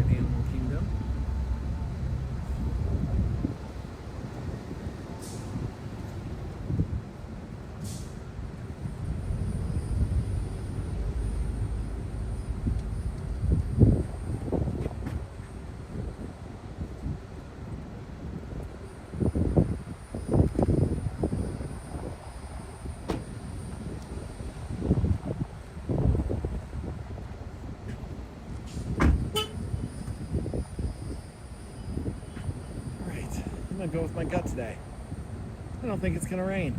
animal kingdom. I'm gonna go with my gut today. I don't think it's gonna rain,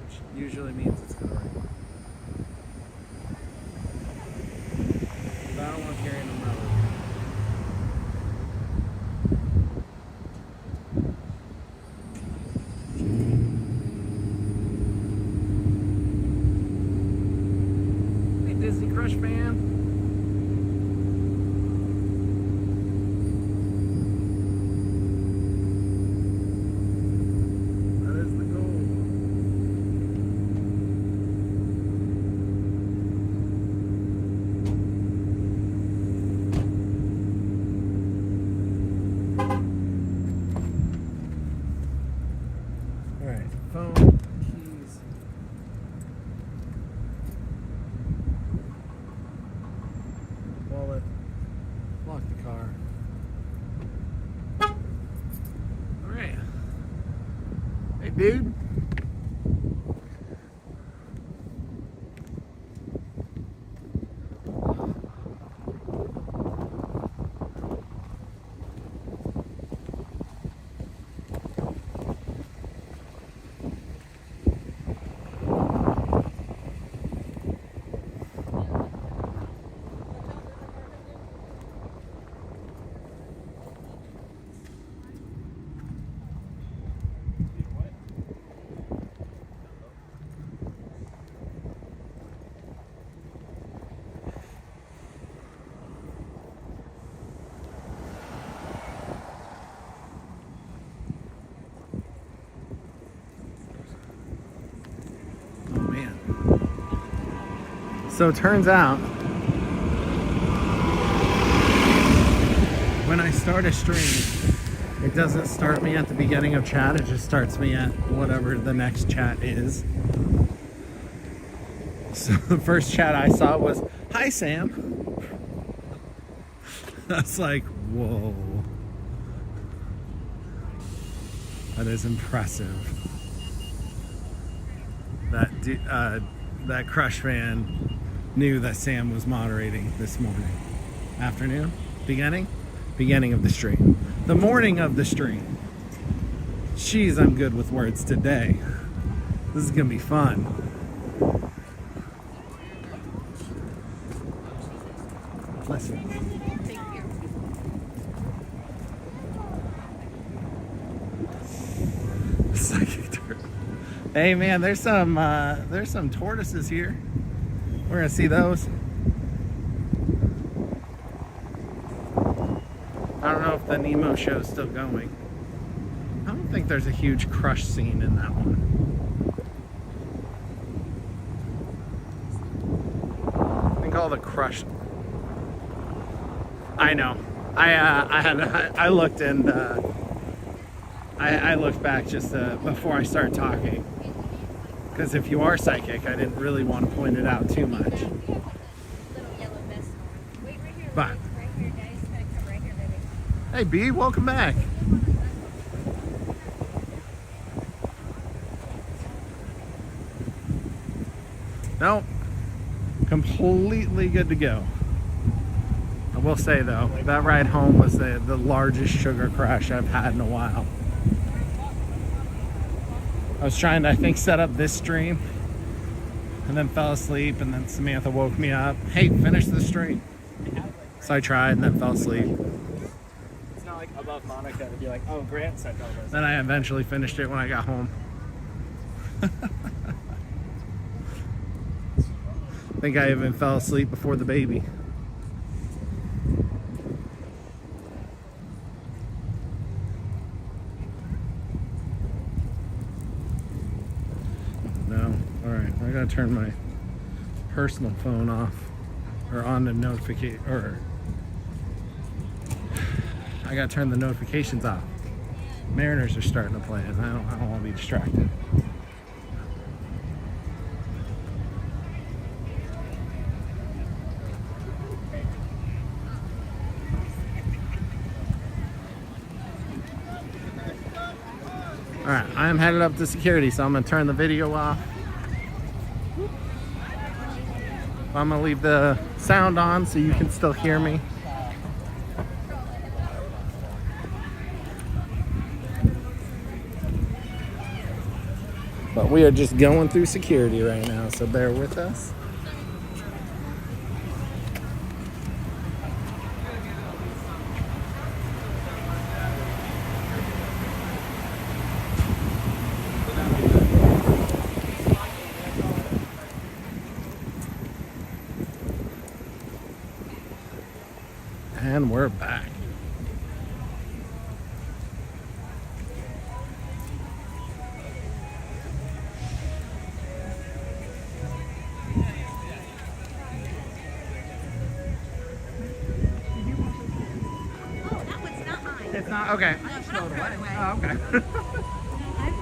which usually means it's gonna rain. But I don't want to carry an umbrella. Hey, Disney Crush fan. Phone, keys. Wallet. Lock the car. Alright. Hey, dude. So it turns out, when I start a stream, it doesn't start me at the beginning of chat, it just starts me at whatever the next chat is. So the first chat I saw was, "Hi, Sam." That's like, whoa. That is impressive. That Crush fan knew that Sam was moderating this morning. Afternoon? Beginning of the stream. The morning of the stream. Jeez, I'm good with words today. This is gonna be fun. Listen. Thank you. Psychic turtle. Hey man, there's some tortoises here. We're gonna see those. I don't know if the Nemo show's still going. I don't think there's a huge Crush scene in that one. I think all the Crush. I know. I looked and I looked back just before I started talking. Because if you are psychic, I didn't really want to point it out too much. But, hey B, welcome back. Nope, completely good to go. I will say though, that ride home was the largest sugar crash I've had in a while. I was trying to, I think, set up this stream and then fell asleep, and then Samantha woke me up. Hey, finish the stream. So I tried and then fell asleep. It's not like above Monica to be like, oh, Grant said all this. Then I eventually finished it when I got home. I think I even fell asleep before the baby. No. Alright, I gotta turn my personal phone off or on the notification or I gotta turn the notifications off. Mariners are starting to play, and I don't want to be distracted. All right, I am headed up to security, so I'm gonna turn the video off. I'm gonna leave the sound on so you can still hear me. But we are just going through security right now, so bear with us. And we're back. It's not okay. Oh, okay.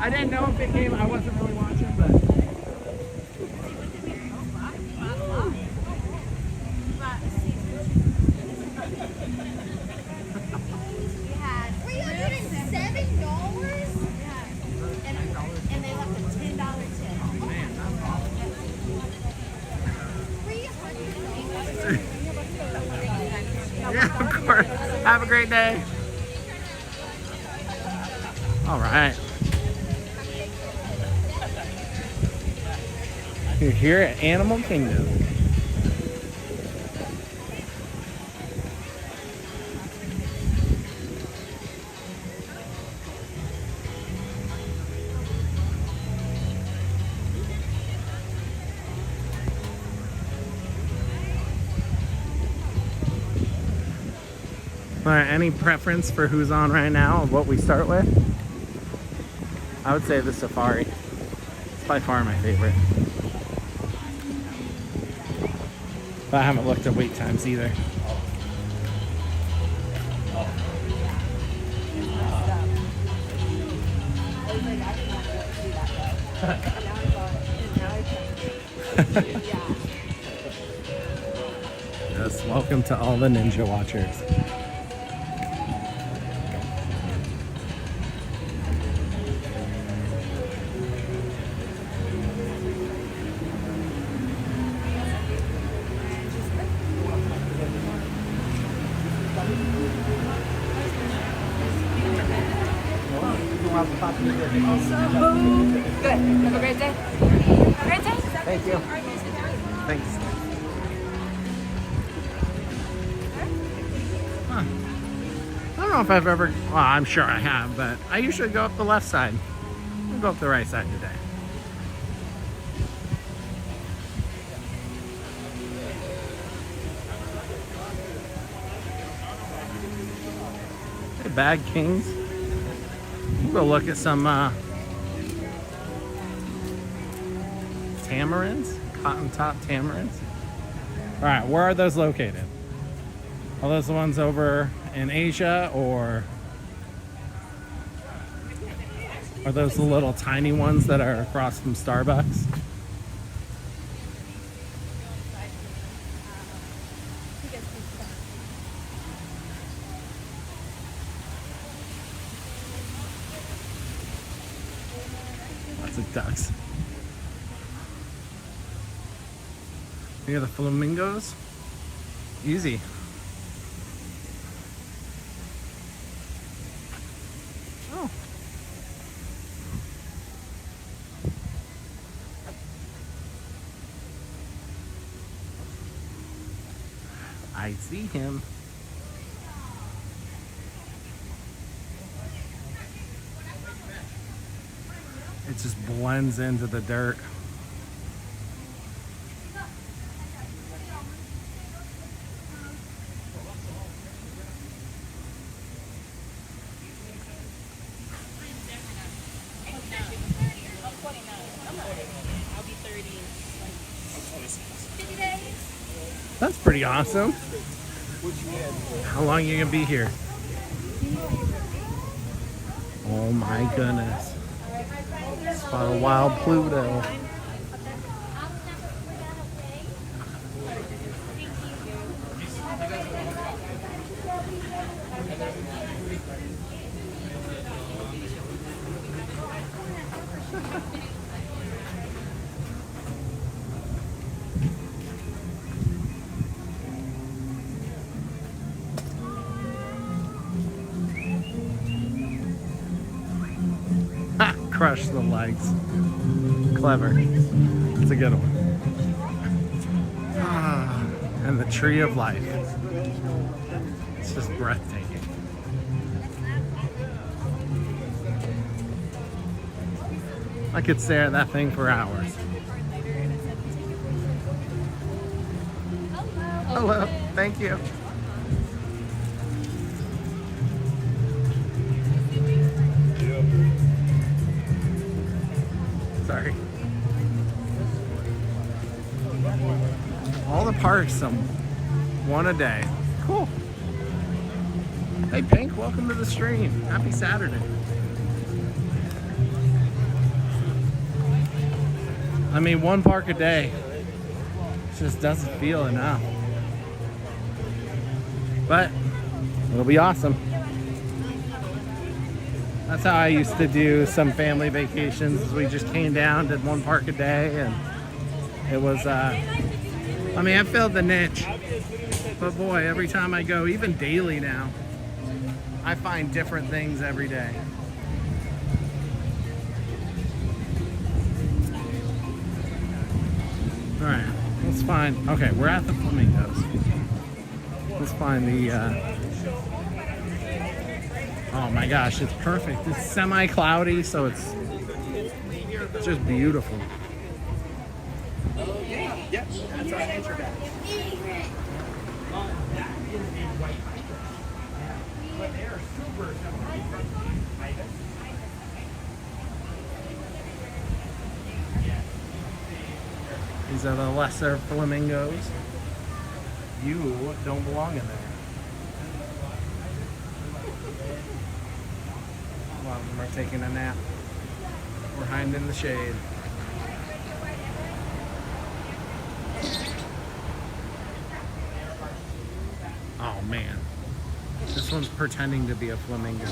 I didn't know if it came. I wasn't really watching, but. Were you getting $7? And they left a $10 tip. Yeah, of course. Have a great day. All right. You're here at Animal Kingdom. All right, any preference for who's on right now of what we start with? I would say the Safari. It's by far my favorite. But I haven't looked at wait times either. Yes, welcome to all the ninja watchers. Good. Have a great day. Have a great day. Thank you. Thanks. Huh. I don't know if I've ever, well, I'm sure I have, but I usually go up the left side. I'll go up the right side today. Hey, Bad Kings. We'll look at some tamarinds, cotton top tamarinds. All right, where are those located? Are those the ones over in Asia, or are those the little tiny ones that are across from Starbucks? Lots of ducks. Here are the flamingos. Easy. Oh. I see him. It just blends into the dirt. That's pretty awesome. How long are you gonna be here? Oh my goodness. Spot a wild Pluto. Ha! Crush the legs. Clever. It's a good one. Ah, and the tree of life. It's just breathtaking. I could stare at that thing for hours. Hello. Thank you. Sorry. All the parks, one a day. Cool. Hey Pink, welcome to the stream. Happy Saturday. I mean, one park a day just doesn't feel enough. But it'll be awesome. That's how I used to do some family vacations. We just came down, did one park a day, and it was, I mean, I filled the niche. But boy, every time I go, even daily now, I find different things every day. All right, let's find, okay, we're at the flamingos. Let's find the, oh my gosh, it's perfect. It's semi-cloudy, so it's just beautiful. Yep, that's our nature bag. But they are super These are the lesser flamingos. You don't belong in there. A lot of them are taking a nap. We're hiding in the shade. Oh man. This one's pretending to be a flamingo.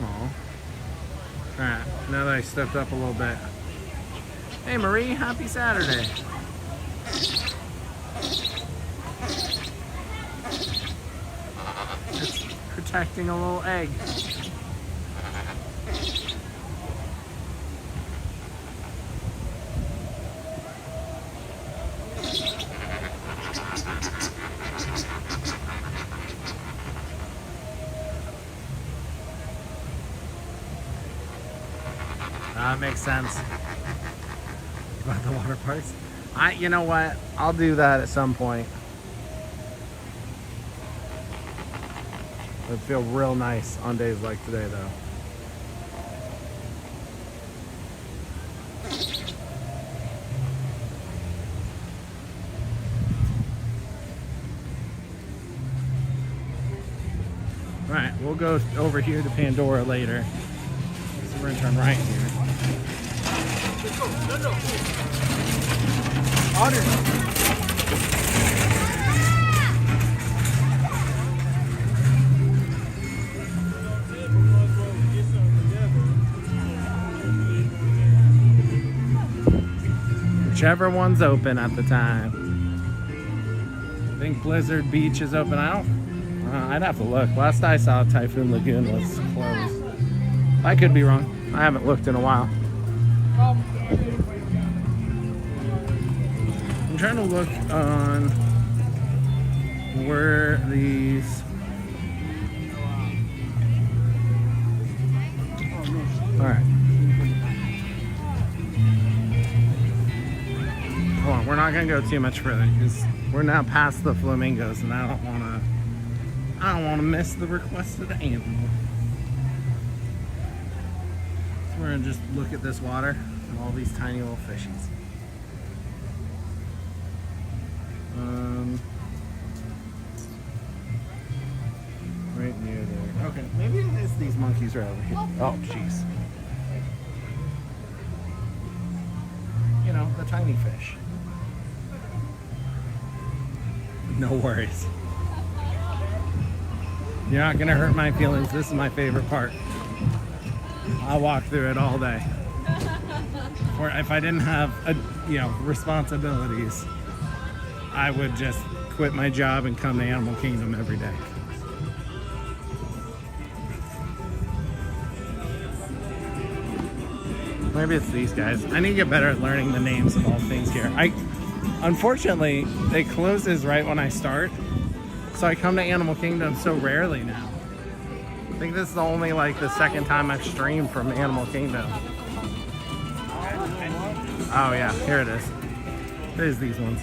Aw. Alright, now that I stepped up a little bit. Hey Marie, happy Saturday. It's protecting a little egg. That makes sense. About the water parks. You know what? I'll do that at some point. It'd feel real nice on days like today, though. All right, we'll go over here to Pandora later. So we're gonna turn right here. Otter. Whichever one's open at the time. I think Blizzard Beach is open. I'd have to look. Last I saw, Typhoon Lagoon was closed. I could be wrong. I haven't looked in a while. I'm trying to look on where these. All right. Hold on, we're not gonna go too much further because we're now past the flamingos, and I don't wanna miss the requested animal. So we're gonna just look at this water and all these tiny little fishies. Maybe it is these monkeys right over here. Oh, jeez. You know, the tiny fish. No worries. You're not gonna hurt my feelings. This is my favorite part. I'll walk through it all day. Or if I didn't have, responsibilities, I would just quit my job and come to Animal Kingdom every day. Maybe it's these guys. I need to get better at learning the names of all things here. Unfortunately, it closes right when I start, so I come to Animal Kingdom so rarely now. I think this is only like the second time I've streamed from Animal Kingdom. Oh yeah, here it is. It is these ones.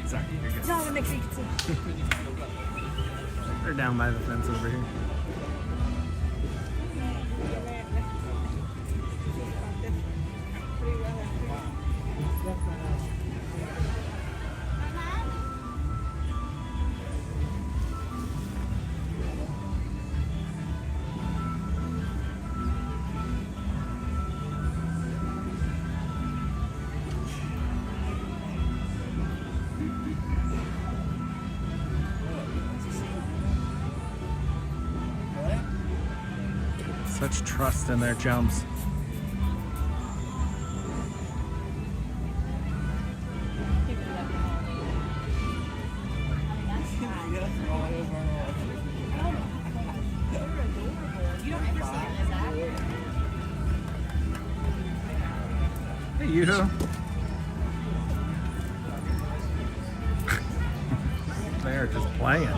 Sorry, you're good. They're down by the fence over here. Such trust in their jumps. Hey, you. They're just playing.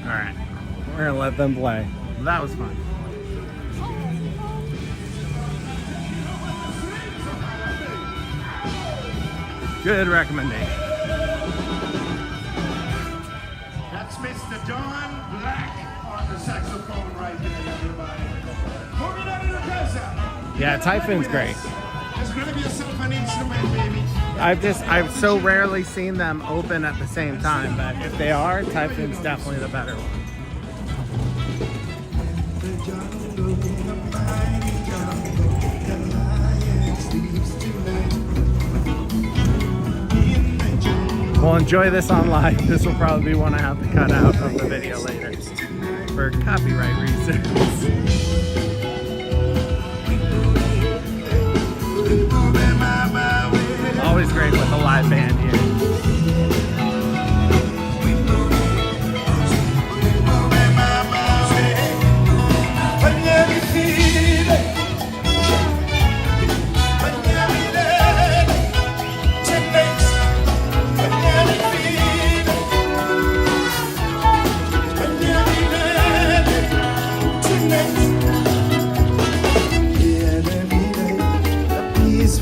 Alright, we're gonna let them play. That was fun. Good recommendation. That's Mr. Don Black on the saxophone right there, everybody. Moving on to the present. Yeah, Typhoon's great. Just grab yourself an instrument, baby. I've so rarely seen them open at the same time, but if they are, Typhoon's definitely the better one. We'll enjoy this on live. This will probably be one I have to cut out of the video later for copyright reasons. Always great with a live band here.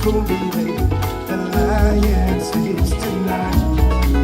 The lion sleeps tonight.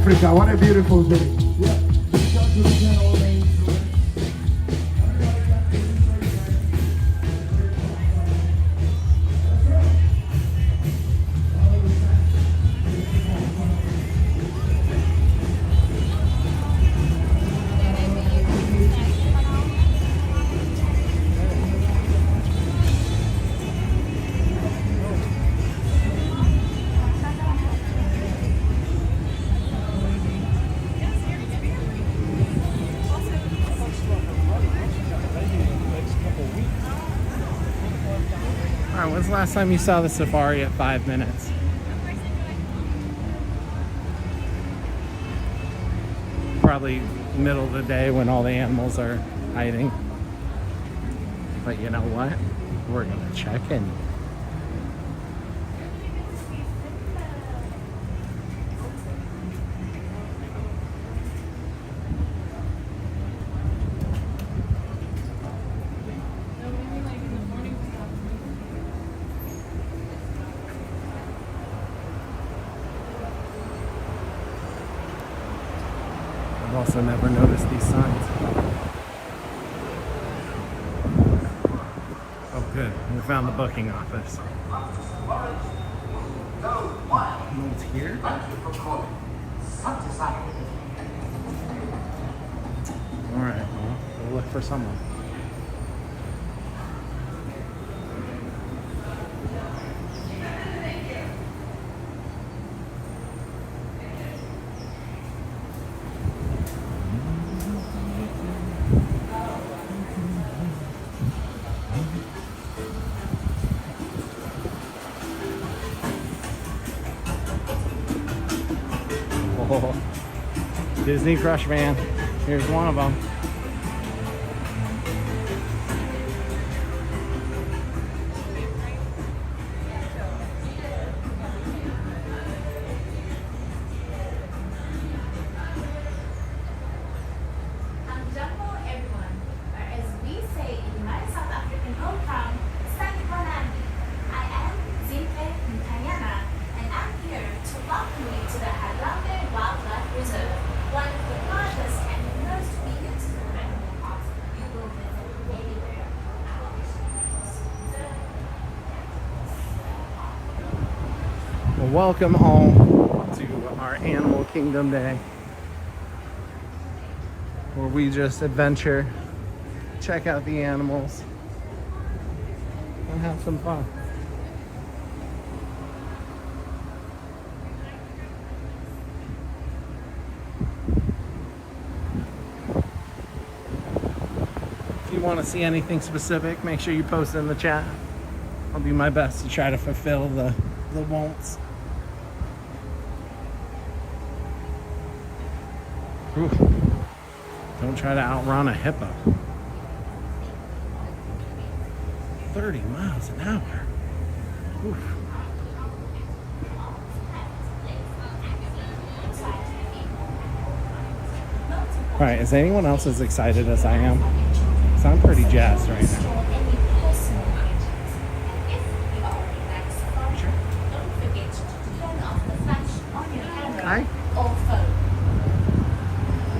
Africa. What a beautiful day. Yeah. All right, when's the last time you saw the safari at 5 minutes? Probably middle of the day when all the animals are hiding. But you know what? We're gonna check in. I've also never noticed these signs. Oh, good. We found the booking office. Oh, it's here? Alright, well, we'll look for someone. Oh, Disney Crush Van. Here's one of them. Jumbo everyone, or as we say in my South African hometown, Sanibonani. I am Zimpe Mkanyana, and I'm here to welcome you to the Harambe Wildlife Reserve, one of the largest and most beautiful animal parks you will visit anywhere. Well, welcome all to our Animal Kingdom Day, where we just adventure, check out the animals, and have some fun. If you want to see anything specific, make sure you post in the chat. I'll do my best to try to fulfill the wants. Ooh. Don't try to outrun a hippo. 30 miles an hour. Oof. All right, is anyone else as excited as I am? 'Cause I'm pretty jazzed right now. Hi.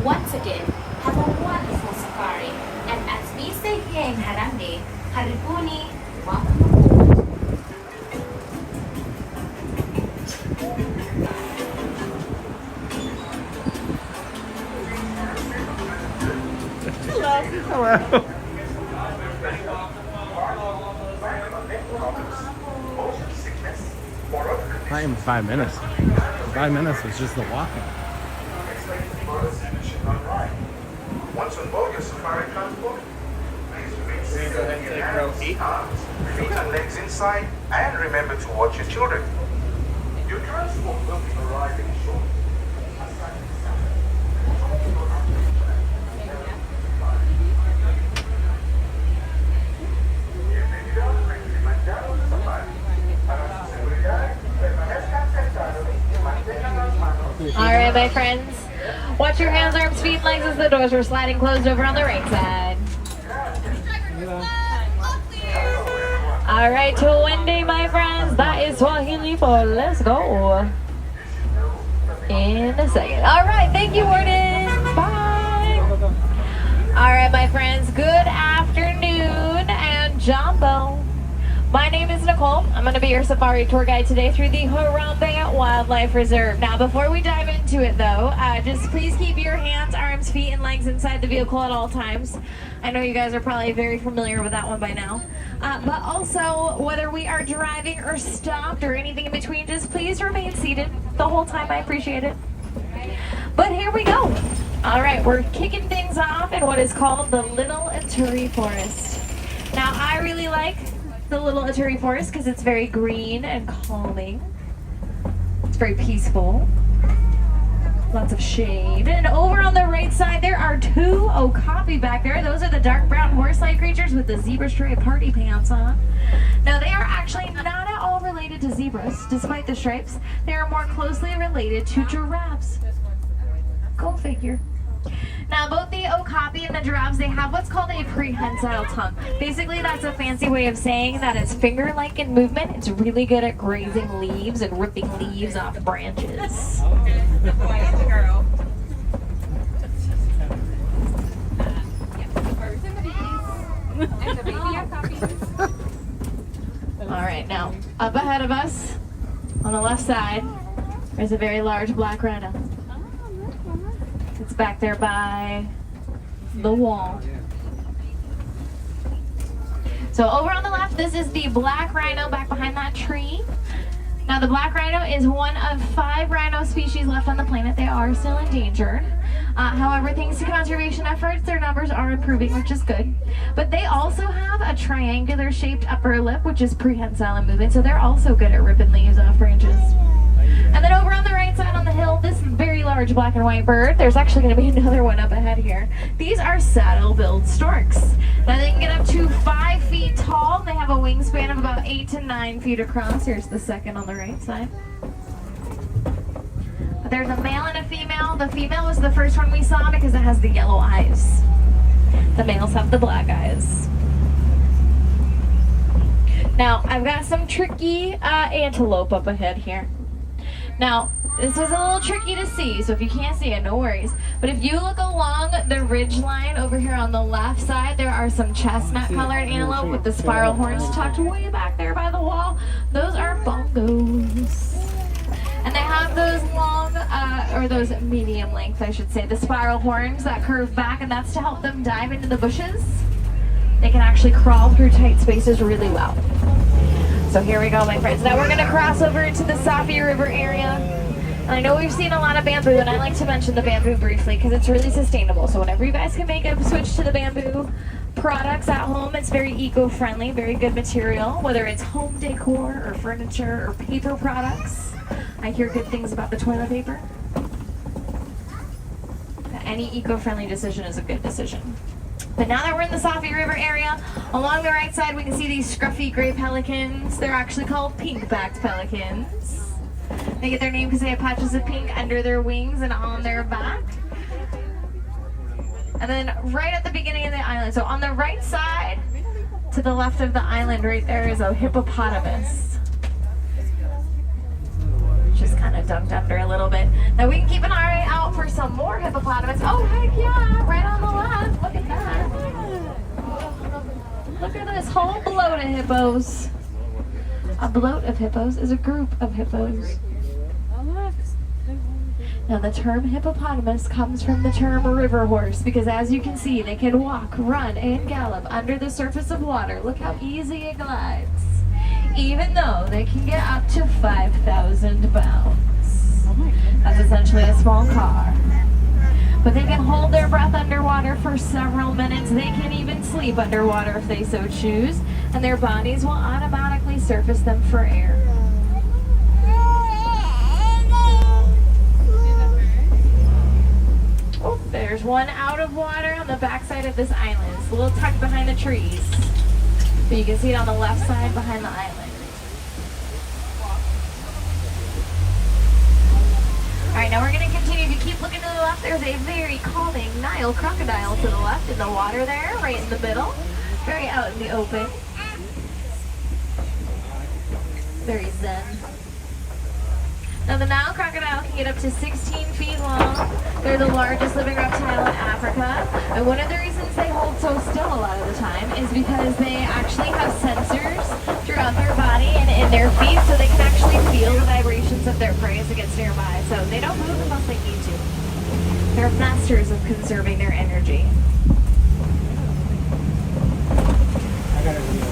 Once again, have a wonderful safari. And as we say here in Harambe, Karibuni, welcome aboard. Hello. Not even 5 minutes. 5 minutes was just the walking. Once on board your safari transport, please remain seated in your hands, arms, feet and legs inside, and remember to watch your children. Your transport will be arriving shortly. All right, my friends. Watch your hands, arms, feet, and legs as the doors are sliding closed over on the right side. All right, to Wendy, my friends. That is Swahili for let's go. in a second. All right, thank you, Warden. Bye. All right, my friends, good afternoon and Jumbo. My name is Nicole. I'm going to be your safari tour guide today through the Harambe Wildlife Reserve. Now, before we dive into it, though, just please keep your hands, arms, feet, and legs inside the vehicle at all times. I know you guys are probably very familiar with that one by now. But also, whether we are driving or stopped or anything in between, just please remain seated the whole time. I appreciate it. But here we go. All right, we're kicking things off in what is called the Little Aturi Forest. Now, I really like the Little Aturi Forest because it's very green and calming. It's very peaceful. Lots of shade. And over on the right side, there are two okapi back there. Those are the dark brown horse-like creatures with the zebra stripe party pants on. Now, they are actually not at all related to zebras, despite the stripes. They are more closely related to giraffes. Go figure. Now, both the okapi and the giraffes, they have what's called a prehensile tongue. Basically, that's a fancy way of saying that it's finger-like in movement. It's really good at grazing leaves and ripping leaves off branches. All right, now, up ahead of us, on the left side, there's a very large black rhino. It's back there by the wall. So over on the left, this is the black rhino back behind that tree. Now, the black rhino is one of 5 rhino species left on the planet. They are still endangered. However, thanks to conservation efforts, their numbers are improving, which is good. But they also have a triangular-shaped upper lip, which is prehensile in movement, so they're also good at ripping leaves off branches. And then over on the right side on the hill, this very large black and white bird, there's actually going to be another one up ahead here. These are saddle-billed storks. Now, they can get up to 5 feet tall. They have a wingspan of about 8 to 9 feet across. Here's the second on the right side. But there's a male and a female. The female was the first one we saw because it has the yellow eyes. The males have the black eyes. Now, I've got some tricky antelope up ahead here. Now, this was a little tricky to see, so if you can't see it, no worries. But if you look along the ridge line over here on the left side, there are some chestnut-colored antelope with the spiral horns tucked way back there by the wall. Those are bongos. And they have those long, or those medium length, I should say, the spiral horns that curve back, and that's to help them dive into the bushes. They can actually crawl through tight spaces really well. So here we go, my friends. Now we're going to cross over into the Safi River area. And I know we've seen a lot of bamboo, and I like to mention the bamboo briefly because it's really sustainable. So whenever you guys can make a switch to the bamboo products at home, it's very eco-friendly, very good material, whether it's home decor or furniture or paper products. I hear good things about the toilet paper. Any eco-friendly decision is a good decision. But now that we're in the Safi River area, along the right side we can see these scruffy gray pelicans. They're actually called pink-backed pelicans. They get their name because they have patches of pink under their wings and on their back. And then right at the beginning of the island, so on the right side, to the left of the island right there is a hippopotamus. Just kind of dunked under a little bit. Now we can keep an eye out for some more hippopotamus. Oh, heck yeah, right on the left. Look at that. Look at this whole bloat of hippos. A bloat of hippos is a group of hippos. Now the term hippopotamus comes from the term river horse because as you can see, they can walk, run, and gallop under the surface of water. Look how easy it glides. Even though they can get up to 5,000 pounds. That's essentially a small car. But they can hold their breath underwater for several minutes. They can even sleep underwater if they so choose. And their bodies will automatically surface them for air. Oh, there's one out of water on the backside of this island. It's a little tucked behind the trees. But you can see it on the left side behind the island. Alright, now we're going to continue. If you keep looking to the left, there's a very calming Nile crocodile to the left in the water there, right in the middle. Very out in the open. Very zen. Now the Nile crocodile can get up to 16 feet long. They're the largest living reptile in Africa. And one of the reasons they hold so still a lot of the time is because they actually have sensors throughout their body and in their feet, so they can actually feel the vibrations of their prey as it gets nearby. So they don't move unless they need to. They're masters of conserving their energy. I got a video.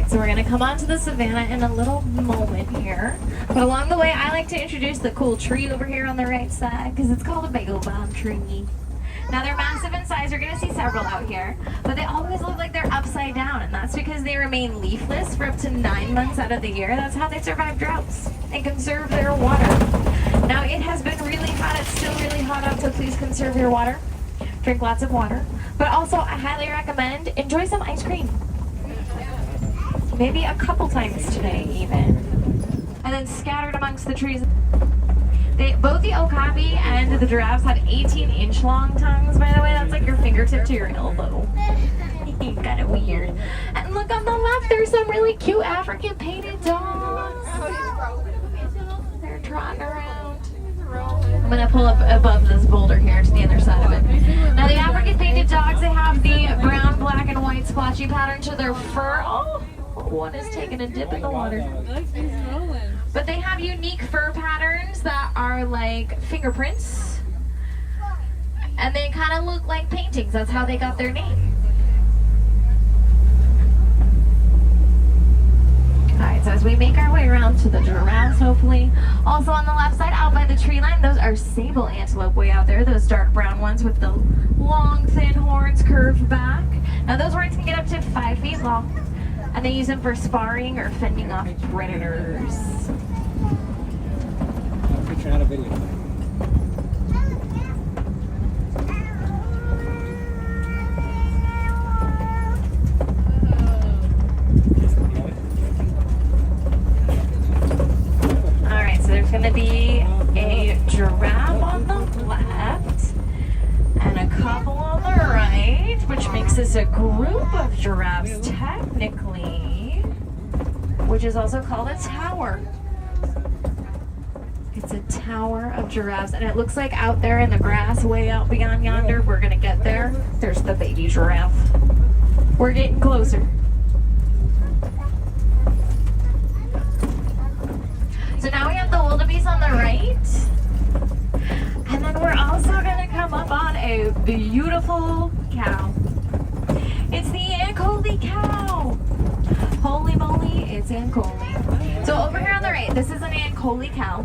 So we're gonna come onto the savannah in a little moment here. But along the way, I like to introduce the cool tree over here on the right side because it's called a bagel bomb tree. Now they're massive in size. You're gonna see several out here, but they always look like they're upside down, and that's because they remain leafless for up to 9 months out of the year. That's how they survive droughts and conserve their water. Now it has been really hot. It's still really hot out, so please conserve your water. Drink lots of water. But also, I highly recommend enjoy some ice cream. Maybe a couple times today even. And then scattered amongst the trees. Both the okapi and the giraffes have 18-inch long tongues, by the way. That's like your fingertip to your elbow. Kind of weird. And look on the left, there's some really cute African painted dogs. They're trotting around. I'm gonna pull up above this boulder here to the other side of it. Now the African painted dogs, they have the brown, black, and white splotchy pattern to their fur. Oh! One is taking a dip in the water. But they have unique fur patterns that are like fingerprints. And they kind of look like paintings. That's how they got their name. Alright, so as we make our way around to the giraffes, hopefully. Also on the left side, out by the tree line, those are sable antelope way out there. Those dark brown ones with the long, thin horns curved back. Now those horns can get up to 5 feet long. And they use them for sparring or fending off predators. I'm picture out a video. Alright, so there's going to be a giraffe on the left and a couple on the right, which makes this a group of giraffes technically, which is also called a tower. It's a tower of giraffes, and it looks like out there in the grass way out beyond yonder, we're gonna get there. There's the baby giraffe. We're getting closer. So now we have the wildebeest on the right. And then we're also gonna come up on a beautiful cow. It's the Ankoli cow. Holy moly, it's Ankoli. So over here on the right, this is an Ankoli cow.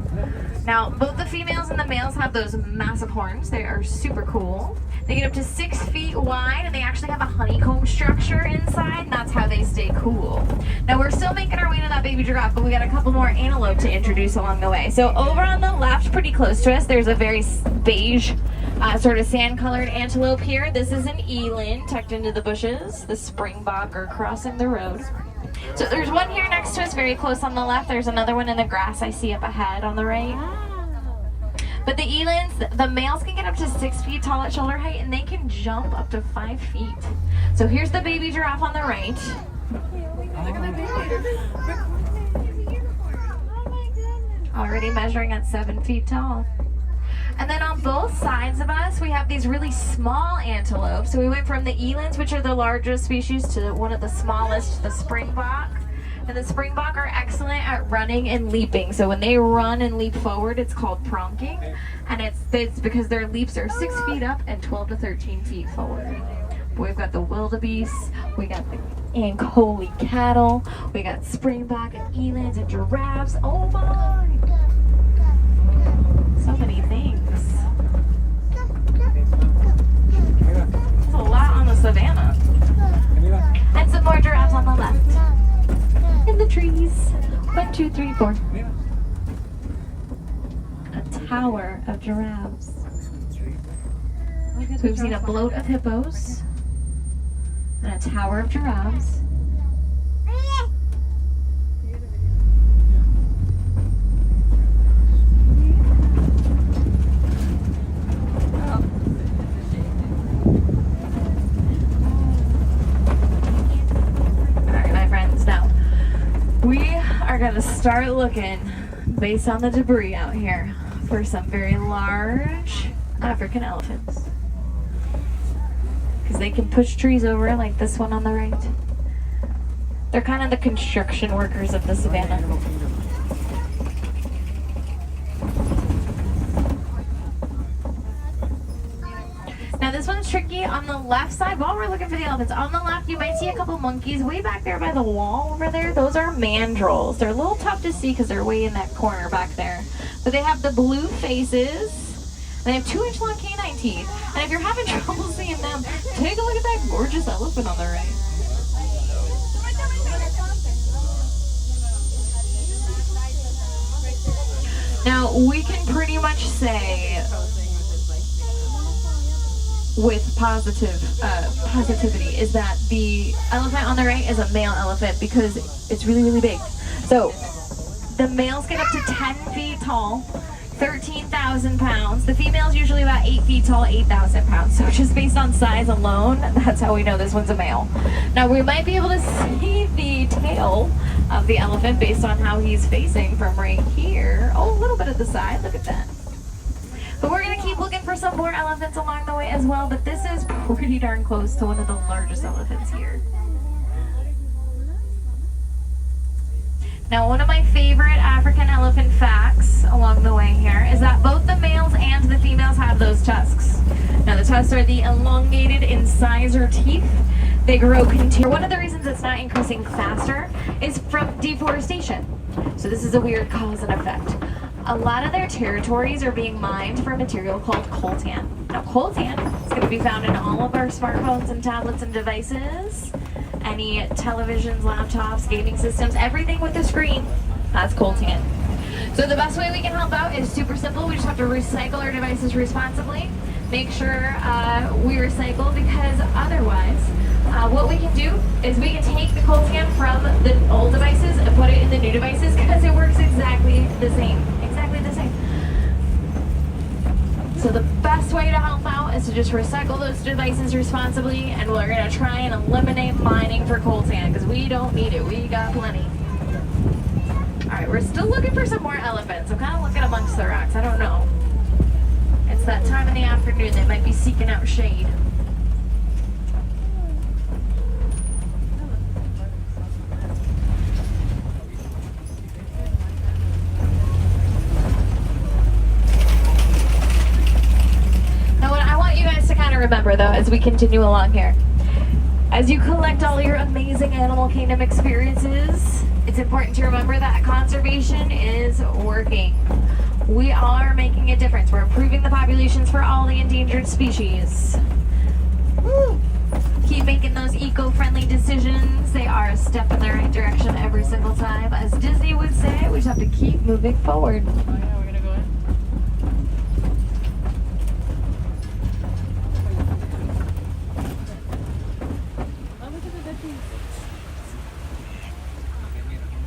Now, both the females and the males have those massive horns. They are super cool. They get up to 6 feet wide, and they actually have a honeycomb structure inside, and that's how they stay cool. Now, we're still making our way to that baby giraffe, but we got a couple more antelope to introduce along the way. So over on the left, pretty close to us, there's a very beige, sort of sand-colored antelope here. This is an eland tucked into the bushes. The springbok are crossing the road. So there's one here next to us, very close on the left. There's another one in the grass I see up ahead on the right. But the elands, the males can get up to 6 feet tall at shoulder height, and they can jump up to 5 feet. So here's the baby giraffe on the right. Look at that baby. Already measuring at 7 feet tall. And then on both sides of us, we have these really small antelopes. So we went from the elands, which are the largest species, to one of the smallest, the springbok. And the springbok are excellent at running and leaping. So when they run and leap forward, it's called pronking. And it's because their leaps are 6 feet up and 12 to 13 feet forward. We've got the wildebeest, we got the Ankoli cattle, we got springbok and elands and giraffes. Oh my! So many things. There's a lot on the savannah. And some more giraffes on the left. In the trees. 1, 2, 3, 4. A tower of giraffes. So we've seen a bloat of hippos and a tower of giraffes. are gonna start looking, based on the debris out here, for some very large African elephants. Because they can push trees over like this one on the right. They're kind of the construction workers of the savannah. Now this one's tricky. On the left side, while we're looking for the elephants, on the left you might see a couple monkeys way back there by the wall over there. Those are mandrills. They're a little tough to see because they're way in that corner back there. But they have the blue faces. They have 2-inch long canine teeth. And if you're having trouble seeing them, take a look at that gorgeous elephant on the right. Now, we can pretty much say with positivity is that the elephant on the right is a male elephant because it's really, really big. So, the males get up to 10 feet tall, 13,000 pounds. The female's usually about 8 feet tall, 8,000 pounds. So just based on size alone, that's how we know this one's a male. Now we might be able to see the tail of the elephant based on how he's facing from right here. Oh, a little bit at the side, look at that. But we're gonna keep looking for some more elephants along the way as well, but this is pretty darn close to one of the largest elephants here. Now, one of my favorite African elephant facts along the way here is that both the males and the females have those tusks. Now, the tusks are the elongated incisor teeth. They grow continuously. One of the reasons it's not increasing faster is from deforestation. So this is a weird cause and effect. A lot of their territories are being mined for a material called coltan. Now, coltan is going to be found in all of our smartphones and tablets and devices. Any televisions, laptops, gaming systems, everything with a screen, that's coltan. So the best way we can help out is super simple. We just have to recycle our devices responsibly. Make sure we recycle, because otherwise, what we can do is we can take the coltan from the old devices and put it in the new devices because it works exactly the same. Exactly the same. So the best way to help out is to just recycle those devices responsibly, and we're going to try and eliminate mining for coltan because we don't need it. We got plenty. Alright, we're still looking for some more elephants. I'm kind of looking amongst the rocks. I don't know. It's that time in the afternoon. They might be seeking out shade. Remember though, as we continue along here, as you collect all your amazing Animal Kingdom experiences, it's important to remember that conservation is working. We are making a difference. We're improving the populations for all the endangered species. Woo. Keep making those eco-friendly decisions. They are a step in the right direction every single time. As Disney would say, we just have to keep moving forward.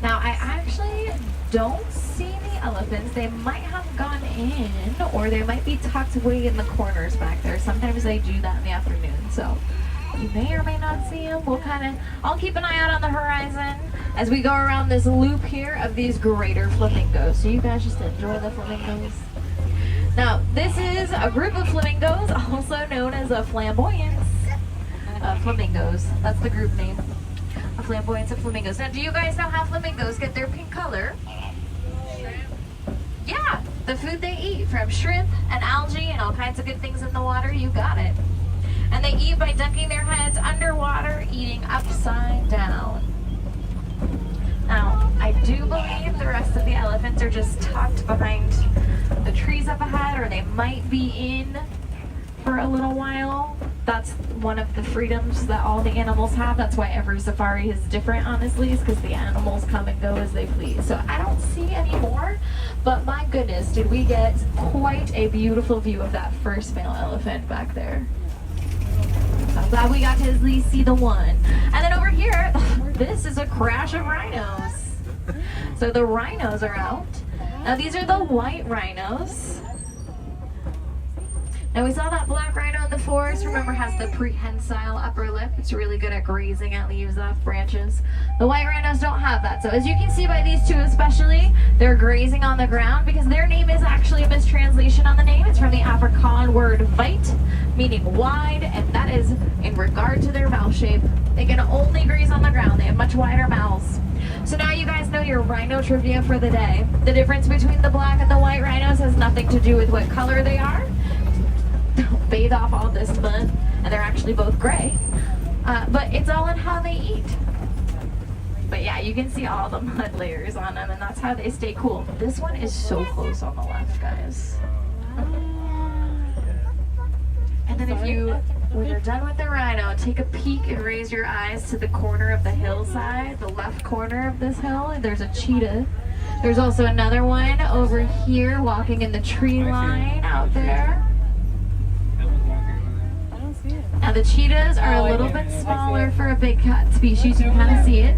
Now, I actually don't see the elephants. They might have gone in, or they might be tucked way in the corners back there. Sometimes they do that in the afternoon, so you may or may not see them. I'll keep an eye out on the horizon as we go around this loop here of these greater flamingos. So you guys just enjoy the flamingos. Now, this is a group of flamingos, also known as a flamboyance flamingos. That's the group name. A flamboyance of flamingos. Now, do you guys know how flamingos get their pink color? Yeah, the food they eat, from shrimp and algae and all kinds of good things in the water. You got it. And they eat by dunking their heads underwater, eating upside down. Now, I do believe the rest of the elephants are just tucked behind the trees up ahead, or they might be in for a little while. That's one of the freedoms that all the animals have. That's why every safari is different, honestly, is because the animals come and go as they please. So I don't see any more, but my goodness, did we get quite a beautiful view of that first male elephant back there. I'm glad we got to at least see the one. And then over here, this is a crash of rhinos. So the rhinos are out. Now these are the white rhinos. Now we saw that black rhino in the forest, remember, has the prehensile upper lip. It's really good at grazing at leaves off branches. The white rhinos don't have that. So as you can see by these two especially, they're grazing on the ground because their name is actually a mistranslation on the name. It's from the Afrikaans word vite, meaning wide, and that is in regard to their mouth shape. They can only graze on the ground. They have much wider mouths. So now you guys know your rhino trivia for the day. The difference between the black and the white rhinos has nothing to do with what color they are. Don't bathe off all this mud, and they're actually both gray. But it's all in how they eat. But yeah, you can see all the mud layers on them, and that's how they stay cool. This one is so close on the left, guys. And then when you're done with the rhino, take a peek and raise your eyes to the corner of the hillside, the left corner of this hill. There's a cheetah. There's also another one over here walking in the tree line out there. Now the cheetahs are a little bit smaller for a big cat species. You can kind of see it.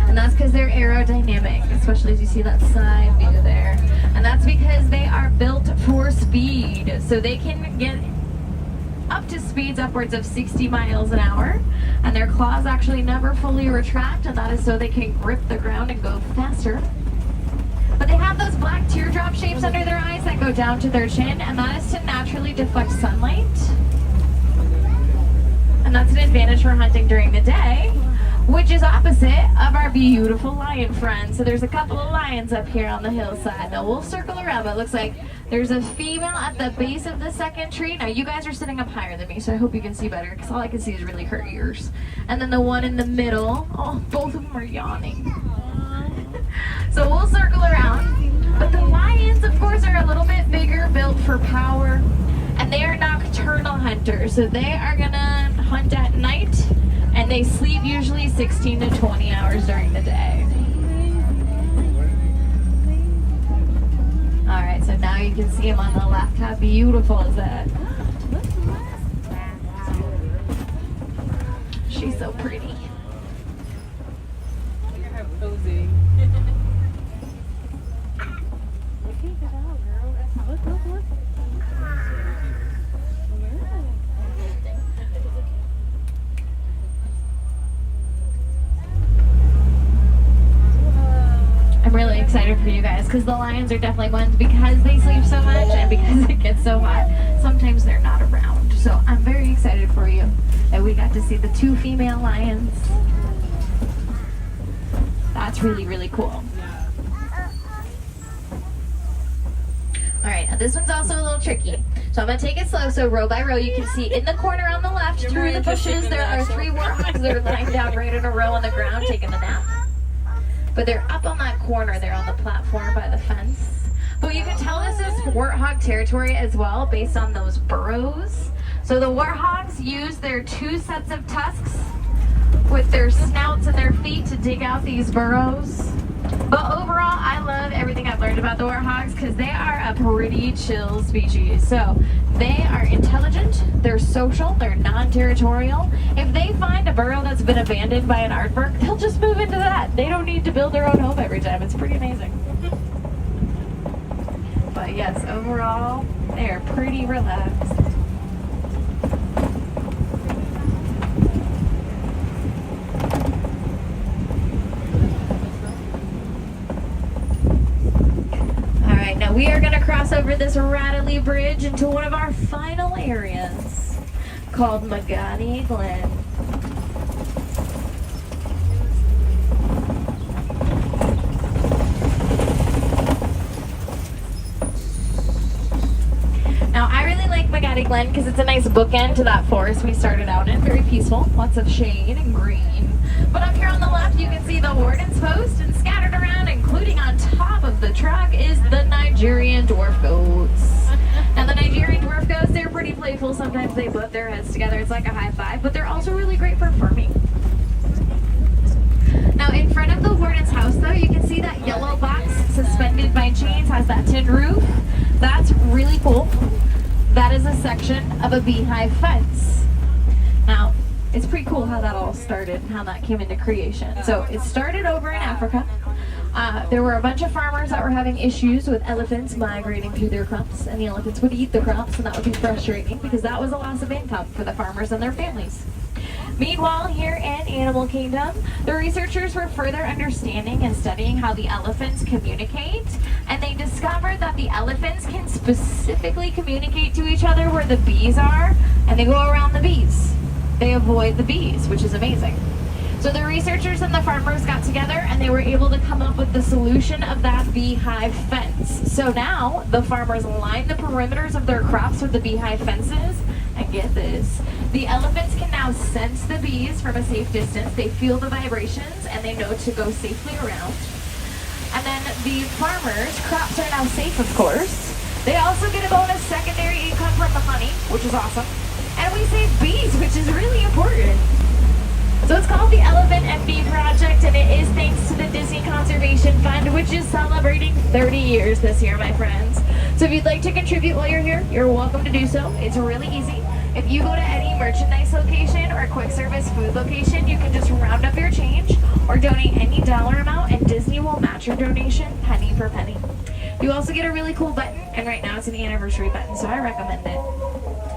And that's because they're aerodynamic, especially as you see that side view there. And that's because they are built for speed. So they can get up to speeds upwards of 60 miles an hour. And their claws actually never fully retract, and that is so they can grip the ground and go faster. But they have those black teardrop shapes under their eyes that go down to their chin, and that is to naturally deflect sunlight. And that's an advantage for hunting during the day, which is opposite of our beautiful lion friends. So there's a couple of lions up here on the hillside. Now we'll circle around, but it looks like there's a female at the base of the second tree. Now you guys are sitting up higher than me, so I hope you can see better, because all I can see is really her ears. And then the one in the middle, oh, both of them are yawning. So we'll circle around. But the lions, of course, are a little bit bigger, built for power. And they are nocturnal hunters, so they are gonna hunt at night, and they sleep usually 16 to 20 hours during the day. All right, so now you can see him on the left. How beautiful is that? She's so pretty. Look at her posing. Look. I'm really excited for you guys because the lions are definitely ones, because they sleep so much and because it gets so hot, sometimes they're not around. So I'm very excited for you that we got to see the two female lions. That's really, really cool. All right, now this one's also a little tricky. So I'm gonna take it slow, so row by row. You can see in the corner on the left, through the bushes, there are 3 warthogs that are lying down right in a row on the ground taking a nap. But they're up on that corner there on the platform by the fence. But you can tell this is warthog territory as well based on those burrows. So the warthogs use their 2 sets of tusks with their snouts and their feet to dig out these burrows. But overall, I love everything I've learned about the warthogs because they are a pretty chill species. So they are intelligent, they're social, they're non-territorial. If they find a burrow that's been abandoned by an aardvark, they'll just move into that. They don't need to build their own home every time. It's pretty amazing. But yes, overall, they are pretty relaxed. Now we are going to cross over this rattly bridge into one of our final areas called Magani Glen. Now I really like Magani Glen because it's a nice bookend to that forest we started out in. Very peaceful, lots of shade and green. But up here on the left you can see the Warden's Post, and scattered around, including on top of the track, is the Nigerian dwarf goats. Now the Nigerian dwarf goats, they're pretty playful. Sometimes they butt their heads together. It's like a high five, but they're also really great for farming. Now in front of the Warden's house though, you can see that yellow box suspended by chains, has that tin roof. That's really cool. That is a section of a beehive fence. Now, it's pretty cool how that all started and how that came into creation. So it started over in Africa. There were a bunch of farmers that were having issues with elephants migrating through their crops, and the elephants would eat the crops, and that would be frustrating because that was a loss of income for the farmers and their families. Meanwhile, here in Animal Kingdom, the researchers were further understanding and studying how the elephants communicate, and they discovered that the elephants can specifically communicate to each other where the bees are, and they go around the bees. They avoid the bees, which is amazing. So the researchers and the farmers got together and they were able to come up with the solution of that beehive fence. So now the farmers line the perimeters of their crops with the beehive fences, and get this, the elephants can now sense the bees from a safe distance. They feel the vibrations and they know to go safely around. And then the farmers' crops are now safe, of course. They also get a bonus secondary income from the honey, which is awesome. And we save bees, which is really important. So it's called the Elephant and Bee Project, and it is thanks to the Disney Conservation Fund, which is celebrating 30 years this year, my friends. So if you'd like to contribute while you're here, you're welcome to do so. It's really easy. If you go to any merchandise location or quick service food location, you can just round up your change or donate any dollar amount, and Disney will match your donation penny for penny. You also get a really cool button, and right now it's an anniversary button, so I recommend it.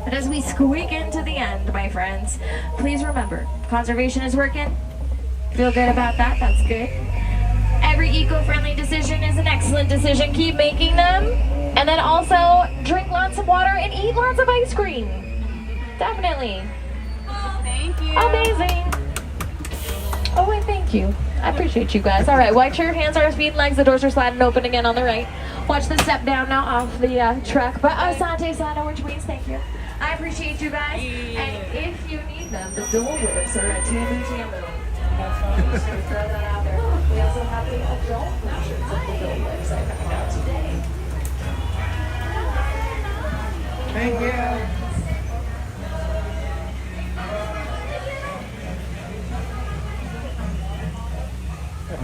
But as we squeak into the end, my friends, please remember, conservation is working. Feel good about that, that's good. Every eco-friendly decision is an excellent decision. Keep making them. And then also, drink lots of water and eat lots of ice cream. Definitely. Thank you. Amazing. Oh, and thank you. I appreciate you guys. All right, watch your hands, arms, feet, and legs. The doors are sliding open again on the right. Watch the step down now off the truck. But Asante Sana, which means thank you. I appreciate you guys. And if you need them, the Dole Whips are a Tamu Tamu. Just gonna throw that out there. We also have the adult versions of the Dole Whips I found out today. Thank you.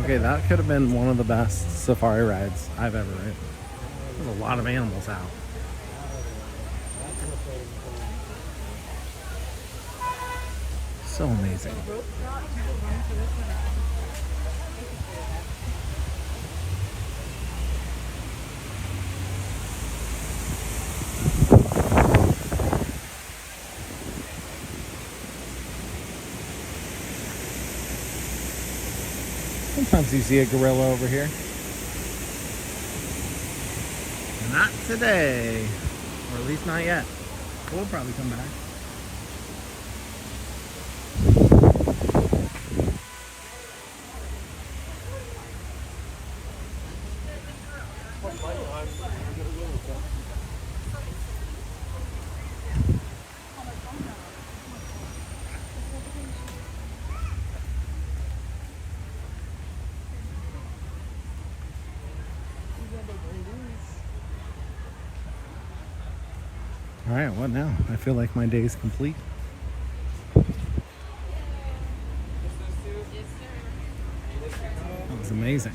Okay, that could have been one of the best safari rides I've ever ridden. There's a lot of animals out. So amazing. Sometimes you see a gorilla over here. Not today. Or at least not yet. We'll probably come back. All right, what now? I feel like my day is complete. That was amazing.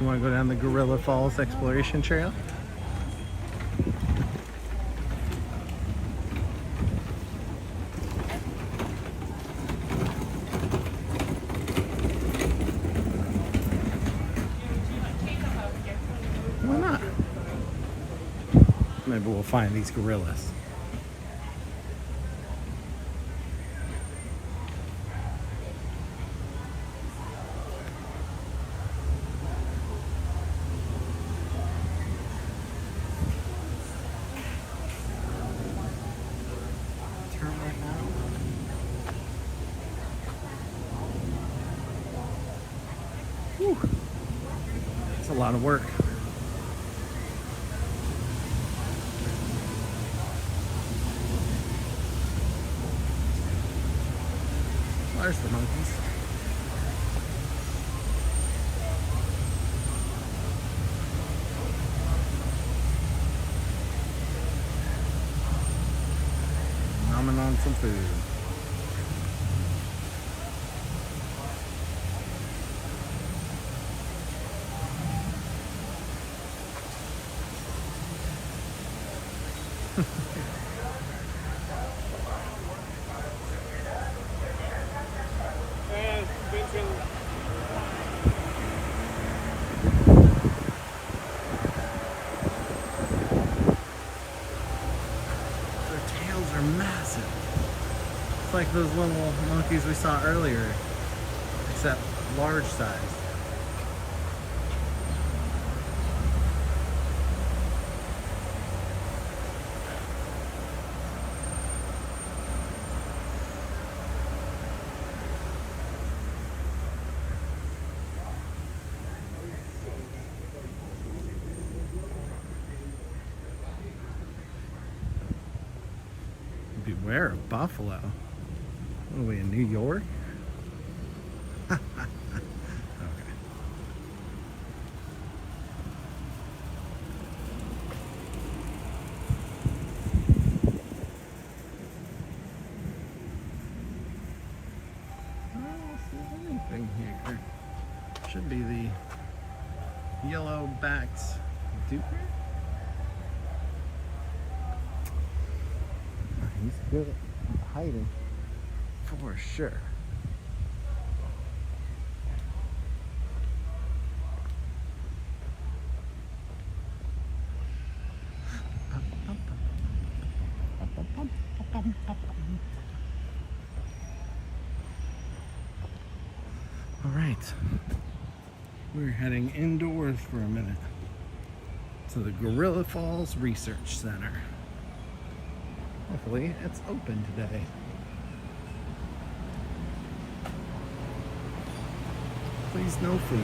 You want to go down the Gorilla Falls Exploration Trail? Why not? Maybe we'll find these gorillas. Turn right now. Whew. That's a lot of work. There's the monkeys. Nomming on some food. It's like those little monkeys we saw earlier, except large size. Beware of buffalo. What are we in New York? Okay. I don't see anything here. Should be the yellow-backed duper. He's good at hiding, for sure. All right, we're heading indoors for a minute to the Gorilla Falls Research Center. Hopefully it's open today. Please no food.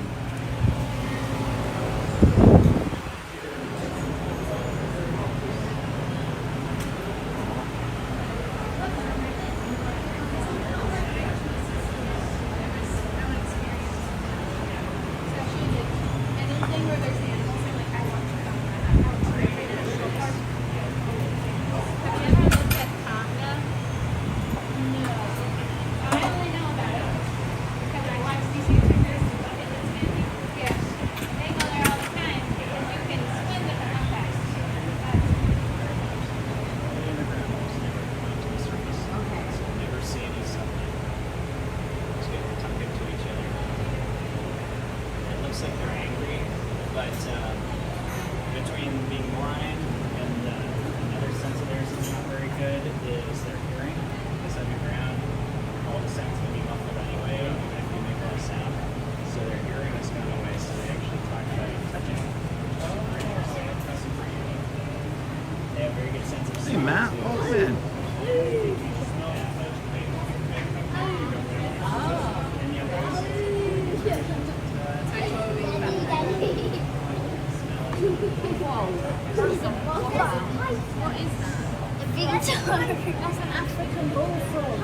Between being blind and another sense of theirs that's not very good is their hearing. Because underground, all the sounds can be muffled anyway, even if you make all the sound. So their hearing has gone away, so they actually talk about you touching. Super unique. They have very good sense of smell. Hey Matt, too. welcome in. What is that? A big dog. That's an African bullfrog.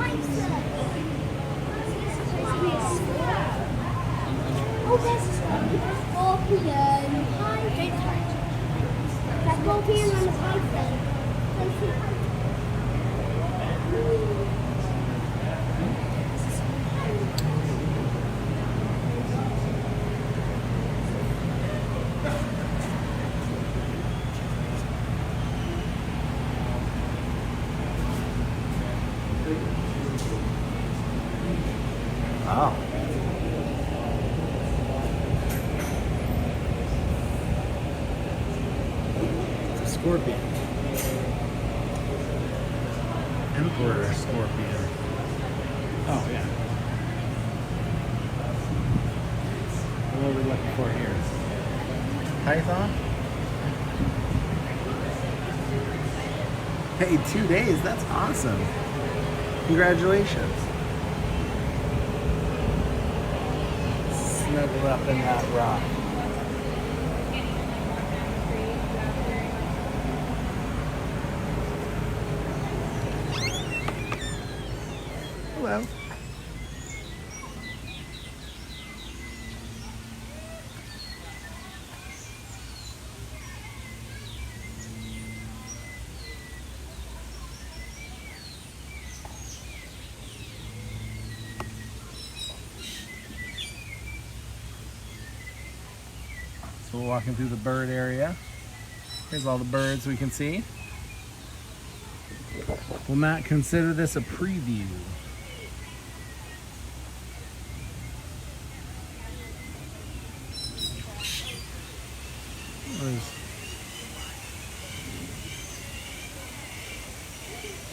Oh, there's a scorpion. That scorpion and the python. Wow. It's a scorpion. Emperor scorpion. Oh, yeah. What are we looking for here? Python? Hey, 2 days. That's awesome. Congratulations. Snuggled up in that rock. Hello. So we're walking through the bird area. Here's all the birds we can see. Will Matt consider this a preview? There's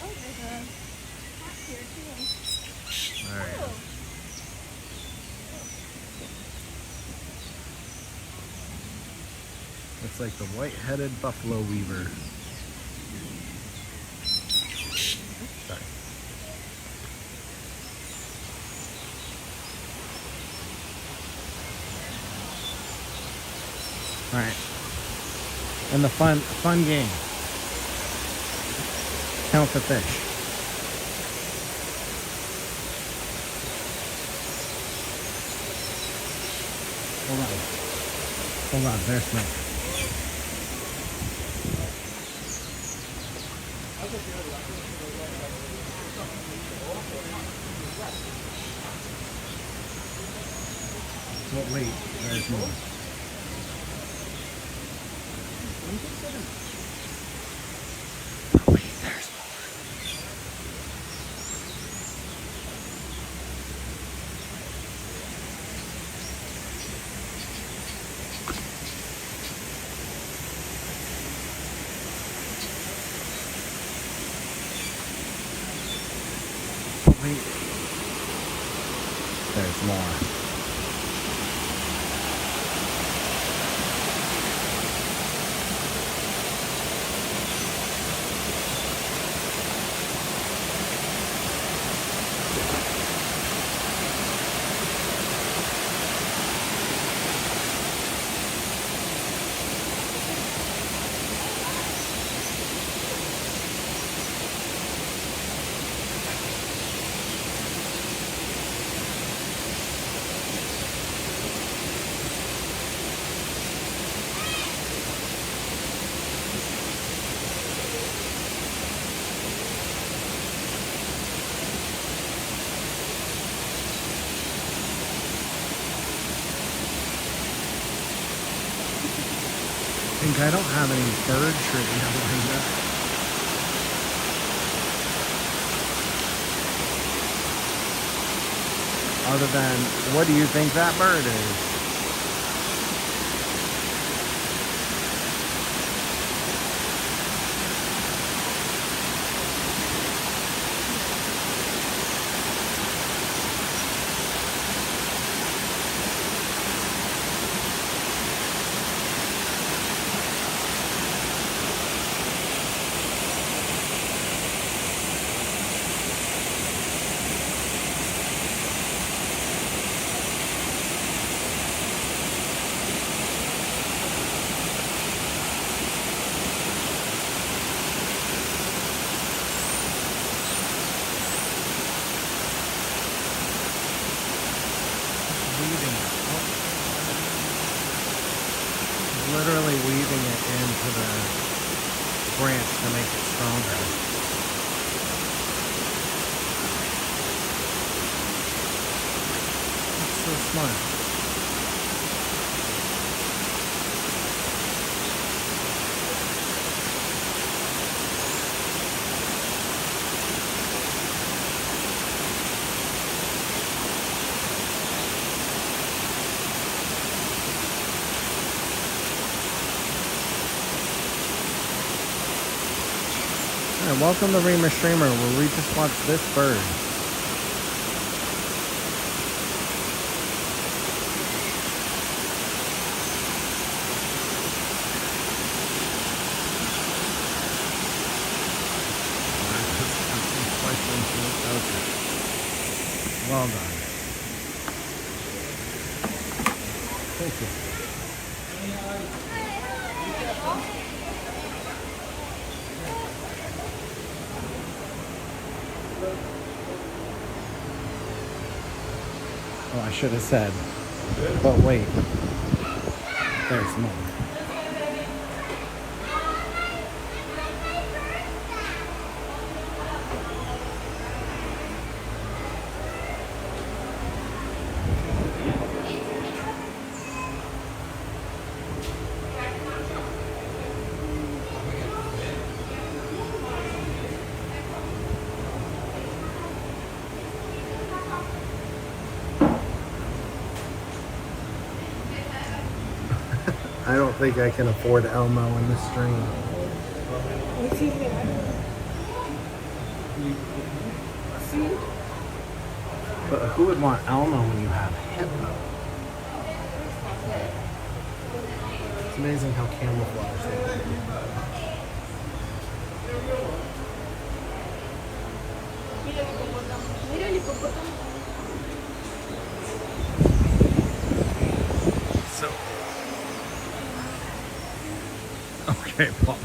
Oh, there's a cat here too. There you go. It's like the white-headed buffalo weaver. Sorry. All right. And the fun game. Count the fish. Hold on, there's smoke. But wait, there's more. But wait, there's more. But wait, there's more. I think I don't have any bird trivia lined up. Other than, what do you think that bird is? Literally weaving it into the branch to make it stronger. That's so smart. Alright, welcome to Reamer Streamer, where we just watched this bird. Well done. Thank you. Oh, I should have said, but wait, there's more. I don't think I can afford Elmo in the stream. But who would want Elmo when you have Hippo? It's amazing how camouflage they can be. So, okay, Paul.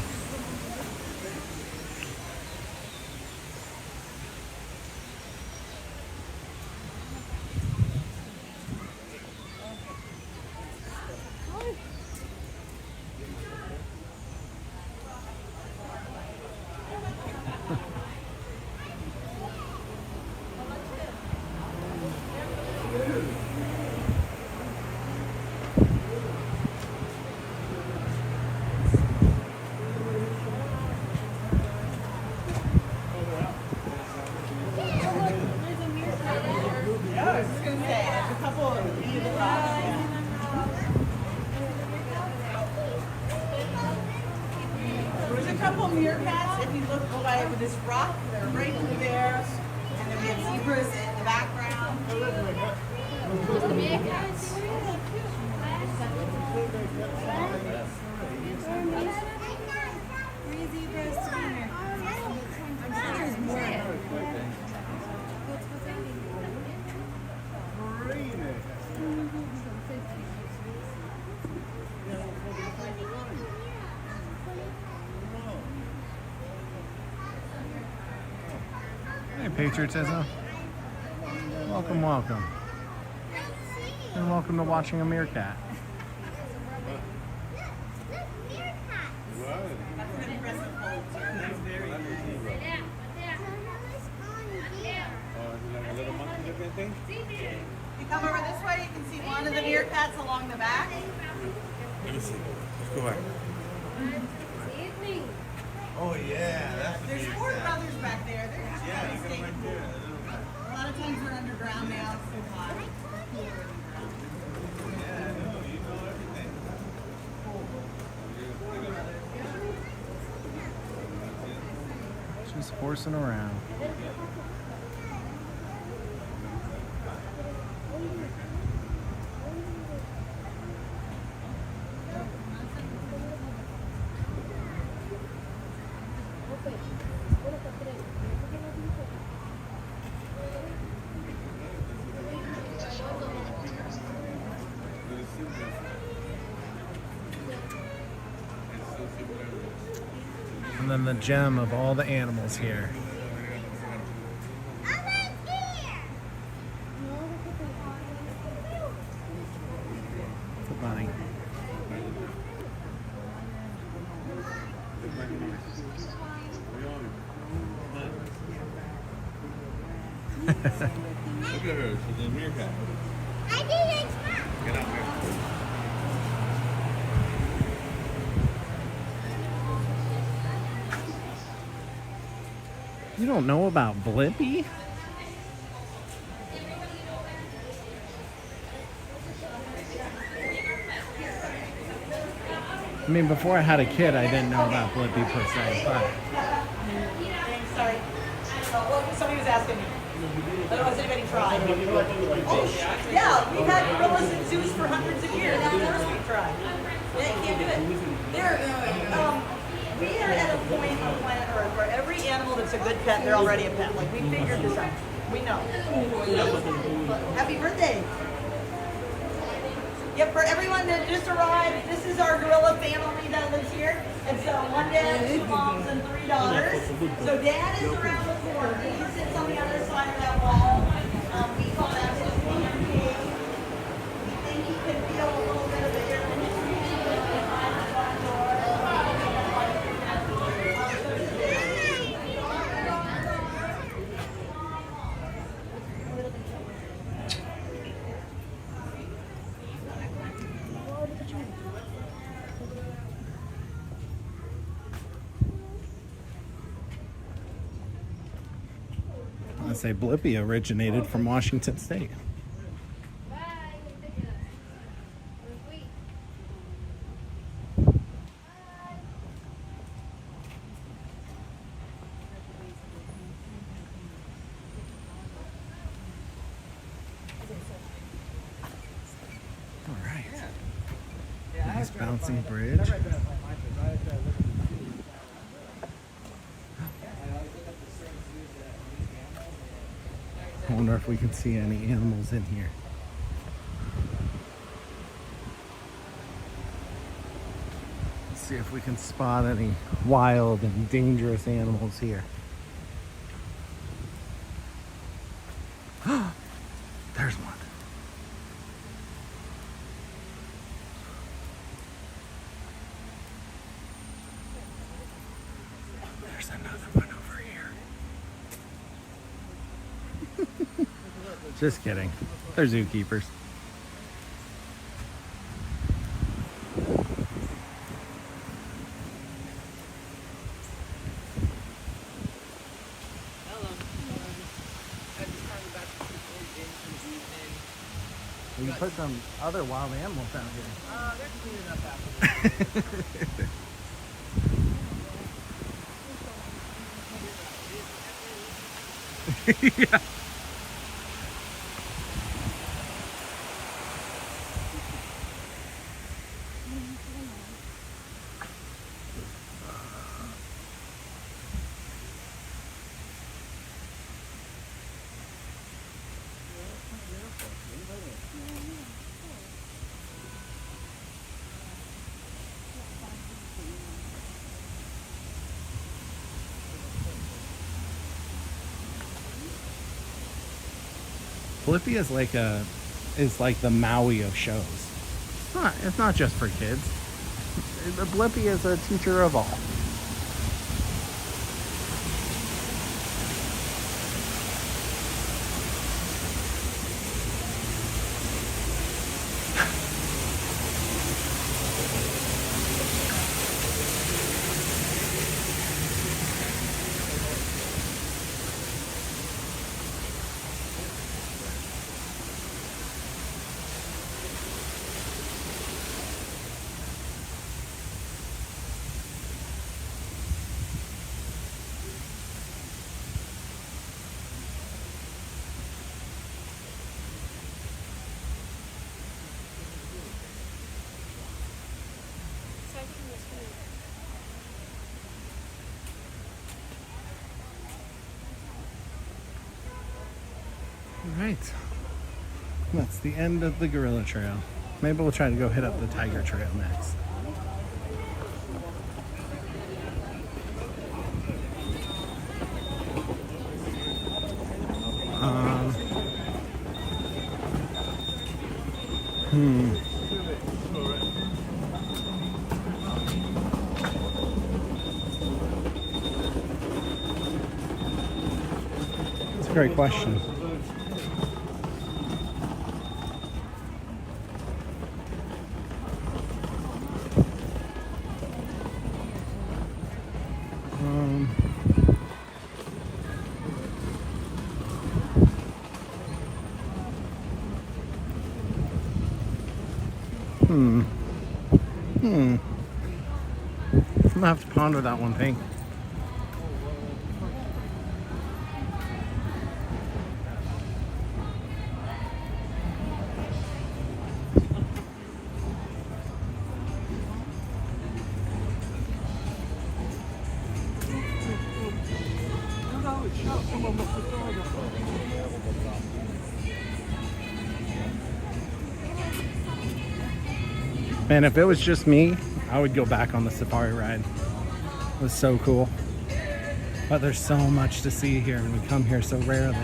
There's a couple meerkats. If you look by with this rock, they're right over there. And then we have zebras in the background. Hey, patriotism. Welcome, welcome. And welcome to watching a meerkat. If you come over this way, you can see one of the meerkats along the back. Let me see. Let's go back. Oh yeah, that's There's four brothers back there. They're just yeah, trying you to got stay them right there. cool. A lot of times we're underground now. It's so hot. Yeah, no, you know everything. Just horsing around. And then the gem of all the animals here. It's a bunny. Look at her, she's a meerkat. Get out here. You don't know about Blippi? I mean, before I had a kid, I didn't know about Blippi per se, but Sorry. Somebody was asking me. Has anybody tried? Oh, yeah, we've had gorillas in zoos for hundreds of years. Of course we tried. Yeah, you can't do it. We are at a point on planet Earth where every animal that's a good pet, they're already a pet. Like, we figured this out. We know. Happy birthday. Yep, for everyone that just arrived, this is our gorilla family that lives here. And so one dad, two moms, and three daughters. So dad is around the corner. He sits on the other side of that wall. We call that his man cave. We think he can feel a little bit of the air conditioning behind the front door. I say Blippi originated from Washington State. Bouncing bridge. I wonder if we can see any animals in here. Let's see if we can spot any wild and dangerous animals here. There's one. There's another one over here. Just kidding. They're zookeepers. We can put some other wild animals out here. They're cleaning up after Yeah. Blippi is like the Maui of shows. It's not just for kids. Blippi is a teacher of all. Right. That's the end of the gorilla trail. Maybe we'll try to go hit up the tiger trail next. That's a great question. I'm gonna have to ponder that one, Pink. Man, if it was just me, I would go back on the safari ride. It was so cool. But there's so much to see here, and we come here so rarely.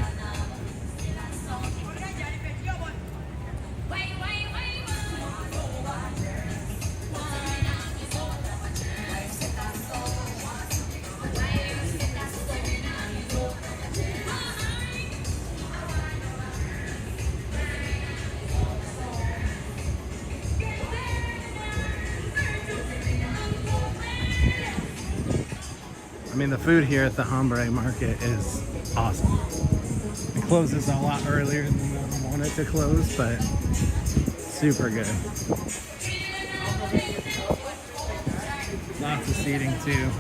I mean, the food here at the Hambre market is awesome. It closes a lot earlier than I want it to close, but super good. Lots of seating too.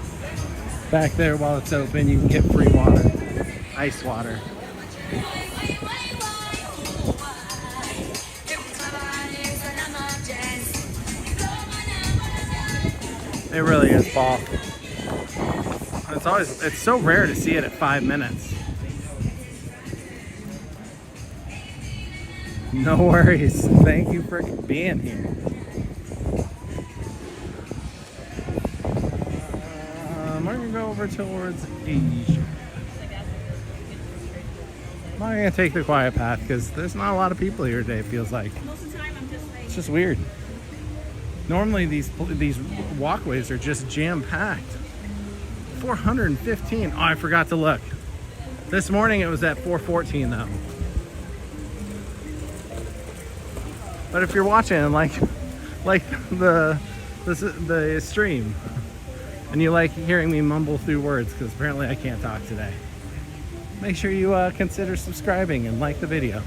Back there while it's open, you can get free water, ice water. It really is, Paul. It's so rare to see it at 5 minutes. No worries. Thank you for being here. We're gonna go over towards Asia. I'm gonna take the quiet path because there's not a lot of people here today, it feels like. It's just weird. Normally these walkways are just jam-packed. 415. Oh, I forgot to look. This morning it was at 414 though. But if you're watching like the stream and you like hearing me mumble through words, because apparently I can't talk today, make sure you consider subscribing and like the video.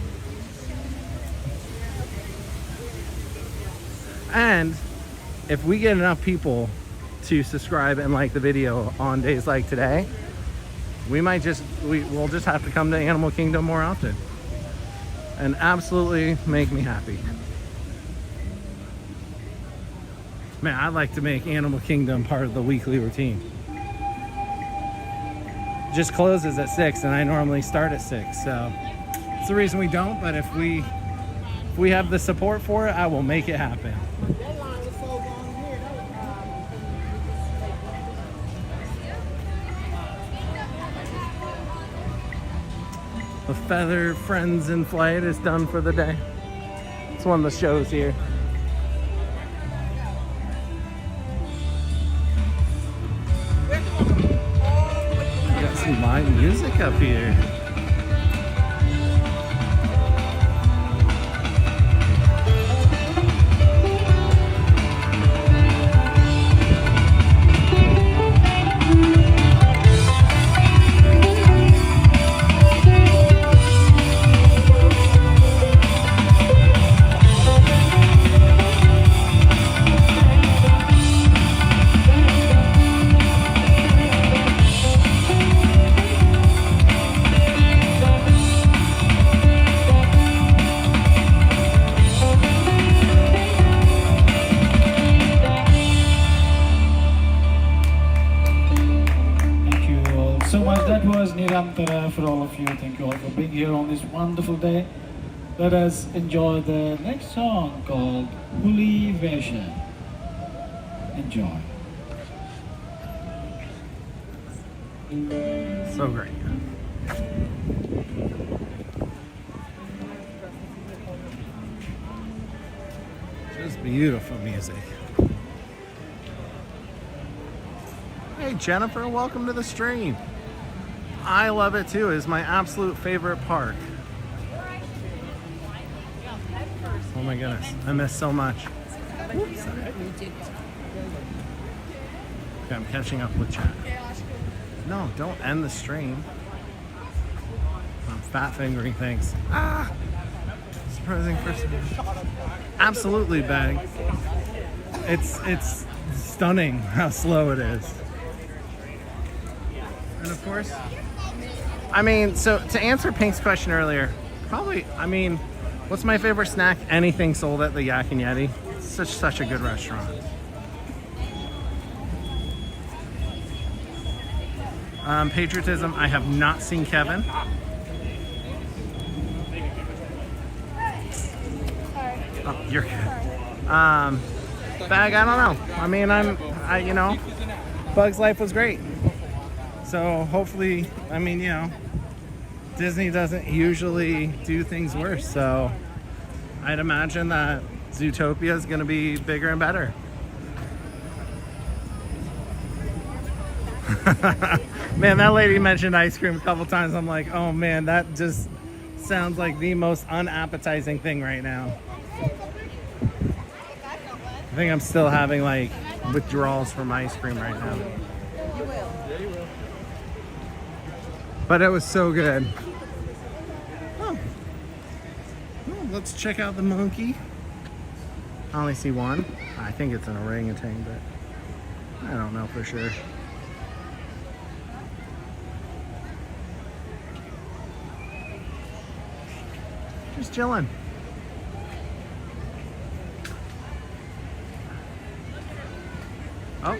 And if we get enough people to subscribe and like the video on days like today, we'll just have to come to Animal Kingdom more often and absolutely make me happy. Man, I'd like to make Animal Kingdom part of the weekly routine. Just closes at 6 and I normally start at 6, so it's the reason we don't, but if we have the support for it, I will make it happen. The Feather Friends in Flight is done for the day. It's one of the shows here. Got some live music up here. For all of you, thank you all for being here on this wonderful day. Let us enjoy the next song called Huli Vesha. Enjoy. So great. Just beautiful music. Hey Jennifer, welcome to the stream. I love it too. It's my absolute favorite park. Oh my goodness, I missed so much. Oops. Okay, I'm catching up with chat. No, don't end the stream. I'm fat fingering things. Ah! Surprising person. Absolutely, Bag. It's stunning how slow it is. And of course, I mean, so to answer Pink's question earlier, probably, I mean, what's my favorite snack? Anything sold at the Yak and Yeti. It's such a good restaurant. Patriotism, I have not seen Kevin. Oh, you're good. Bag, I don't know. I mean, you know, Bug's Life was great. So hopefully, I mean, you know, Disney doesn't usually do things worse. So I'd imagine that Zootopia is going to be bigger and better. Man, that lady mentioned ice cream a couple times. I'm like, oh man, that just sounds like the most unappetizing thing right now. I think I'm still having like withdrawals from ice cream right now. You will. Yeah, you will. But it was so good. Oh. Well, let's check out the monkey. I only see one. I think it's an orangutan, but I don't know for sure. Just chilling. Oh,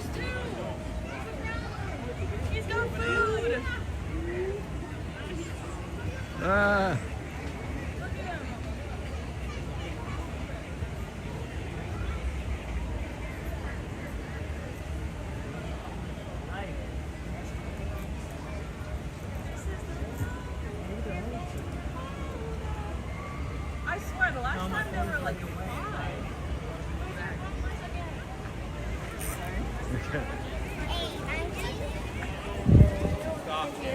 never like away.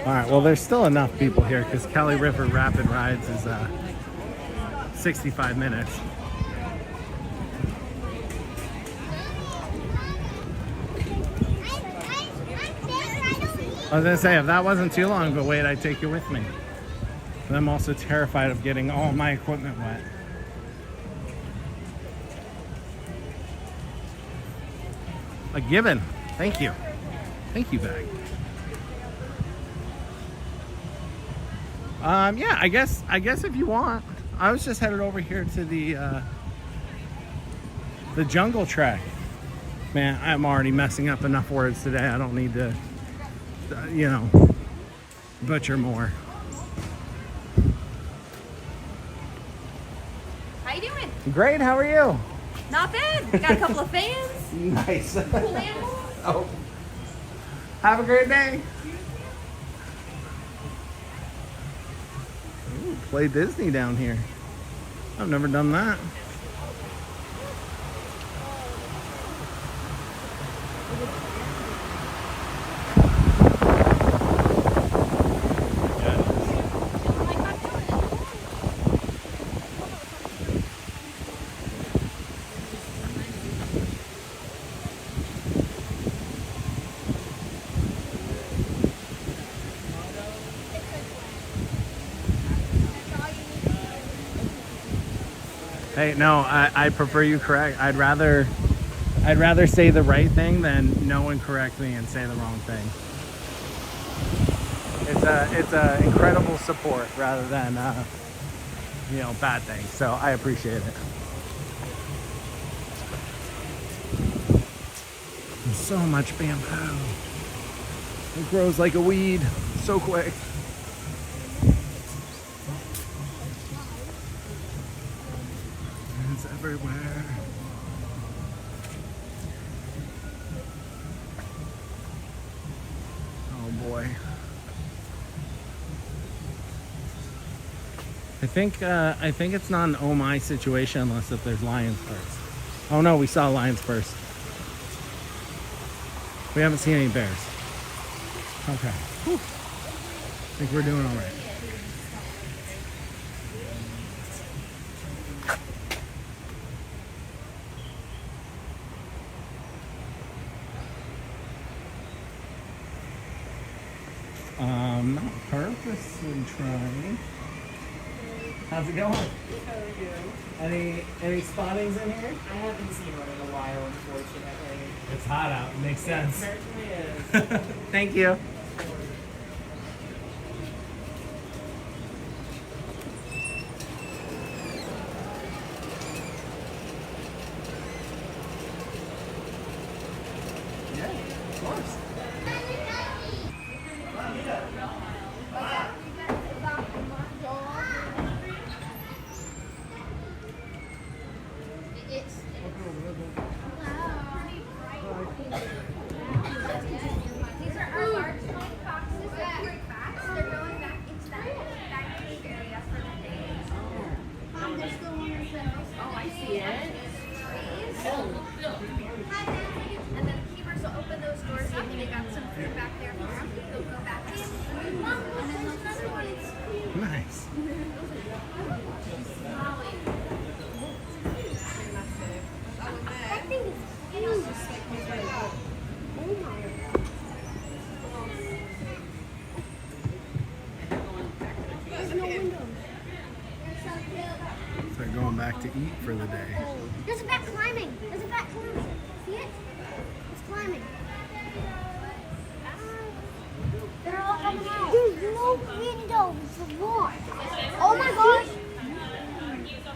All right, well, there's still enough people here because Kelly River Rapid Rides is 65 minutes. I was gonna say, if that wasn't too long of a wait, I'd take you with me. But I'm also terrified of getting all my equipment wet. A given. Thank you. Thank you, bag. Yeah, I guess if you want. I was just headed over here to the jungle trek. Man, I'm already messing up enough words today. I don't need to, you know, butcher more. How you doing? Great, how are you? Not bad. Got a couple of fans. Nice. Cool animals. Oh. Have a great day. Ooh, play Disney down here. I've never done that. Hey, no, I prefer you correct. I'd rather say the right thing than no one correct me and say the wrong thing. It's a incredible support rather than you know, bad things. So I appreciate it. There's so much bamboo. It grows like a weed so quick. It's everywhere. Oh boy. I think it's not an oh my situation unless if there's lions first. Oh no, we saw lions first. We haven't seen any bears. Okay. Whew. I think we're doing all right. Not purposely trying. How's it going? How are you? Any spottings in here? I haven't seen one in a while, unfortunately. It's hot out. It makes sense. It certainly is. Thank you. Yeah, of course. These are our large white foxes that break backs. They're going back into that cave area for the day. There's the ones that Oh, I see it. and then the keepers will open those doors up and they got some food back there for them. They'll go back in. And then there's another one. Nice. That thing is huge. Oh my. There's no window. They're going back to eat for the day. There's a bat climbing. There's a bat climbing. See it? It's climbing. They're all coming out. There's no windows. What? Oh my gosh.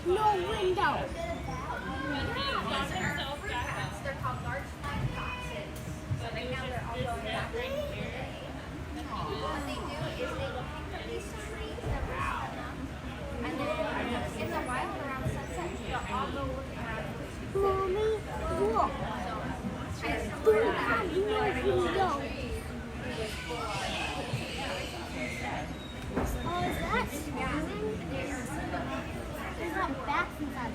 No window. They're called large flying foxes. So right now they're all going back in. What they do is they pick up these trees that were set up, and then in the wild around sunset, they'll all go looking around. Mommy, look. So I don't have no window. Oh, is that swimming? There's not bats inside.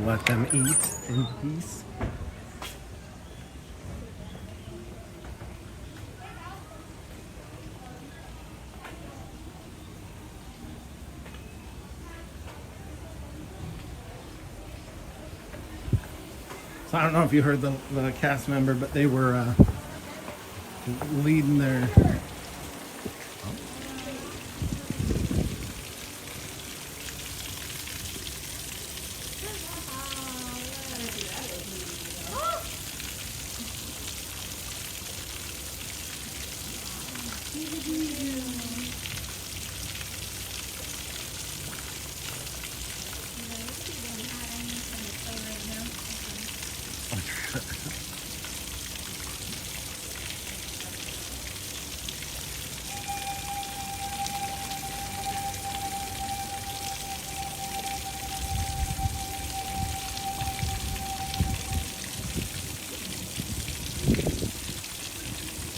Let them eat in peace. So I don't know if you heard the cast member, but they were leading their.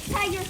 Tiger.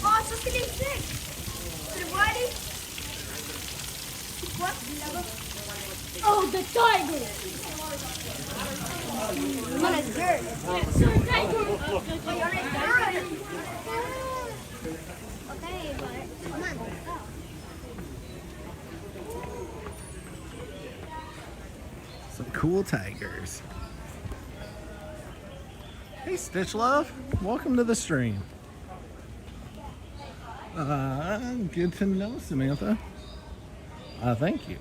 Oh, it's just getting sick. Ready? What? Oh, the tiger. What is good? Okay, but come on, let's go. Some cool tigers. Hey, Stitch Love. Welcome to the stream. Good to know, Samantha. Thank you.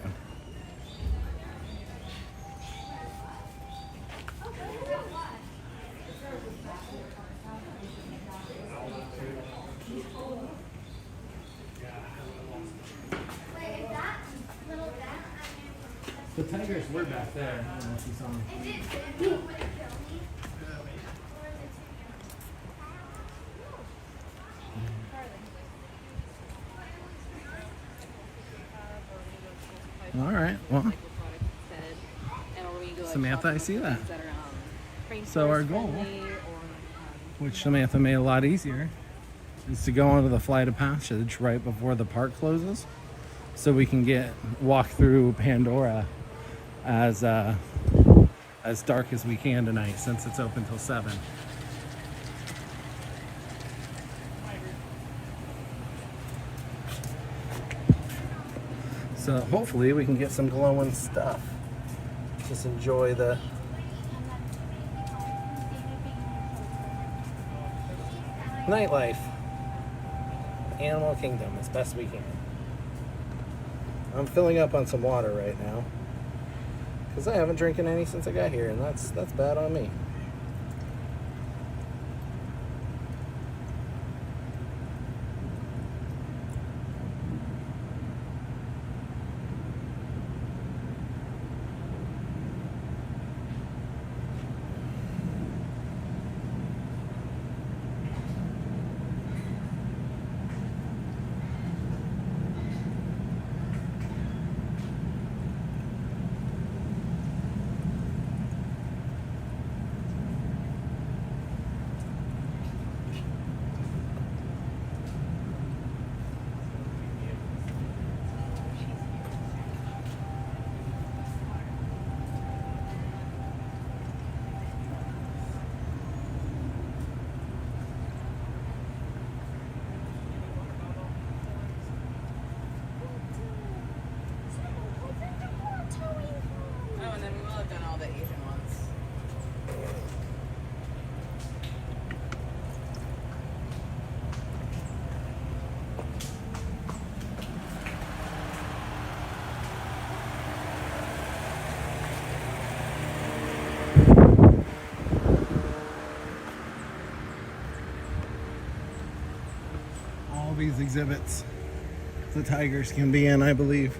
The tigers were back there. I don't know if you saw them. All right. Well, Recycled products instead. And or when you go, like, Samantha, shopping I see for that. things that are, So our rainforest goal, friendly or, which Samantha made a lot easier, is to go onto the flight of passage right before the park closes, so we can walk through Pandora as dark as we can tonight, since it's open till 7. So hopefully we can get some glowing stuff. Just enjoy the nightlife, animal kingdom as best we can. I'm filling up on some water right now because I haven't drinking any since I got here, and that's bad on me. Oh, and then we will have done all the Asian ones. All these exhibits the tigers can be in, I believe.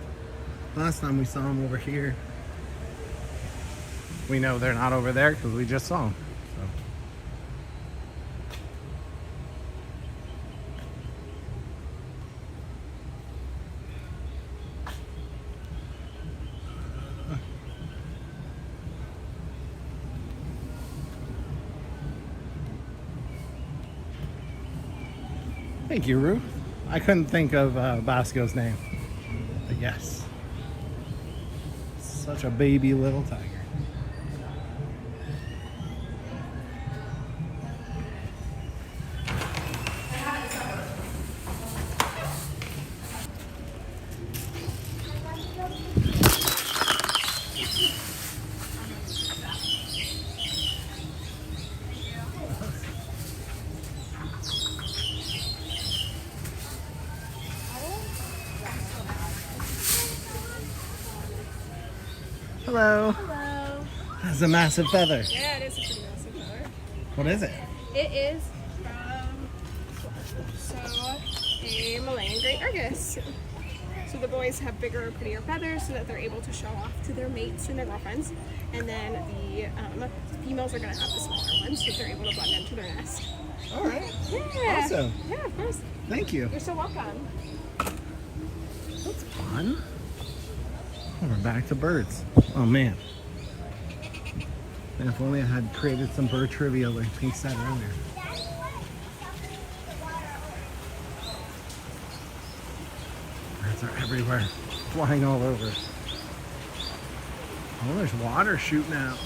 Last time we saw them over here. We know they're not over there because we just saw them. So. Thank you, Ruth. I couldn't think of Bosco's name. But yes. Such a baby little tiger. Hello. hello. That's a massive feather. Yeah, it is a pretty massive color. What is it? It is a Malayan Great Argus. So the boys have bigger, prettier feathers so that they're able to show off to their mates and their girlfriends. And then the females are going to have the smaller ones so that they're able to blend into their nest. All right. Yeah. Awesome. Yeah, of course. Thank you. You're so welcome. That's fun. Oh, we're back to birds. Oh man. And if only I had created some bird trivia like Pink said earlier. Birds are everywhere, flying all over. Oh, there's water shooting out.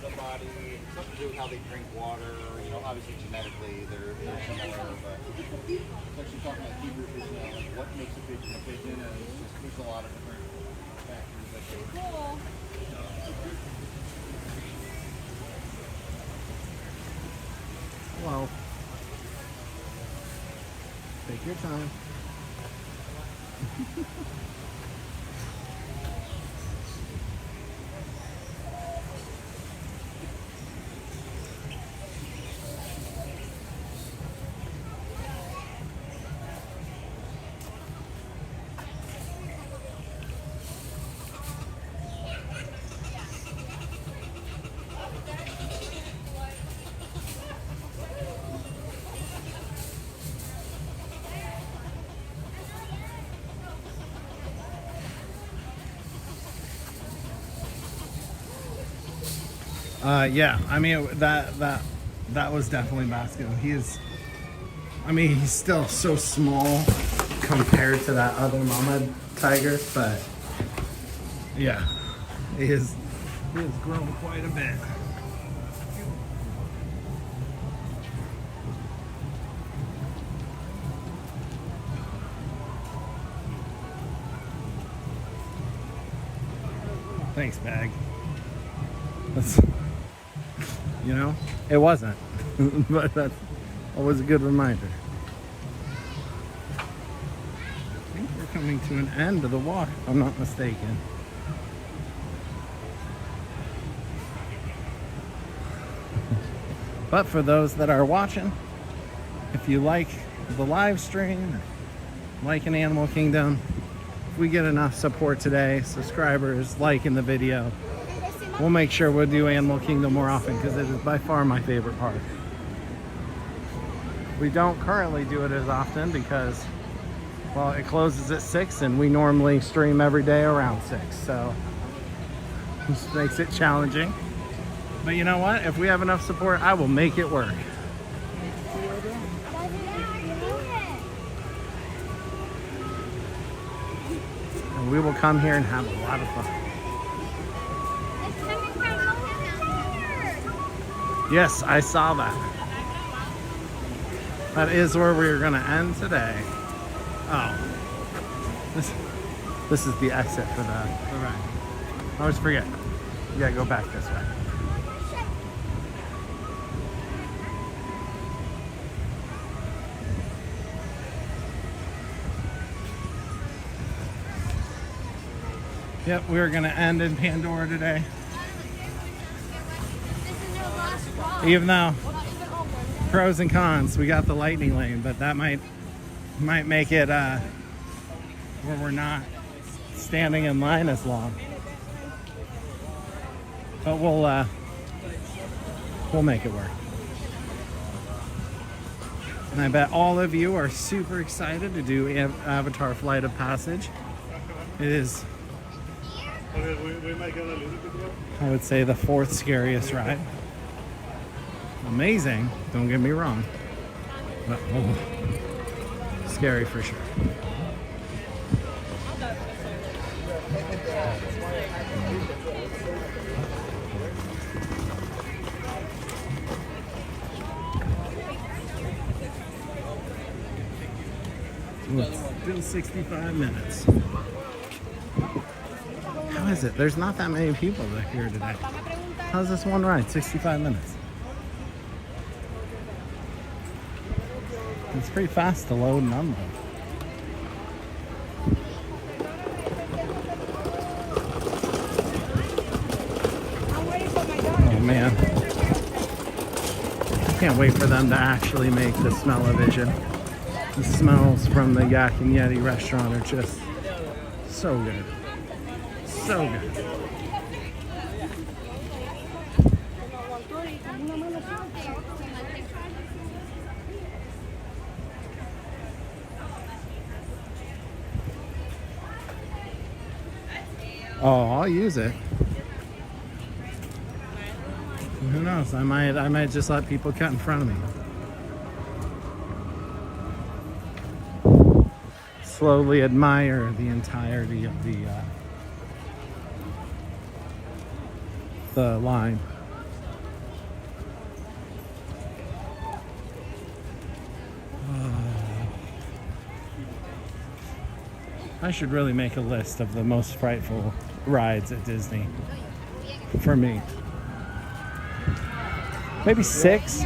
The body, something to do with how they drink water. You know, obviously genetically they're similar, but it's actually talking about Hebrew pigeon, like what makes a pigeon, and there's a lot of different factors that go. Cool. Hello. Take your time. Yeah, I mean that was definitely Basco. He's still so small compared to that other mama tiger, but yeah, he has grown quite a bit. Thanks, Bag. That's, it wasn't, but that's always a good reminder. I think we're coming to an end of the walk, if I'm not mistaken. But for those that are watching, if you like the live stream, like an Animal Kingdom, if we get enough support today, subscribers, liking the video, we'll make sure we'll do Animal Kingdom more often because it is by far my favorite park. We don't currently do it as often because, well, it closes at 6 and we normally stream every day around 6. So this makes it challenging. But you know what? If we have enough support, I will make it work. And we will come here and have a lot of fun. Yes, I saw that. That is where we're going to end today. Oh. This is the exit for the ride. I always forget. You gotta go back this way. Yep, we're gonna end in Pandora today. Even though pros and cons, we got the lightning lane, but that might make it where we're not standing in line as long. But we'll make it work. And I bet all of you are super excited to do Avatar Flight of Passage. It is, I would say, the 4th scariest ride. Amazing, don't get me wrong, but scary for sure. Still 65 minutes. How is it? There's not that many people here today. How's this one ride? 65 minutes. It's pretty fast to load and unload. Oh man. I can't wait for them to actually make the smell-o-vision. The smells from the Yak and Yeti restaurant are just so good. So good. Oh, I'll use it. Who knows? I might just let people cut in front of me. Slowly admire the entirety of the line. I should really make a list of the most frightful rides at Disney for me. Maybe 6.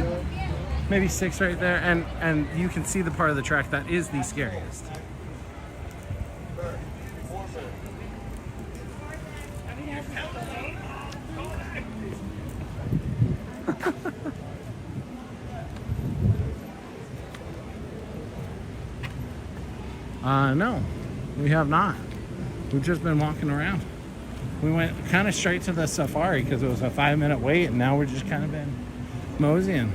Maybe 6 right there, and you can see the part of the track that is the scariest. No, we have not. We've just been walking around. We went kind of straight to the safari because it was a 5-minute wait, and now we're just kind of been moseying.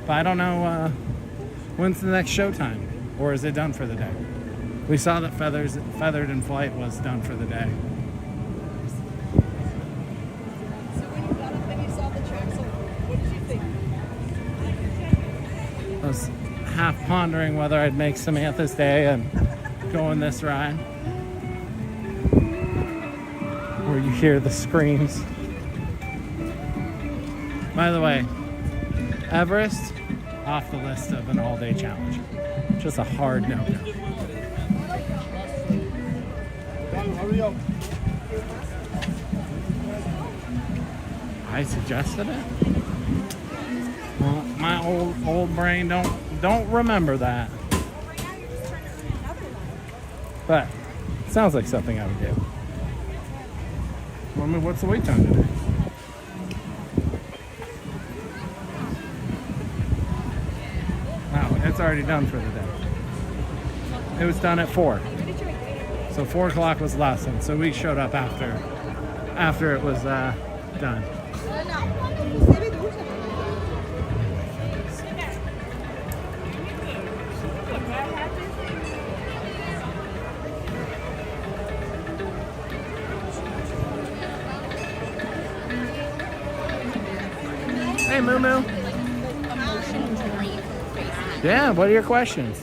But I don't know when's the next showtime, or is it done for the day? We saw that Feathered in Flight was done for the day. was half pondering whether I'd make Samantha's day and go on this ride. Where you hear the screams. By the way, Everest, off the list of an all-day challenge. Just a hard no. I suggested it. Well, my old brain don't remember that. But it sounds like something I would do. Well, I mean, what's the wait time today? Wow, it's already done for the day. It was done at 4. So 4 o'clock was the last one. So we showed up after it was done. Hey, Moo Moo. Yeah, what are your questions?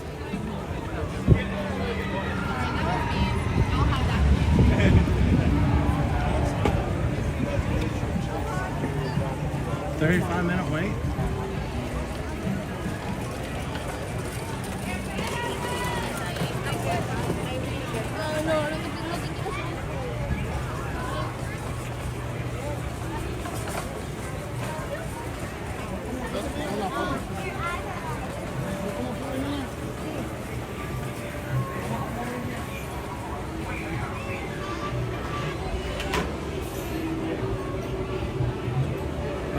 $35-minute wait.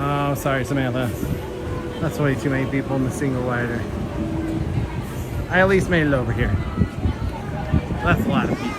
Oh, sorry, Samantha. That's way too many people in the single rider. I at least made it over here. That's a lot of people.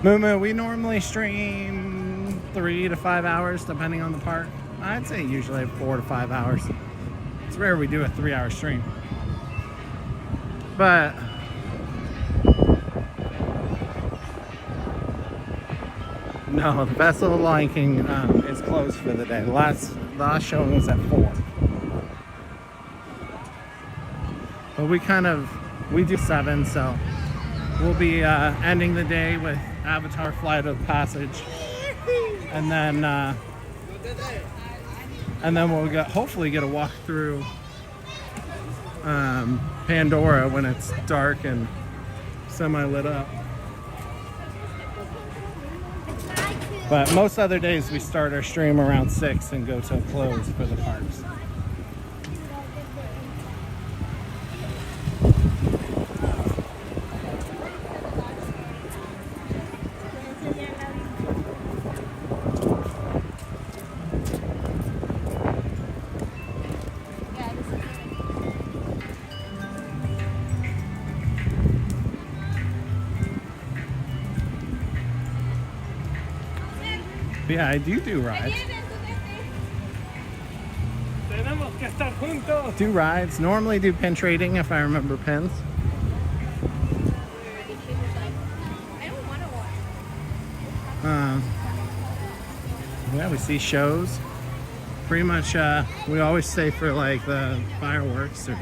Moo, we normally stream 3 to 5 hours depending on the park. I'd say usually 4 to 5 hours. It's rare we do a 3-hour stream. But no, the Festival of Lion King is closed for the day. The last showing was at 4. But we do 7, so we'll be ending the day with Avatar Flight of Passage. And then And then we'll hopefully get a walk through Pandora when it's dark and semi-lit up. But most other days we start our stream around 6 and go till close for the parks. Yeah, I do rides. Do rides. Normally do pin trading if I remember pins. Yeah, we see shows. Pretty much, we always stay for like the fireworks or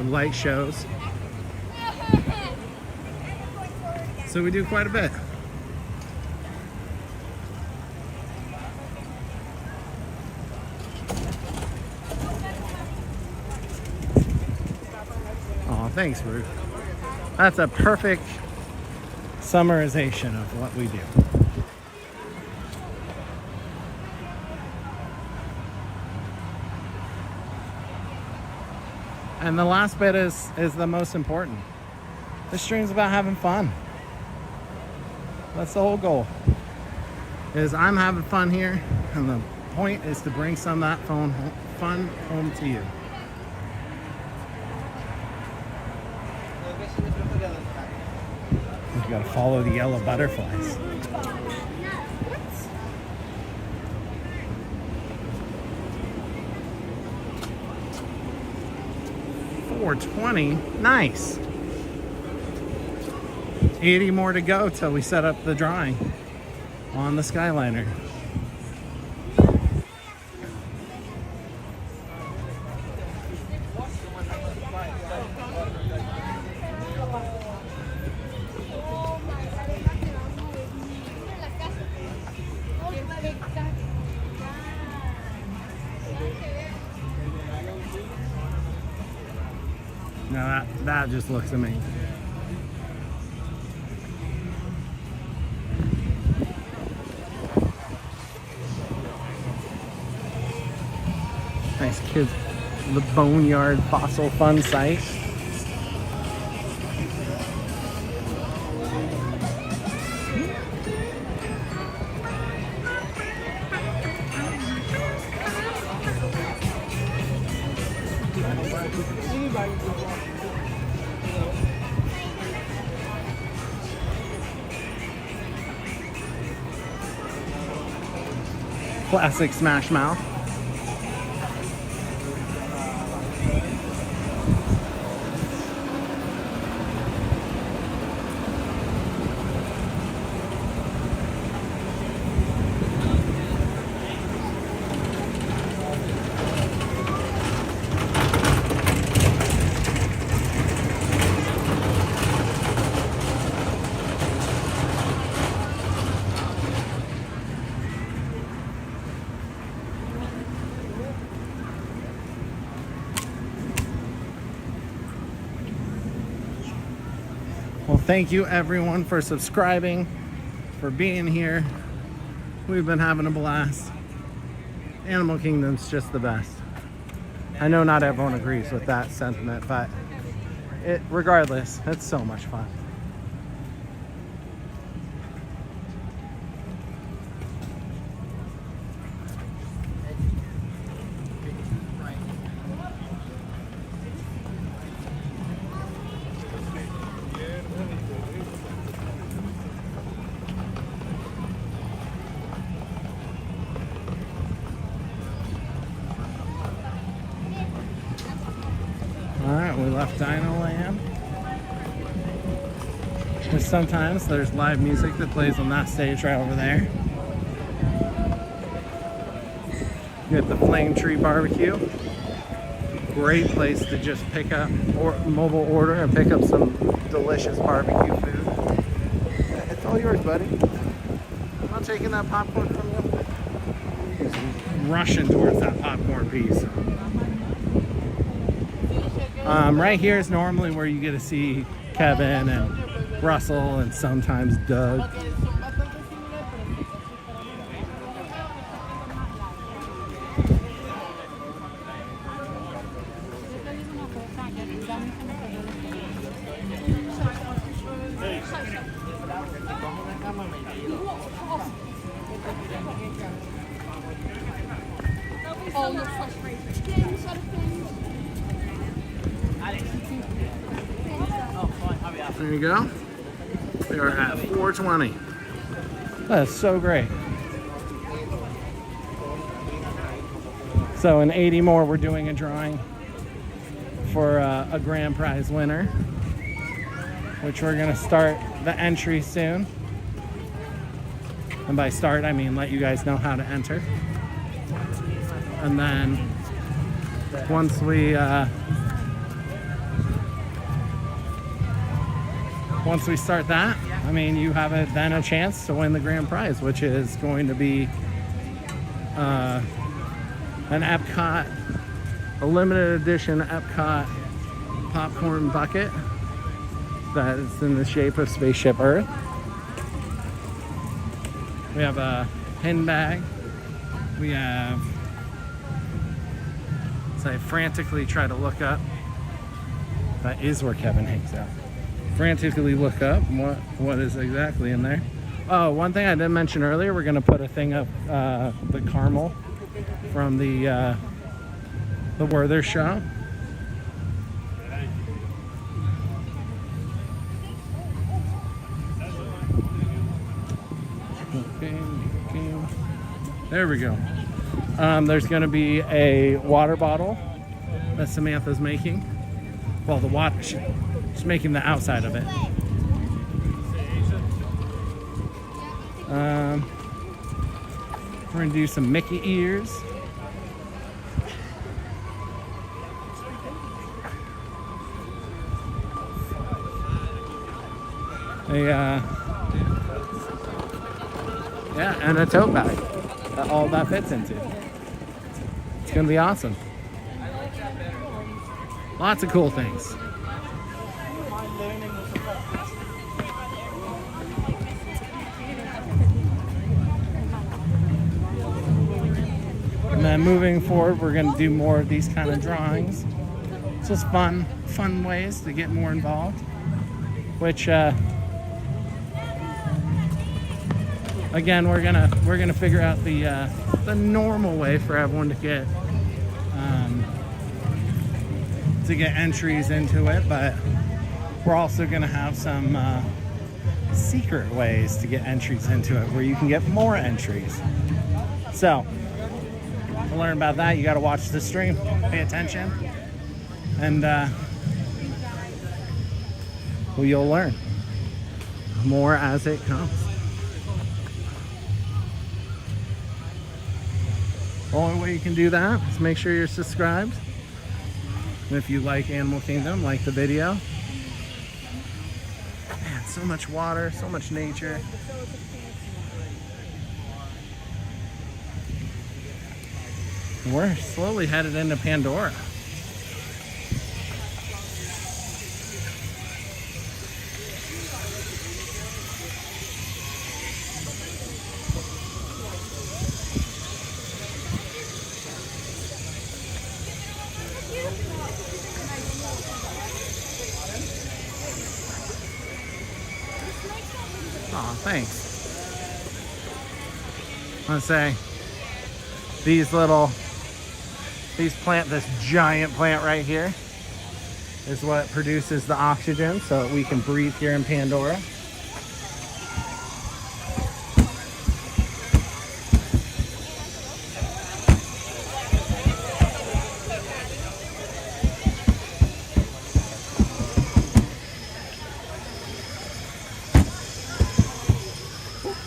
light shows. So we do quite a bit. Thanks, Ruth. That's a perfect summarization of what we do. And the last bit is the most important. This stream's about having fun. That's the whole goal. Is I'm having fun here, and the point is to bring some of that fun home to you. You gotta follow the yellow butterflies. $4.20, nice. 80 more to go till we set up the drawing on the Skyliner. Now that just looks amazing. Nice kids, the Boneyard Fossil Fun Site. Classic Smash Mouth. Well, thank you everyone for subscribing, for being here. We've been having a blast. Animal Kingdom's just the best. I know not everyone agrees with that sentiment, but regardless, it's so much fun. Alright, we left Dino Land. And sometimes there's live music that plays on that stage right over there. You got the Flame Tree Barbecue. Great place to just pick up or mobile order and pick up some delicious barbecue food. It's all yours, buddy. I'm not taking that popcorn from you. He's rushing towards that popcorn piece. Right here is normally where you get to see Kevin and Russell and sometimes Doug. There you go. We are at 420. That's so great. So in 80 more, we're doing a drawing for a grand prize winner, which we're going to start the entry soon. And by start, I mean let you guys know how to enter. And then once we start that, I mean, you have then a chance to win the grand prize, which is going to be an Epcot, a limited edition Epcot popcorn bucket that is in the shape of Spaceship Earth. We have a pin bag. We have, so I frantically try to look up. That is where Kevin hangs out. Frantically look up what is exactly in there. Oh, one thing I didn't mention earlier, we're gonna put a thing up, the caramel from the Werther shop. Okay. There we go. There's gonna be a water bottle that Samantha's making. Well, the water, she's making the outside of it. We're gonna do some Mickey ears. Yeah, and a tote bag that all that fits into. It's gonna be awesome. Lots of cool things. And then moving forward, we're going to do more of these kind of drawings. It's just fun ways to get more involved. Which, again, we're gonna figure out the normal way for everyone to get entries into it, but we're also gonna have some secret ways to get entries into it, where you can get more entries. So to learn about that, you got to watch the stream, pay attention, and well, you'll learn more as it comes. The only way you can do that is make sure you're subscribed. And if you like Animal Kingdom, like the video. Man, so much water, so much nature. We're slowly headed into Pandora. Aw, thanks. I want to say these this giant plant right here is what produces the oxygen so that we can breathe here in Pandora.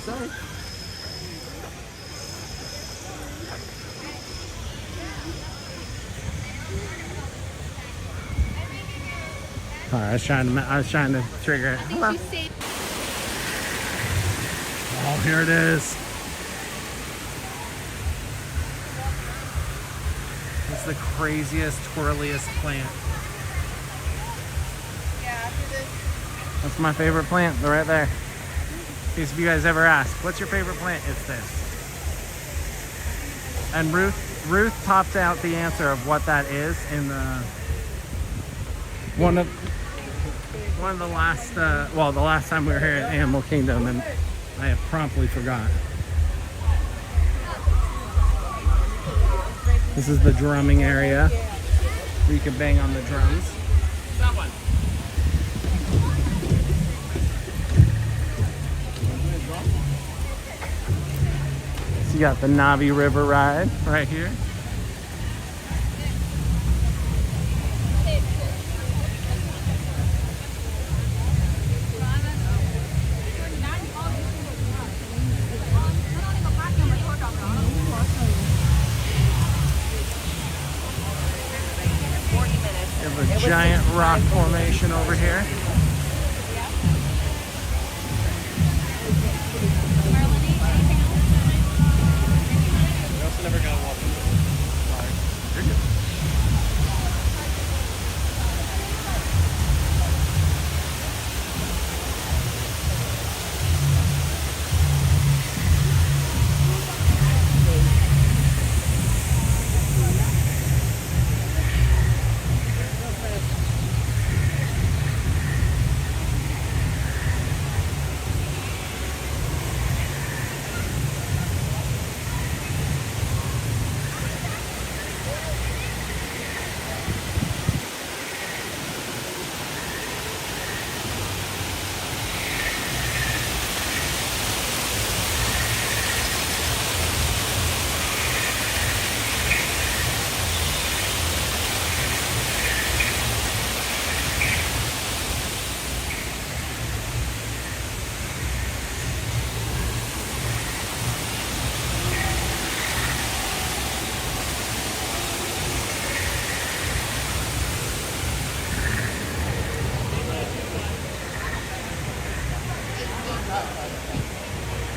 Sorry. All right, I was trying to trigger it. Hello. Oh, here it is. the craziest, twirliest plant. Yeah, after this. That's my favorite plant. They're right there. In case if you guys ever ask, what's your favorite plant? It's this. And Ruth popped out the answer of what that is in the one of the last the last time we were here at Animal Kingdom, and I have promptly forgot. This is the drumming area where you can bang on the drums. That one. So you got the Navi River ride right here. You have a giant rock formation over here. We also never got to walk into it. Sorry. You're good.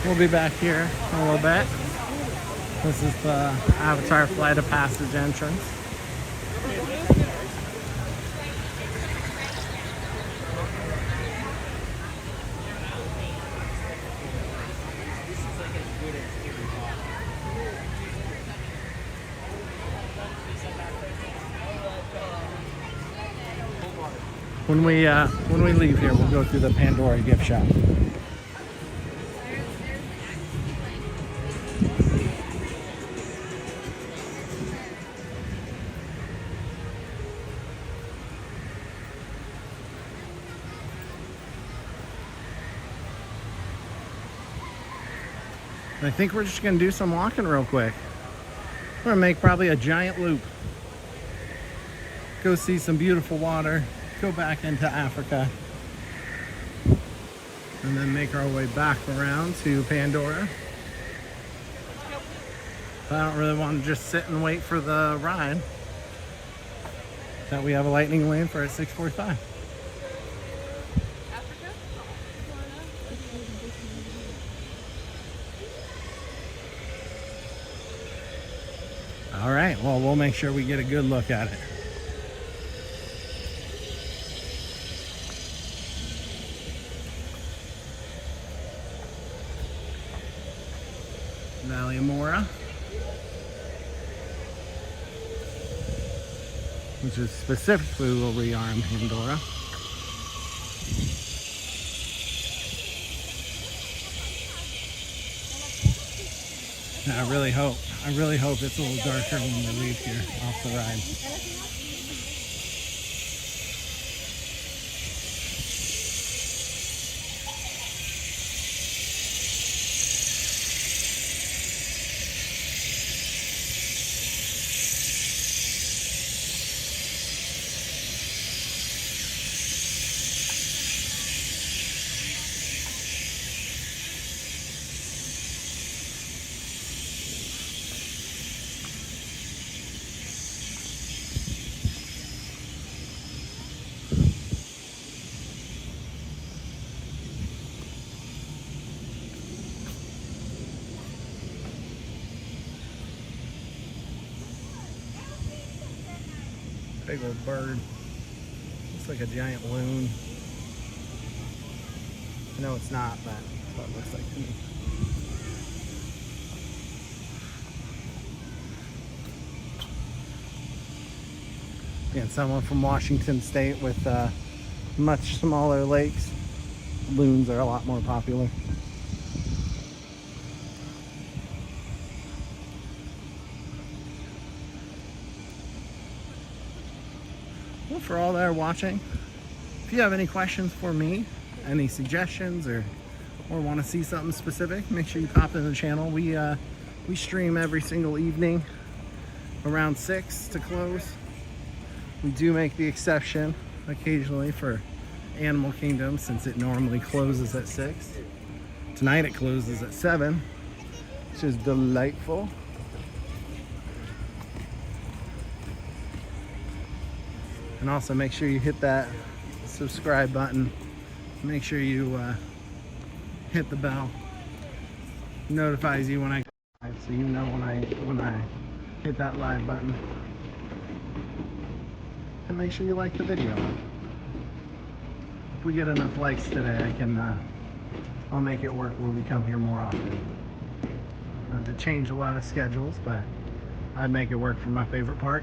We'll be back here in a little bit. This is the Avatar Flight of Passage entrance. When we leave here, we'll go through the Pandora gift shop. I think we're just gonna do some walking real quick. We're gonna make probably a giant loop. Go see some beautiful water, go back into Africa, and then make our way back around to Pandora. But I don't really want to just sit and wait for the ride that we have a lightning lane for at 6:45. All right, well, we'll make sure we get a good look at it. Valley of Mora, which is specifically where we are in Pandora. I really hope it's a little darker when we leave here off the ride. Big old bird. Looks like a giant loon. I know it's not, but that's what it looks like to me. And someone from Washington State with much smaller lakes. Loons are a lot more popular. Well, for all that are watching, if you have any questions for me, any suggestions, or want to see something specific, make sure you pop in the channel. We stream every single evening around 6 to close. We do make the exception occasionally for Animal Kingdom since it normally closes at 6. Tonight it closes at 7, which is delightful. And also make sure you hit that subscribe button. Make sure you hit the bell. It notifies you when I so you know when I hit that live button. And make sure you like the video. If we get enough likes today, I'll make it work where we come here more often. To change a lot of schedules, but I'd make it work for my favorite park.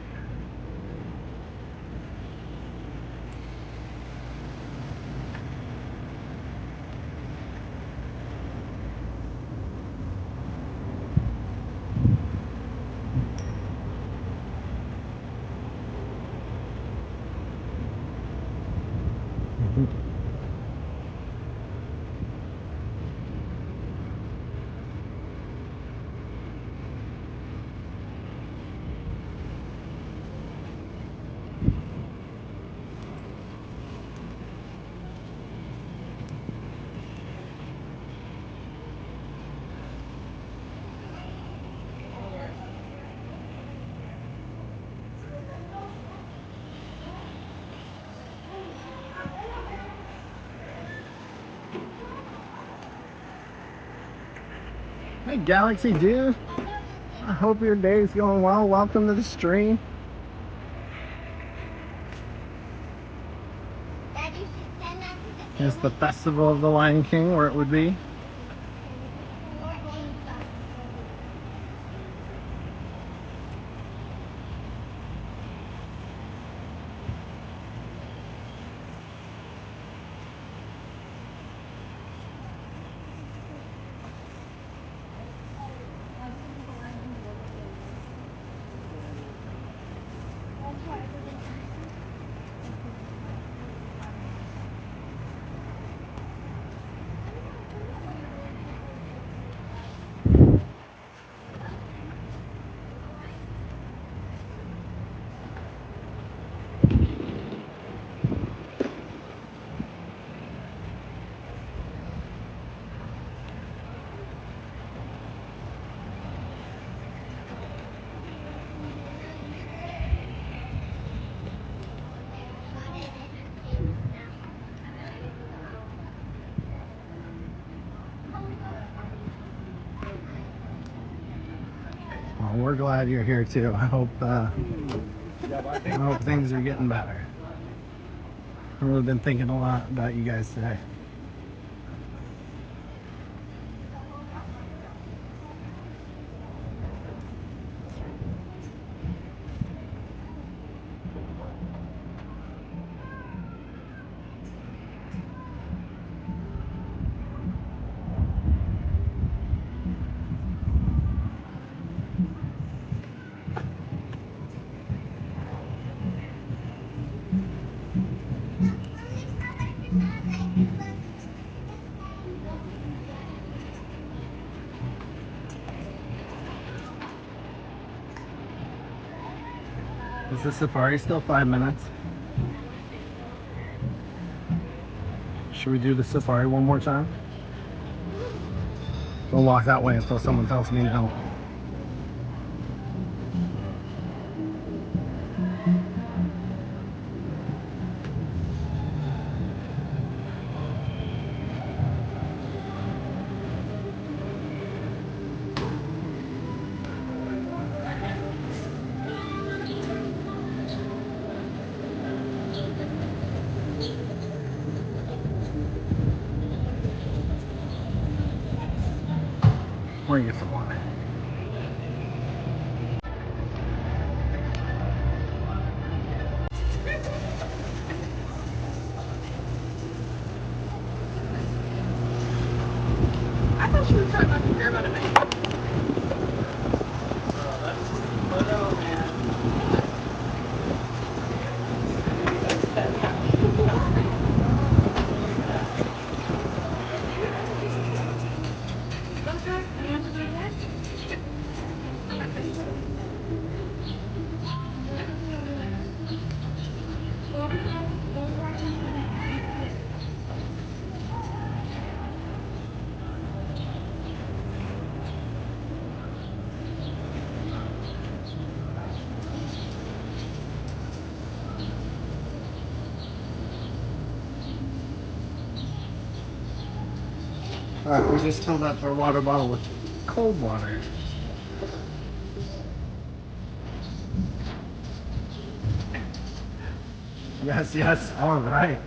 Hey Galaxy dude, I hope your day's going well. Welcome to the stream. Here's the Festival of the Lion King where it would be. Well, we're glad you're here too. I hope things are getting better. I've really been thinking a lot about you guys today. Is the safari still 5 minutes? Should we do the safari one more time? Don't walk that way until someone tells me no. We're gonna get some water. I thought she was talking about the beer about a minute. Alright, we just filled up our water bottle with cold water. Yes, yes, alright.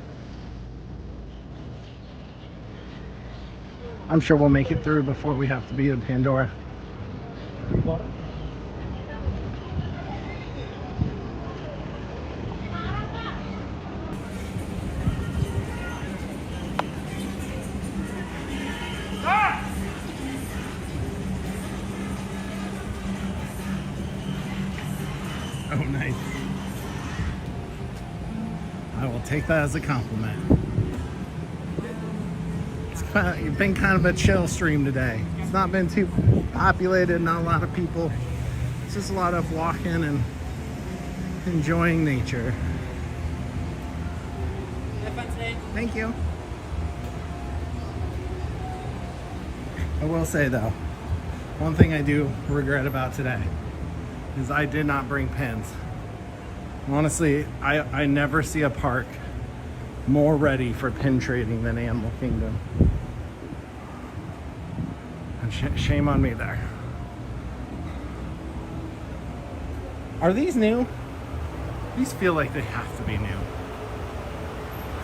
I'm sure we'll make it through before we have to be in Pandora. Oh, nice. I will take that as a compliment. It's been kind of a chill stream today. It's not been too populated, not a lot of people. It's just a lot of walking and enjoying nature. Have fun today. Thank you. I will say though, one thing I do regret about today is I did not bring pins. Honestly, I never see a park more ready for pin trading than Animal Kingdom. And shame on me there. Are these new? These feel like they have to be new.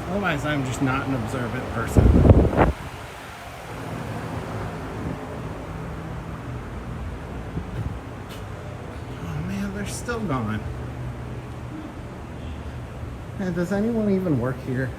Otherwise, I'm just not an observant person. They're still gone. And does anyone even work here?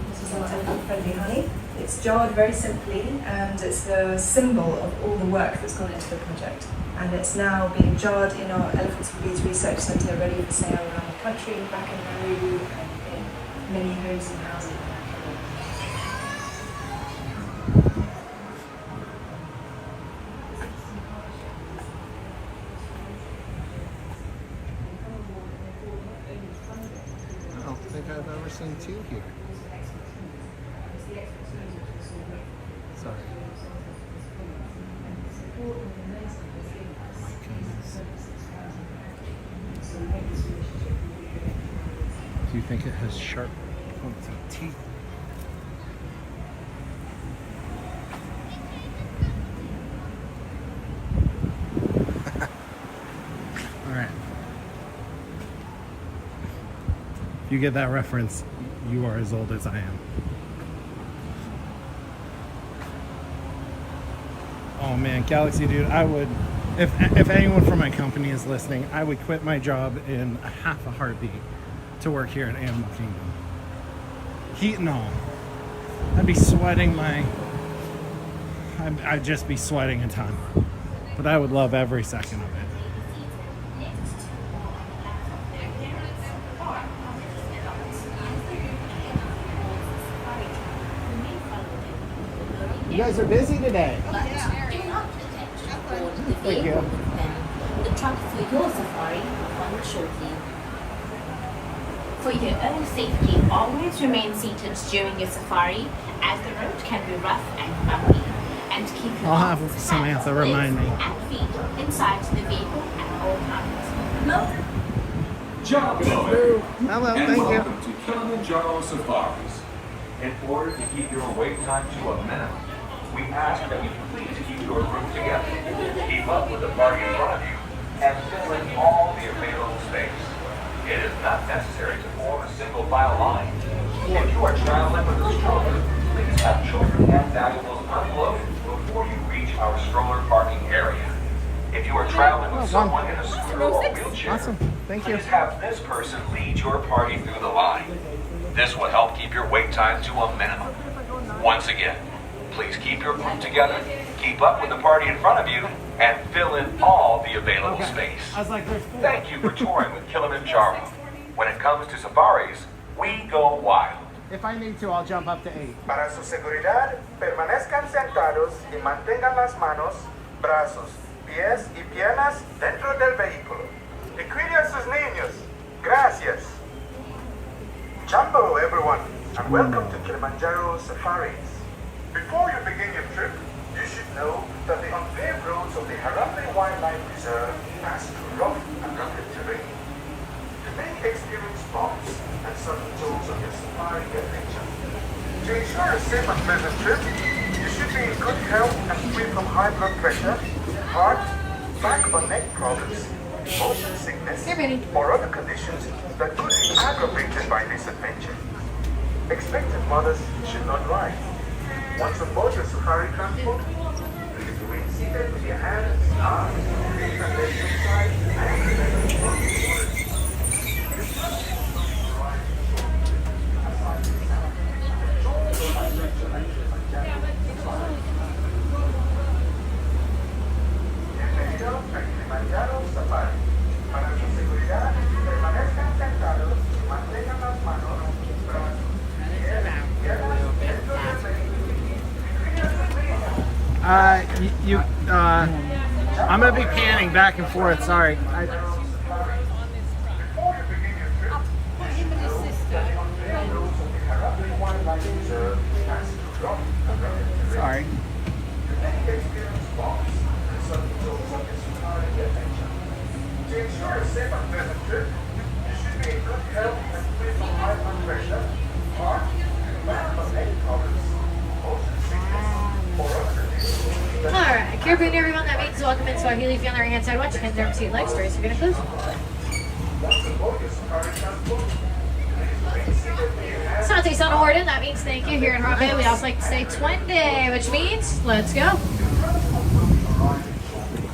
This is our elephant-friendly honey. It's jarred very simply, and it's the symbol of all the work that's gone into the project. And it's now being jarred in our Elephants for Bees Research Centre, ready for sale around the country, back in Nauru, and in many homes and houses. I don't think I've ever seen two here. Sorry. Do you think it has sharp points of teeth? Alright. If you get that reference, you are as old as I am. Oh man, Galaxy dude, I would, if anyone from my company is listening, I would quit my job in a half a heartbeat to work here at Animal Kingdom. Heat and all. I'd be sweating I'd just be sweating a ton. But I would love every second of it. You guys are busy today. Thank you. The truck for your safari will follow shortly. For your own safety, always remain seated during your safari, as the road can be rough and bumpy. And keep your I'll have arms, Samantha hands, remind me. legs, and feet inside the vehicle at all times. Jumbo, Hello, and thank you. welcome to Kilimanjaro Safaris. In order to keep your wait time to a minimum, we ask that you please keep your group together, keep up with the party in front of you, and fill in all the available space. It is not necessary to form a single file line. If you are traveling with a stroller, please have children and valuables unloaded before you reach our stroller parking area. If you are traveling with someone in a scooter or wheelchair, please have this person lead your party through the line. This will help keep your wait time to a minimum. Once again, please keep your group together, keep up with the party in front of you, and fill in all the available space. Thank you for touring with Kilimanjaro. When it comes to safaris, we go wild. If I need to, I'll jump up to 8. Para su seguridad, permanezcan sentados y mantengan las manos, brazos, pies y piernas dentro del vehículo. Y cuide a sus niños. Gracias. Jumbo, everyone, and welcome to Kilimanjaro Safaris. Before you begin your trip, you should know that the unpaved roads of the Harambe Wildlife Reserve pass through rough and rugged terrain. You may experience bumps and sudden jolts on your safari adventure. To ensure a safe and pleasant trip, you should be in good health and free from high blood pressure, heart, back or neck problems, motion sickness, or other conditions that could be aggravated by this adventure. Expectant mothers should not ride. Once on board your safari transport, please remain seated with your hands, arms, feet and legs inside and remember to hold the orders. Bienvenido a Kilimanjaro Safaris. Para su seguridad, permanezcan sentados y mantengan las manos, brazos, piernas dentro del vehículo. I'm gonna be panning back and forth. Sorry. Before you begin your trip, you should know that the unpaved roads of the Harambe Wildlife Reserve pass through rough and rugged terrain. Sorry. You may experience bumps and sudden jolts on your safari adventure. To ensure a safe and pleasant trip, you should be in good health and free from high blood pressure, heart, back or neck problems, motion sickness, or other conditions. Alright, Caribbean everyone, that means welcome in Swahili. If you're on the right hand side, watch your hands down to your legs, stories are gonna close. Once aboard your safari transport, please remain seated with your hands. Sante Sana Warden, that means thank you. Here in Harambe, we also like to say Twende, which means let's go.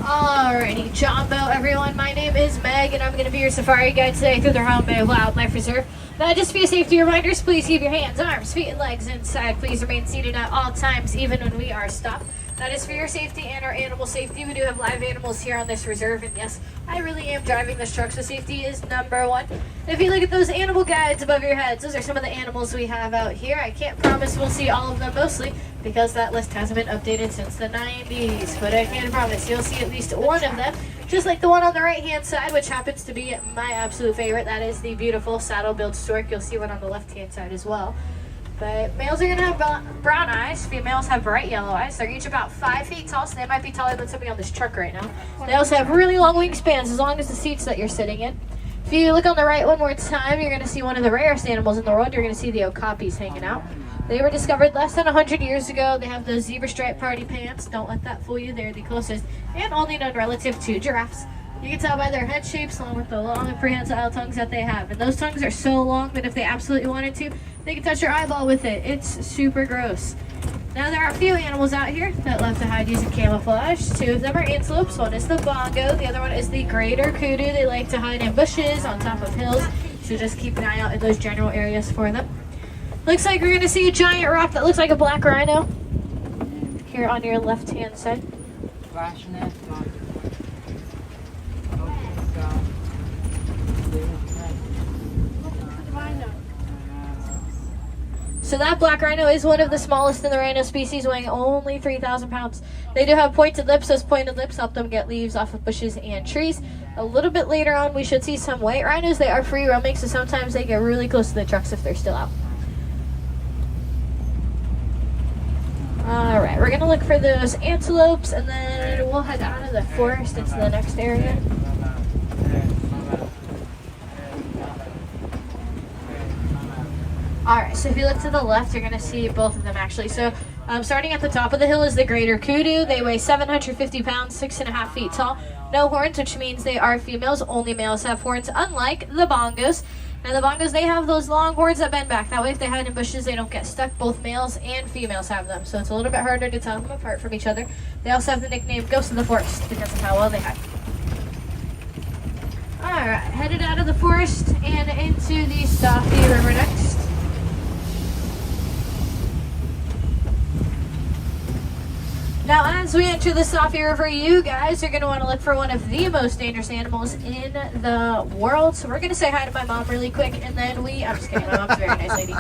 Alrighty, Jumbo everyone, my name is Meg and I'm going to be your safari guide today through the Harambe Wildlife Reserve. Now just for your safety reminders, please keep your hands, arms, feet, and legs inside. Please remain seated at all times, even when we are stopped. That is for your safety and our animal safety. We do have live animals here on this reserve, and yes, I really am driving this truck, so safety is number one. If you look at those animal guides above your heads, those are some of the animals we have out here. I can't promise we'll see all of them mostly, because that list hasn't been updated since the 90s, but I can promise you'll see at least one of them, just like the one on the right hand side, which happens to be my absolute favorite. That is the beautiful saddle-billed stork. You'll see one on the left hand side as well. But males are going to have brown eyes. Females have bright yellow eyes. They're each about 5 feet tall, so they might be taller than somebody on this truck right now. They also have really long wingspans, as long as the seats that you're sitting in. If you look on the right one more time, you're going to see one of the rarest animals in the world. You're going to see the okapis hanging out. They were discovered less than 100 years ago. They have those zebra stripe party pants. Don't let that fool you. They're the closest and only known relative to giraffes. You can tell by their head shapes along with the long and prehensile tongues that they have. And those tongues are so long that if they absolutely wanted to, they can touch your eyeball with it. It's super gross. Now there are a few animals out here that love to hide using camouflage. 2 of them are antelopes. One is the bongo. The other one is the greater kudu. They like to hide in bushes, on top of hills. So just keep an eye out in those general areas for them. Looks like we're going to see a giant rock that looks like a black rhino here on your left-hand side. So that black rhino is one of the smallest in the rhino species, weighing only 3,000 pounds. They do have pointed lips. Those pointed lips help them get leaves off of bushes and trees. A little bit later on, we should see some white rhinos. They are free roaming, so sometimes they get really close to the trucks if they're still out. Alright, we're going to look for those antelopes, and then we'll head out of the forest into the next area. Alright, so if you look to the left, you're going to see both of them actually. So starting at the top of the hill is the greater kudu. They weigh 750 pounds, 6.5 feet tall. No horns, which means they are females. Only males have horns, unlike the bongos. And the bongos, they have those long horns that bend back. That way if they hide in bushes, they don't get stuck. Both males and females have them. So it's a little bit harder to tell them apart from each other. They also have the nickname Ghost of the Forest because of how well they hide. Alright, headed out of the forest and into the Safi River next. Now, as we enter the Safi River, you guys are going to want to look for one of the most dangerous animals in the world. So we're going to say hi to my mom really quick, and then I'm just kidding, my mom's a very nice lady.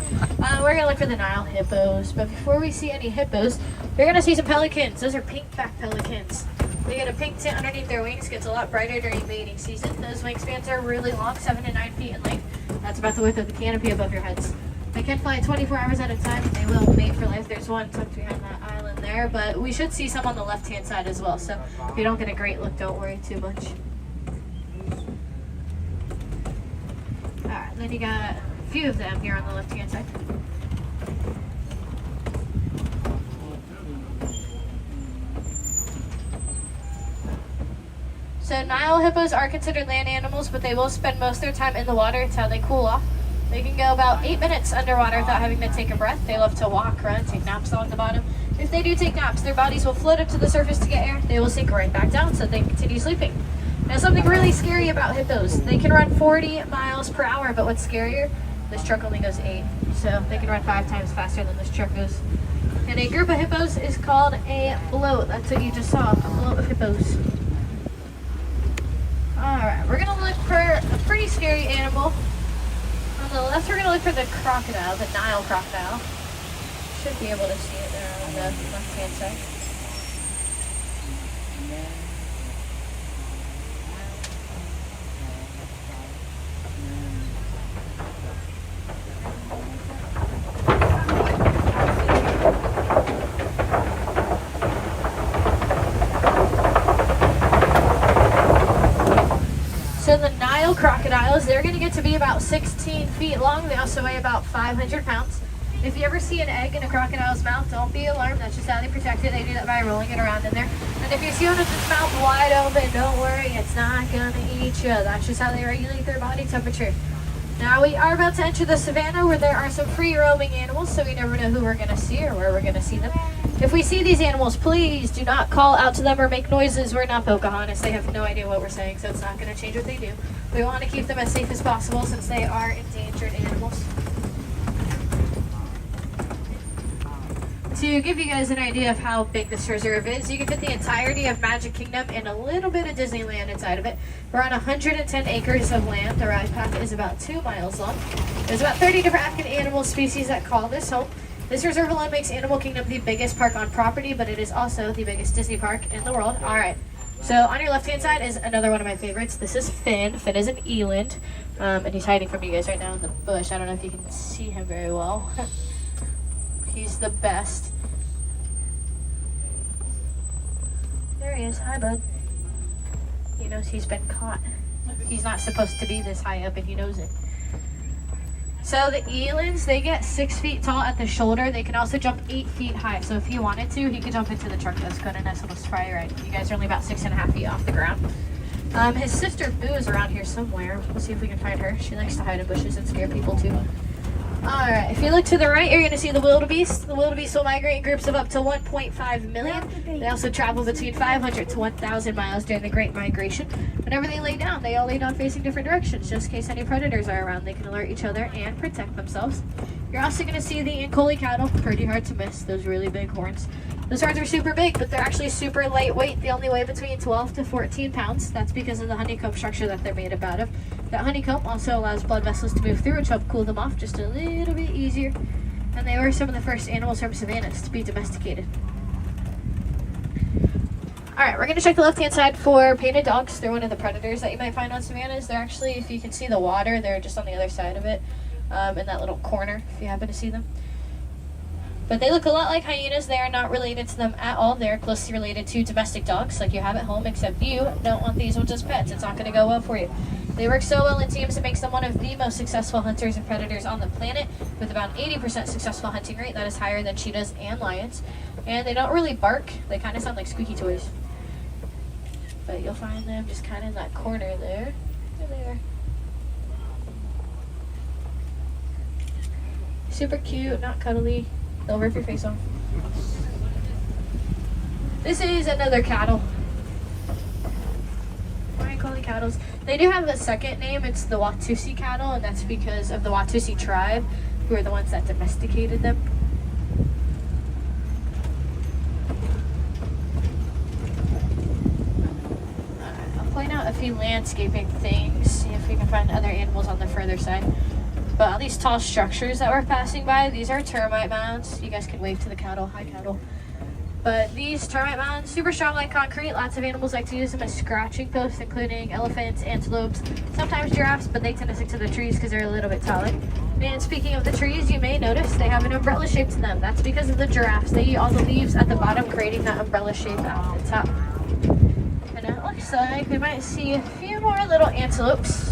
We're going to look for the Nile hippos. But before we see any hippos, you're going to see some pelicans. Those are pink-backed pelicans. They get a pink tint underneath their wings. Gets a lot brighter during mating season. Those wingspans are really long, 7 to 9 feet in length. That's about the width of the canopy above your heads. They can fly 24 hours at a time, and they will mate for life. There's one tucked behind that island there, but we should see some on the left-hand side as well. So if you don't get a great look, don't worry too much. All right, then you got a few of them here on the left-hand side. So Nile hippos are considered land animals, but they will spend most of their time in the water. It's how they cool off. They can go about 8 minutes underwater without having to take a breath. They love to walk, run, take naps along the bottom. If they do take naps, their bodies will float up to the surface to get air. They will sink right back down so they can continue sleeping. Now, something really scary about hippos. They can run 40 miles per hour, but what's scarier? This truck only goes 8. So they can run 5 times faster than this truck goes. And a group of hippos is called a float. That's what you just saw, a float of hippos. Alright, we're going to look for a pretty scary animal. On the left, we're going to look for the crocodile, the Nile crocodile. Should be able to see it there on the left-hand side. So the Nile crocodiles, they're going to get to be about 16 feet long. They also weigh about 500 pounds. If you ever see an egg in a crocodile's mouth, don't be alarmed. That's just how they protect it. They do that by rolling it around in there. And if you see one with its mouth wide open, don't worry, it's not going to eat you. That's just how they regulate their body temperature. Now we are about to enter the savannah where there are some free roaming animals, so we never know who we're going to see or where we're going to see them. If we see these animals, please do not call out to them or make noises. We're not Pocahontas. They have no idea what we're saying, so it's not going to change what they do. We want to keep them as safe as possible since they are endangered animals. To give you guys an idea of how big this reserve is, you can fit the entirety of Magic Kingdom and a little bit of Disneyland inside of it. We're on 110 acres of land. The ride path is about 2 miles long. There's about 30 different African animal species that call this home. This reserve alone makes Animal Kingdom the biggest park on property, but it is also the biggest Disney park in the world. All right, so on your left-hand side is another one of my favorites. This is Finn. Finn is an eland, and he's hiding from you guys right now in the bush. I don't know if you can see him very well. He's the best. There he is. Hi, bud. He knows he's been caught. He's not supposed to be this high up, and he knows it. So the elands, they get 6 feet tall at the shoulder. They can also jump 8 feet high. So if he wanted to, he could jump into the truck that's going to nestle just fry right. You guys are only about 6.5 feet off the ground. His sister Boo is around here somewhere. We'll see if we can find her. She likes to hide in bushes and scare people too. Alright, if you look to the right, you're going to see the wildebeest. The wildebeest will migrate in groups of up to 1.5 million. They also travel between 500 to 1,000 miles during the Great Migration. Whenever they lay down, they all lay down facing different directions, just in case any predators are around. They can alert each other and protect themselves. You're also going to see the Ankole cattle, pretty hard to miss, those really big horns. Those horns are super big, but they're actually super lightweight. They only weigh between 12 to 14 pounds. That's because of the honeycomb structure that they're made up out of. That honeycomb also allows blood vessels to move through, which help cool them off just a little bit easier. And they were some of the first animals from savannas to be domesticated. Alright, we're going to check the left-hand side for painted dogs. They're one of the predators that you might find on savannas. They're actually, if you can see the water, they're just on the other side of it, in that little corner, if you happen to see them. But they look a lot like hyenas. They are not related to them at all. They're closely related to domestic dogs like you have at home, except you don't want these ones as pets. It's not going to go well for you. They work so well in teams, it makes them one of the most successful hunters and predators on the planet, with about 80% successful hunting rate. That is higher than cheetahs and lions. And they don't really bark. They kind of sound like squeaky toys. But you'll find them just kind of in that corner there. There they are. Super cute, not cuddly. They'll rip your face off. This is another cattle. Why are you calling cattle? They do have a second name. It's the Watusi cattle, and that's because of the Watusi tribe, who are the ones that domesticated them. I'll point out a few landscaping things, see if we can find other animals on the further side. But all these tall structures that we're passing by, these are termite mounds. You guys can wave to the cattle. Hi, cattle. But these termite mounds, super strong like concrete. Lots of animals like to use them as scratching posts, including elephants, antelopes, sometimes giraffes, but they tend to stick to the trees because they're a little bit taller. And speaking of the trees, you may notice they have an umbrella shape to them. That's because of the giraffes. They eat all the leaves at the bottom, creating that umbrella shape at the top. And it looks like we might see a few more little antelopes.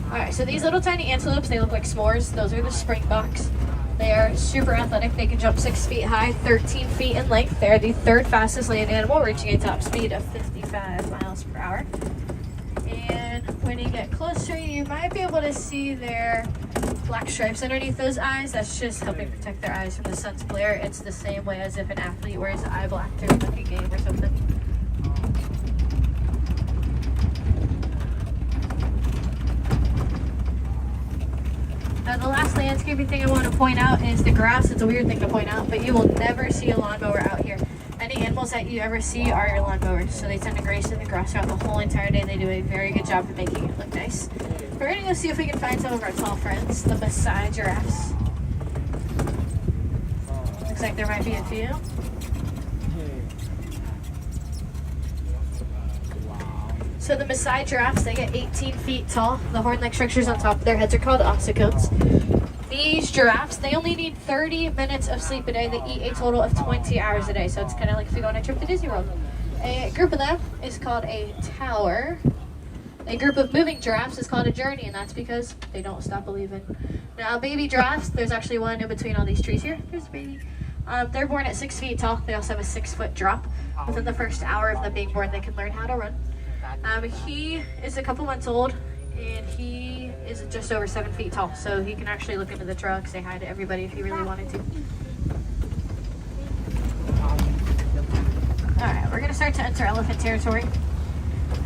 Alright, so these little tiny antelopes, they look like s'mores. Those are the springboks. They are super athletic. They can jump 6 feet high, 13 feet in length. They're the third fastest land animal, reaching a top speed of 55 miles per hour. And when you get closer, you might be able to see their black stripes underneath those eyes. That's just helping protect their eyes from the sun's glare. It's the same way as if an athlete wears eye black during like a game or something. The last landscaping thing I want to point out is the grass. It's a weird thing to point out, but you will never see a lawnmower out here. Any animals that you ever see are your lawnmowers, so they tend to graze in the grass throughout the whole entire day. They do a very good job of making it look nice. We're going to go see if we can find some of our tall friends, the Maasai giraffes. Looks like there might be a few. So the Maasai giraffes, they get 18 feet tall. The horn-like structures on top of their heads are called ossicones. These giraffes, they only need 30 minutes of sleep a day. They eat a total of 20 hours a day. So it's kind of like if you go on a trip to Disney World. A group of them is called a tower. A group of moving giraffes is called a journey, and that's because they don't stop believing. Now, baby giraffes, there's actually one in between all these trees here. There's a baby. They're born at 6 feet tall. They also have a 6-foot drop. Within the first hour of them being born, they can learn how to run. He is a couple months old, and he is just over 7 feet tall, so he can actually look into the truck, say hi to everybody if he really wanted to. Alright, we're going to start to enter elephant territory.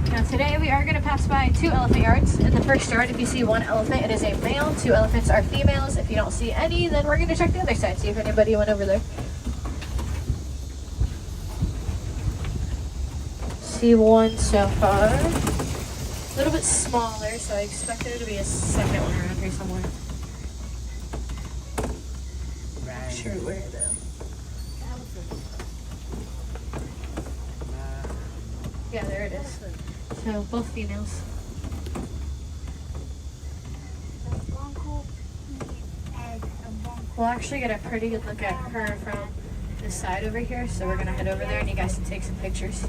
Now today we are going to pass by 2 elephant yards. In the first yard, if you see 1 elephant, it is a male. 2 elephants are females. If you don't see any, then we're going to check the other side, see if anybody went over there. See 1 so far. A little bit smaller, so I expect there to be a second one around here somewhere. Not sure where though. Yeah, there it is. So both females. We'll actually get a pretty good look at her from this side over here, so we're gonna head over there and you guys can take some pictures.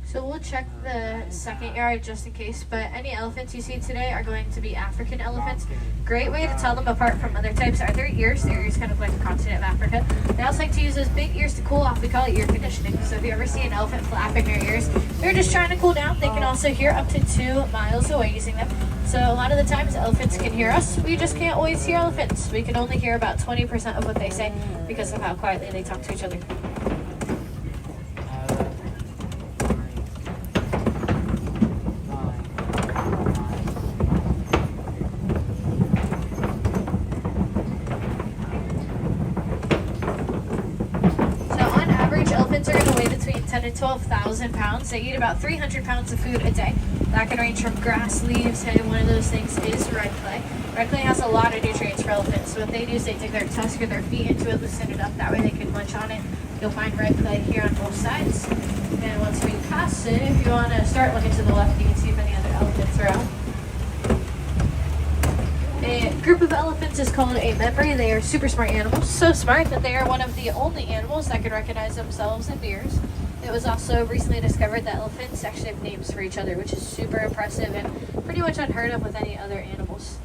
So we'll check the second yard just in case, but any elephants you see today are going to be African elephants. Great way to tell them apart from other types are their ears. Their ears kind of like the continent of Africa. They also like to use those big ears to cool off. We call it ear conditioning. So if you ever see an elephant flapping their ears, they're just trying to cool down. They can also hear up to 2 miles away using them. So a lot of the times elephants can hear us. We just can't always hear elephants. We can only hear about 20% of what they say because of how quietly they talk to each other. to 12,000 pounds. They eat about 300 pounds of food a day. That can range from grass, leaves, hay. One of those things is red clay. Red clay has a lot of nutrients for elephants. So what they do is they dig their tusk or their feet into it, loosen it up. That way they can munch on it. You'll find red clay here on both sides. And once we pass it, if you want to start looking to the left, you can see if any other elephants are out. A group of elephants is called a memory. They are super smart animals, so smart that they are one of the only animals that can recognize themselves in mirrors. It was also recently discovered that elephants actually have names for each other, which is super impressive and pretty much unheard of with any other animals.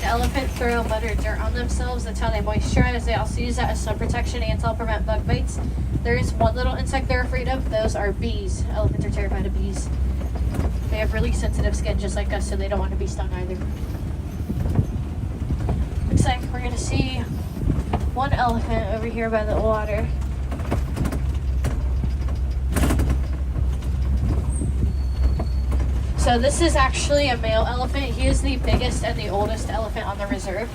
Elephant throw mud or dirt on themselves. That's how they moisturize. They also use that as sun protection and to help prevent bug bites. There is one little insect they're afraid of. Those are bees. Elephants are terrified of bees. They have really sensitive skin just like us, so they don't want to be stung either. Looks like we're going to see one elephant over here by the water. So this is actually a male elephant. He is the biggest and the oldest elephant on the reserve.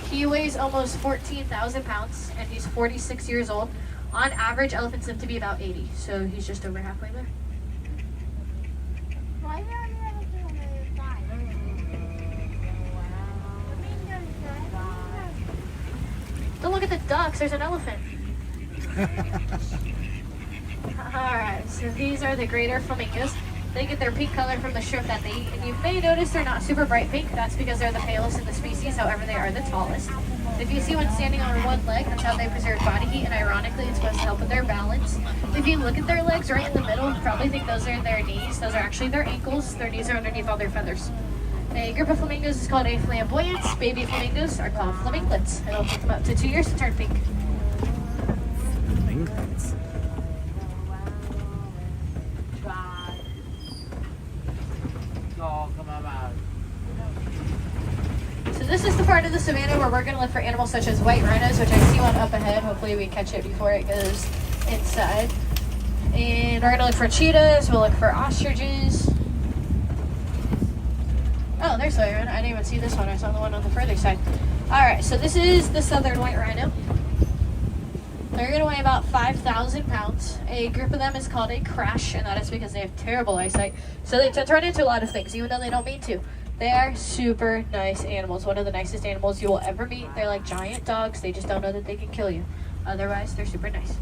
He weighs almost 14,000 pounds and he's 46 years old. On average, elephants live to be about 80, so he's just over halfway there. Why are there on the side? Don't look at the ducks, there's an elephant. Alright, so these are the greater flamingos. They get their pink color from the shrimp that they eat, and you may notice they're not super bright pink. That's because they're the palest in the species, however they are the tallest. If you see one standing on one leg, that's how they preserve body heat, and ironically it's supposed to help with their balance. If you look at their legs right in the middle, you probably think those are their knees. Those are actually their ankles. Their knees are underneath all their feathers. A group of flamingos is called a flamboyance. Baby flamingos are called flaminglets. It'll take them up to 2 years to turn pink. So this is the part of the savannah where we're going to look for animals such as white rhinos, which I see one up ahead. Hopefully we catch it before it goes inside. And we're going to look for cheetahs. We'll look for ostriches. Oh, there's the white rhino. I didn't even see this one. I saw the one on the further side. Alright, so this is the southern white rhino. They're going to weigh about 5,000 pounds. A group of them is called a crash, and that is because they have terrible eyesight. So they tend to run into a lot of things, even though they don't mean to. They are super nice animals. One of the nicest animals you will ever meet. They're like giant dogs. They just don't know that they can kill you. Otherwise, they're super nice.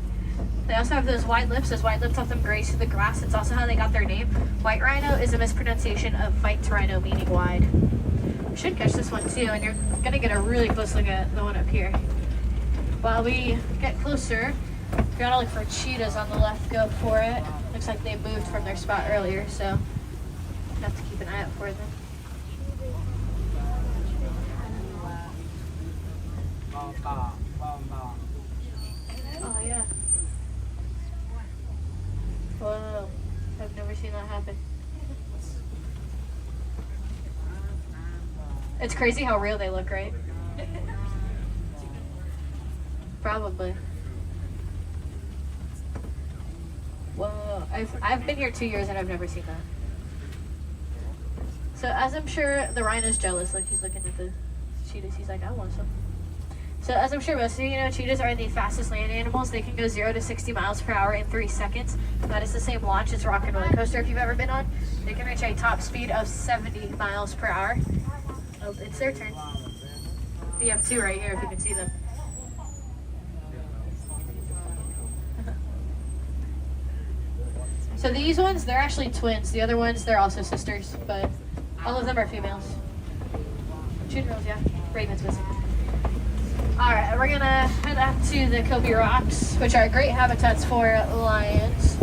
They also have those wide lips. Those wide lips help them graze through the grass. It's also how they got their name. White rhino is a mispronunciation of white rhino, meaning wide. You should catch this one too, and you're going to get a really close look at the one up here. While we get closer, if you want to look for cheetahs on the left, go for it. Looks like they moved from their spot earlier, so you have to keep an eye out for them. Oh yeah. Whoa, I've never seen that happen. It's crazy how real they look, right? Probably. Whoa, I've been here 2 years and I've never seen that. So as I'm sure the rhino's jealous, like he's looking at the cheetahs, he's like, I want some. So as I'm sure most of you know, cheetahs are the fastest land animals. They can go 0 to 60 miles per hour in 3 seconds. That is the same launch as Rock and Roller Coaster if you've ever been on. They can reach a top speed of 70 miles per hour. Oh, it's their turn. We have two right here if you can see them. So these ones, they're actually twins. The other ones, they're also sisters, but all of them are females. Two girls, yeah. Raven's missing. Alright, we're gonna head up to the Kobe Rocks, which are great habitats for lions.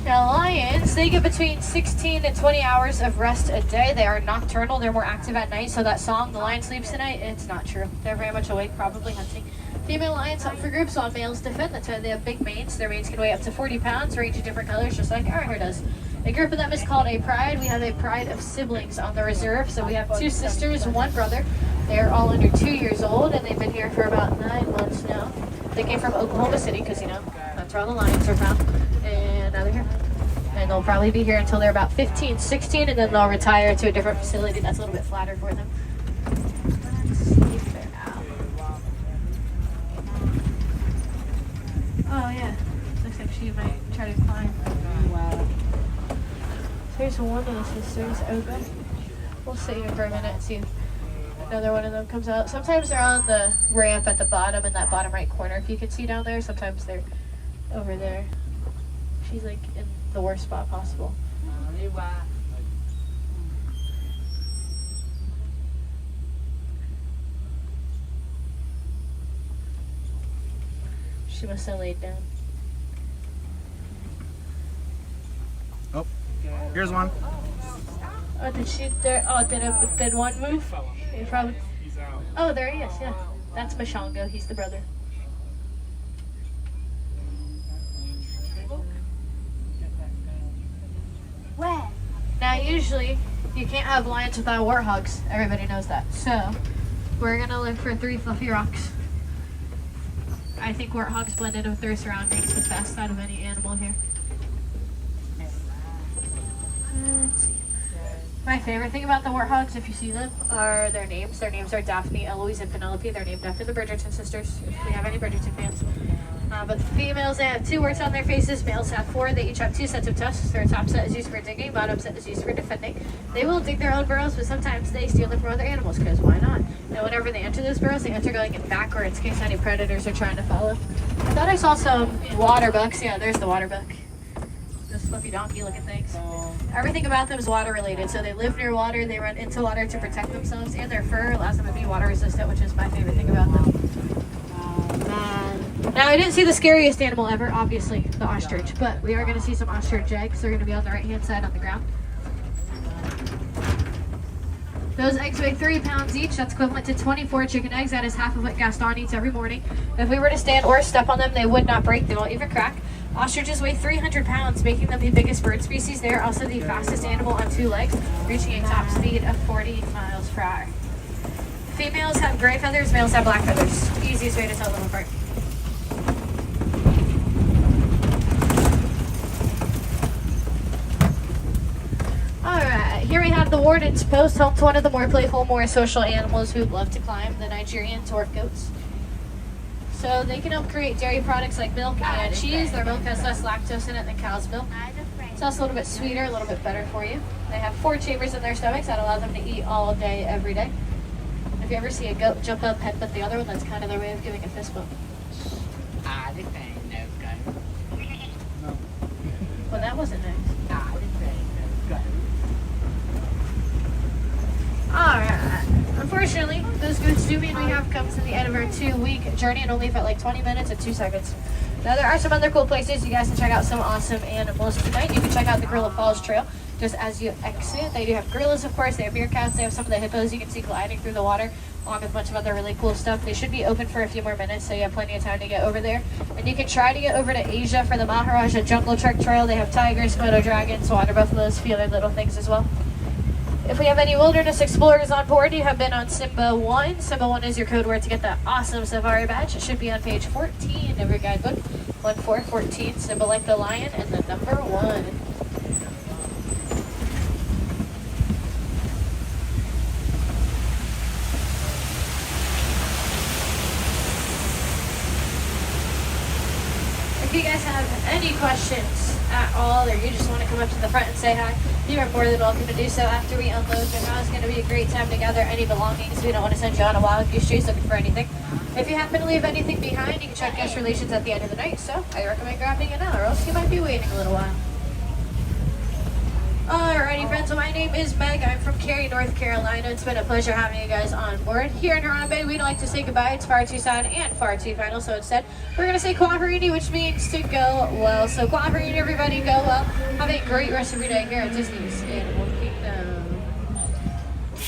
Now lions, they get between 16 and 20 hours of rest a day. They are nocturnal, they're more active at night, so that song, "The Lion Sleeps Tonight," it's not true. They're very much awake, probably hunting. Female lions hunt for groups while males defend. That's why they have big manes. Their manes can weigh up to 40 pounds, range in different colors, just like our hair does. A group of them is called a pride. We have a pride of siblings on the reserve. So we have 2 sisters, 1 brother. They're all under 2 years old, and they've been here for about 9 months now. They came from Oklahoma City because, you know, that's where all the lions are from. And now they're here. And they'll probably be here until they're about 15, 16, and then they'll retire to a different facility that's a little bit flatter for them. Let's see if they're out. Oh, yeah. Looks like she might try to climb. Wow. Here's one of the sisters, Oga. We'll sit here for a minute and see if another one of them comes out. Sometimes they're on the ramp at the bottom in that bottom right corner, if you can see down there. Sometimes they're over there. She's like in the worst spot possible. She must have laid down. Oh, here's one. Oh, did she? There? Oh, did one move? He probably. Oh, there he is. Yeah, that's Mashongo. He's the brother. Where? Now, usually, you can't have lions without warthogs. Everybody knows that. So, we're gonna look for 3 fluffy rocks. I think warthogs blend in with their surroundings the best out of any animal here. Let's see. My favorite thing about the warthogs, if you see them, are their names. Their names are Daphne, Eloise, and Penelope. They're named after the Bridgerton sisters, if we have any Bridgerton fans. But the females, they have 2 warts on their faces. Males have 4. They each have 2 sets of tusks. Their top set is used for digging, bottom set is used for defending. They will dig their own burrows, but sometimes they steal them from other animals, because why not? And whenever they enter those burrows, they enter going in backwards in case any predators are trying to follow. I thought I saw some water bucks. Yeah, there's the water buck. Those fluffy donkey looking things. Everything about them is water related. So they live near water, they run into water to protect themselves, and their fur allows them to be water resistant, which is my favorite thing about them. Now, I didn't see the scariest animal ever, obviously, the ostrich, but we are going to see some ostrich eggs. They're going to be on the right-hand side on the ground. Those eggs weigh 3 pounds each. That's equivalent to 24 chicken eggs. That is half of what Gaston eats every morning. If we were to stand or step on them, they would not break. They won't even crack. Ostriches weigh 300 pounds, making them the biggest bird species. They are also the fastest animal on 2 legs, reaching a top speed of 40 miles per hour. Females have gray feathers, males have black feathers. Easiest way to tell them apart. Alright, here we have the Warden's Post, home to one of the more playful, more social animals who love to climb, the Nigerian dwarf goats. So they can help create dairy products like milk and cheese. Their milk has less lactose in it than cow's milk. It's also a little bit sweeter, a little bit better for you. They have 4 chambers in their stomachs that allow them to eat all day, every day. If you ever see a goat jump up, headbutt the other one, that's kind of their way of giving a fist bump. Well, that wasn't nice. Alright. Unfortunately, those goats do mean we have come to the end of our 2-week journey and only felt like 20 minutes and 2 seconds. Now, there are some other cool places you guys can check out some awesome animals tonight. You can check out the Gorilla Falls Trail just as you exit. They do have gorillas, of course. They have meerkats. They have some of the hippos you can see gliding through the water, along with a bunch of other really cool stuff. They should be open for a few more minutes, so you have plenty of time to get over there. And you can try to get over to Asia for the Maharaja Jungle Trek Trail. They have tigers, Komodo dragons, water buffaloes, a few other little things as well. If we have any wilderness explorers on board, you have been on Simba 1. Simba 1 is your code word to get that awesome safari badge. It should be on page 14 of your guidebook. 1414, Simba like the lion, and the number 1. If you guys have any questions at all, or you just want to come up to the front and say hi, you are more than welcome to do so after we unload. But now is going to be a great time to gather any belongings. We don't want to send you on a wild goose chase looking for anything. If you happen to leave anything behind, you can check guest relations at the end of the night. So I recommend grabbing it now, or else you might be waiting a little while. Alrighty friends, so my name is Meg. I'm from Cary, North Carolina. It's been a pleasure having you guys on board. Here in Harambe, we don't like to say goodbye. It's far too sad and far too final. So instead, we're going to say Kwaherini, which means to go well. So Kwaherini, everybody, go well. Have a great rest of your day here at Disney's Animal Kingdom.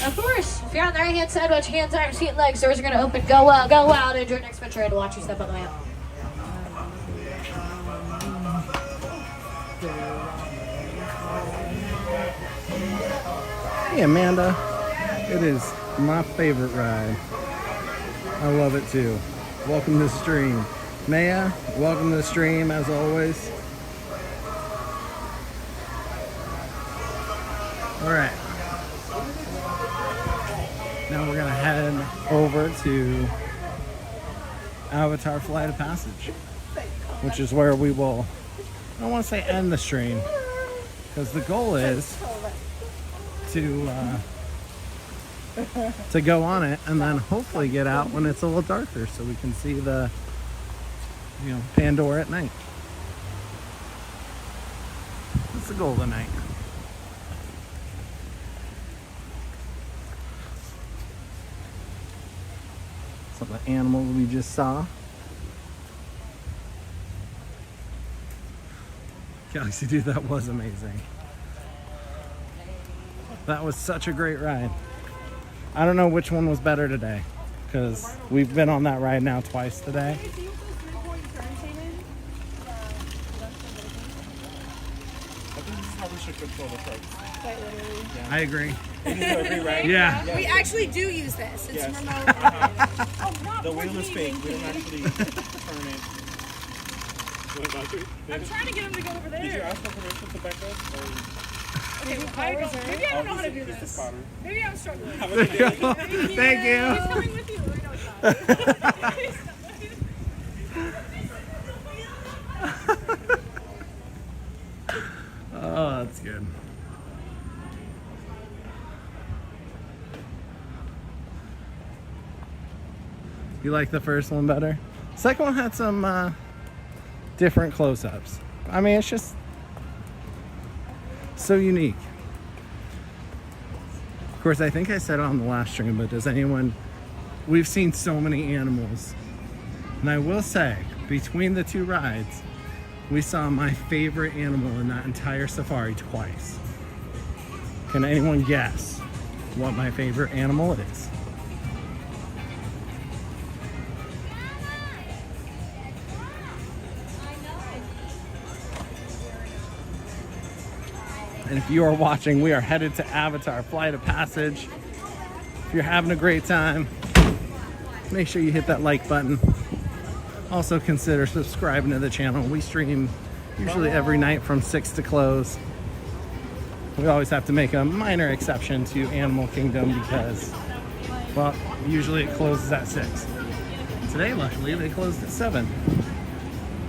Of course. If you're on the right hand side, watch your hands, arms, feet, and legs. Doors are going to open. Go out, go out. Enjoy your next venture and watch you step on the ramp. Hey, Amanda. It is my favorite ride. I love it too. Welcome to the stream. Maya, welcome to the stream as always. All right. Now we're gonna head over to Avatar Flight of Passage, which is where we will, I don't want to say end the stream, because the goal is to go on it and then hopefully get out when it's a little darker so we can see the, you know, Pandora at night. That's the goal of the night. Some of the animals we just saw. Galaxy Dude, that was amazing. That was such a great ride. I don't know which one was better today, because we've been on that ride now twice today. I agree. Yeah. We actually do use this. It's remote. The wheel is fake. We don't actually turn it. I'm trying to get him to go over there. Did you ask for permission to back up? Okay, maybe I don't know how to do this. Maybe I'm struggling. Thank you. He's coming with you. I know it's not. Oh, that's good. You like the first one better? Second one had some different close-ups. I mean, it's just so unique. Of course, I think I said it on the last stream, but does anyone... We've seen so many animals. And I will say, between the two rides, we saw my favorite animal in that entire safari twice. Can anyone guess what my favorite animal is? And if you are watching, we are headed to Avatar Flight of Passage. If you're having a great time, make sure you hit that like button. Also consider subscribing to the channel. We stream usually every night from 6 to close. We always have to make a minor exception to Animal Kingdom because, well, usually it closes at 6. Today, luckily, they closed at 7.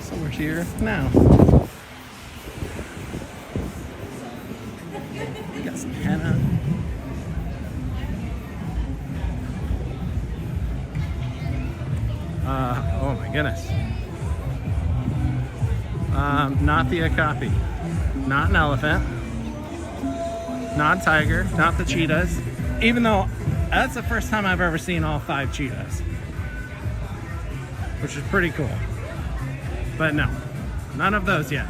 So we're here now. We got some henna. Oh my goodness. Not the okapi. Not an elephant. Not a tiger. Not the cheetahs. Even though that's the first time I've ever seen all 5 cheetahs. Which is pretty cool. But no, none of those yet.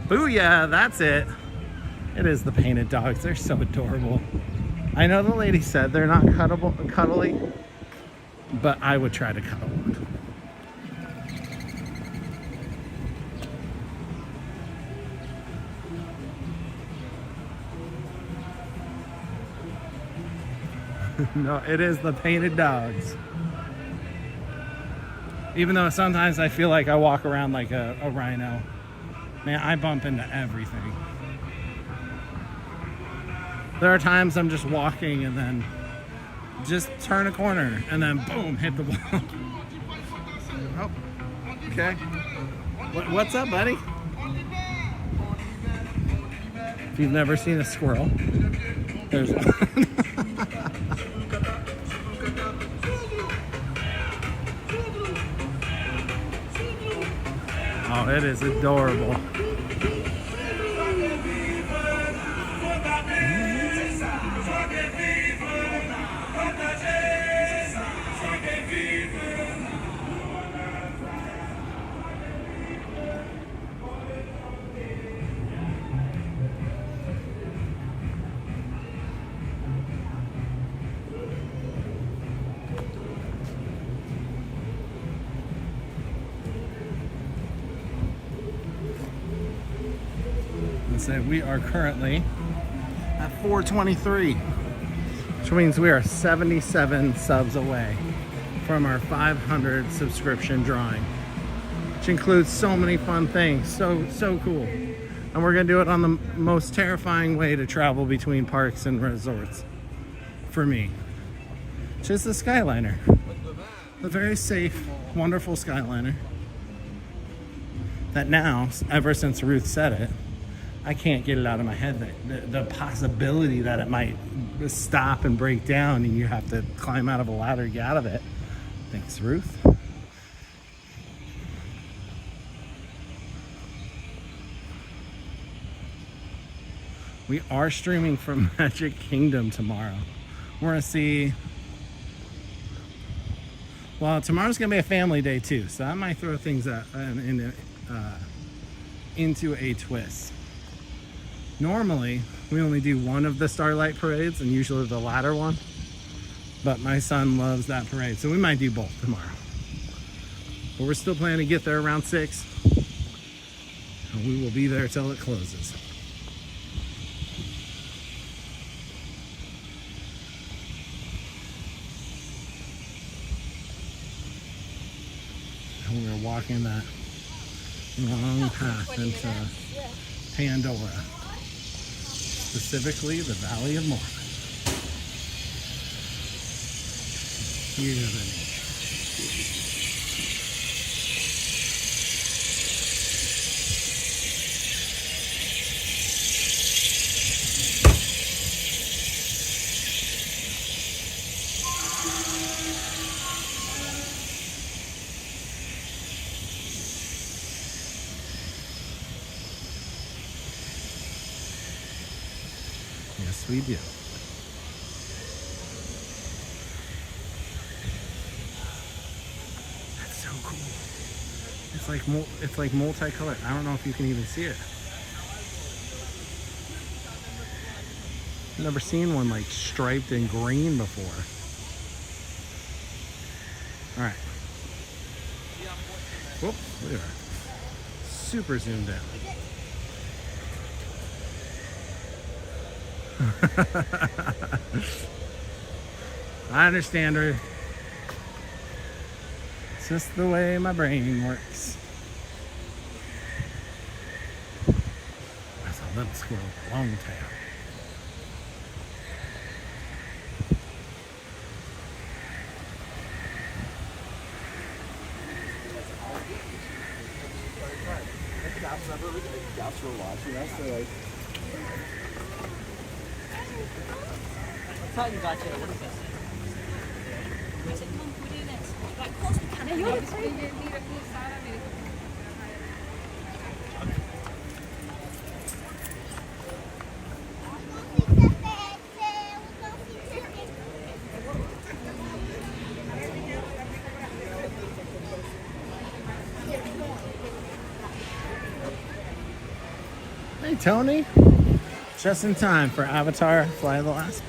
Booyah, that's it. It is the painted dogs. They're so adorable. I know the lady said they're not cuddly, but I would try to cuddle one. No, it is the painted dogs. Even though sometimes I feel like I walk around like a rhino. Man, I bump into everything. There are times I'm just walking and then just turn a corner and then boom, hit the wall. Oh, okay. What's up, buddy? If you've never seen a squirrel, there's one. Oh, it is adorable. Say we are currently at 423, which means we are 77 subs away from our 500 subscription drawing, which includes so many fun things. So cool. And we're gonna do it on the most terrifying way to travel between parks and resorts for me, which is the Skyliner. The very safe, wonderful Skyliner that now, ever since Ruth said it, I can't get it out of my head that the possibility that it might stop and break down and you have to climb out of a ladder to get out of it. Thanks, Ruth. We are streaming from Magic Kingdom tomorrow. We're gonna see, well, tomorrow's gonna be a family day too, so I might throw things into a twist. Normally, we only do one of the Starlight parades, and usually the latter one. But my son loves that parade, so we might do both tomorrow. But we're still planning to get there around 6. And we will be there till it closes. And we're walking that long path into Pandora. Specifically, the Valley of Mormon. Here's the nature. Yes, we do. That's so cool. It's like multicolored. I don't know if you can even see it. I've never seen one like striped and green before. All right. Whoop, we are super zoomed in. I understand her. It's just the way my brain works. That's a little squirrel with a long tail. Hey Tony, just in time for Avatar Fly of the Passage.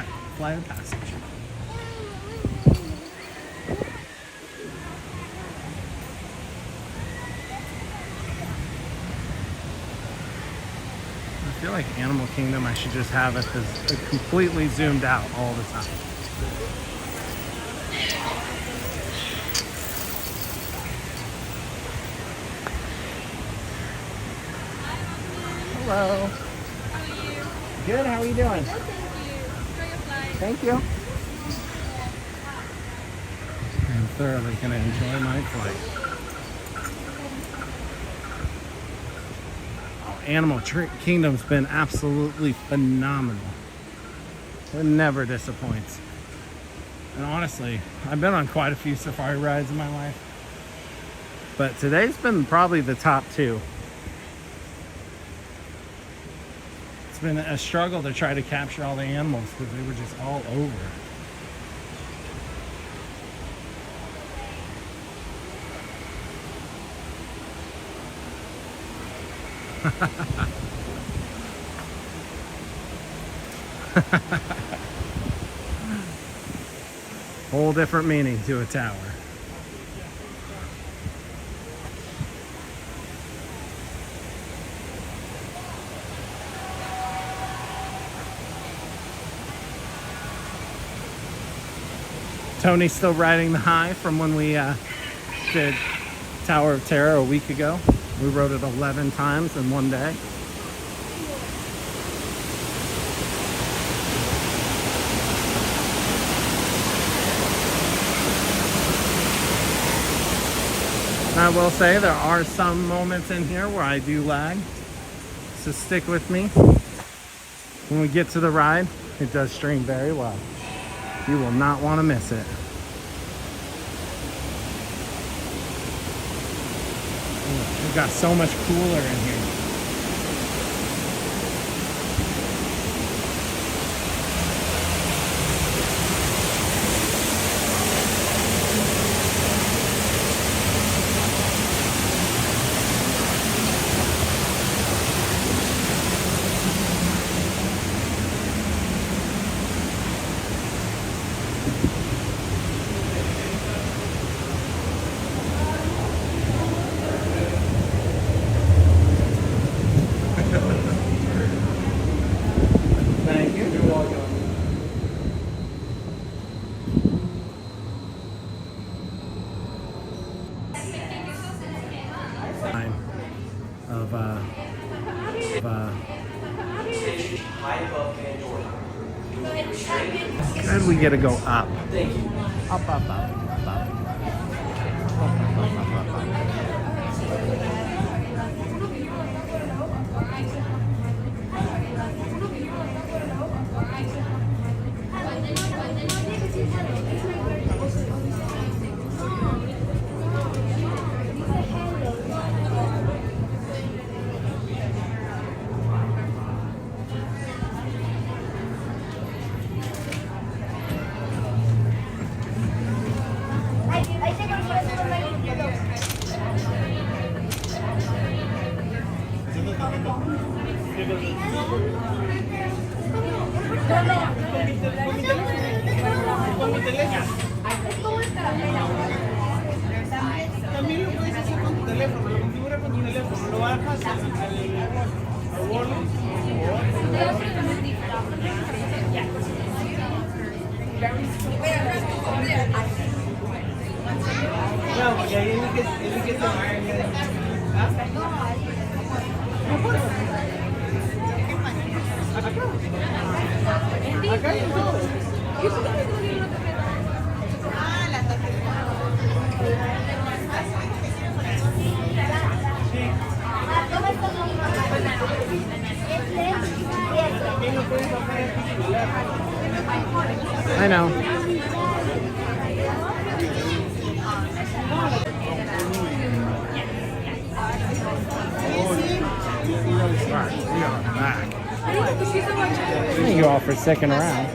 I feel like Animal Kingdom, I should just have it completely zoomed out all the time. Hello. How are you? Good, how are you doing? Good, thank you. Enjoy your flight. Thank you. I'm thoroughly going to enjoy my flight. Animal Kingdom's been absolutely phenomenal. It never disappoints. And honestly, I've been on quite a few safari rides in my life. But today's been probably the top two. It's been a struggle to try to capture all the animals because they were just all over. Whole different meaning to a tower. Tony's still riding the high from when we did Tower of Terror a week ago. We rode it 11 times in one day. I will say there are some moments in here where I do lag, so stick with me. When we get to the ride, it does stream very well. You will not want to miss it. We've got so much cooler in here. And we gotta go up. Up, up, up, up, up. También lo puedes hacer con tu teléfono, lo configuras con tu teléfono, lo bajas al Walt. No, porque ahí eliges la acá hay todo. Ah, la tarjeta. I know. Right, we are back. Thank you all for sticking around.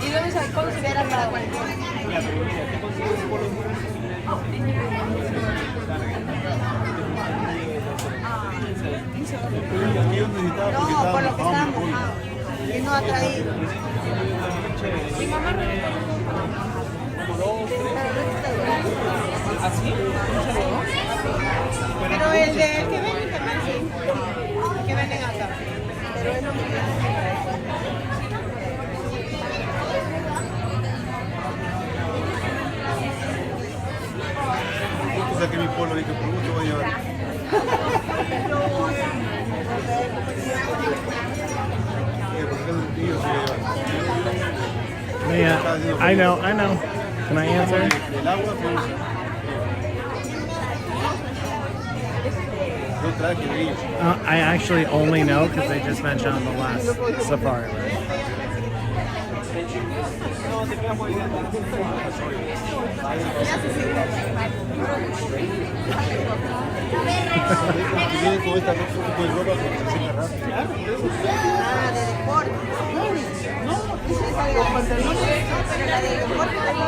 ¿Y dónde se considera cada cual? No, por lo que está mojado. Y no ha traído. Mi mamá ¿Así? pero el de que venden también sí. Que venden acá. Pero es lo mismo. Yo saqué mi polo y dije, por gusto voy a llevar. Yeah, I know. Can I answer? El agua, pues. Yo traje de ellos. I actually only know because they just mentioned on the last safari ride.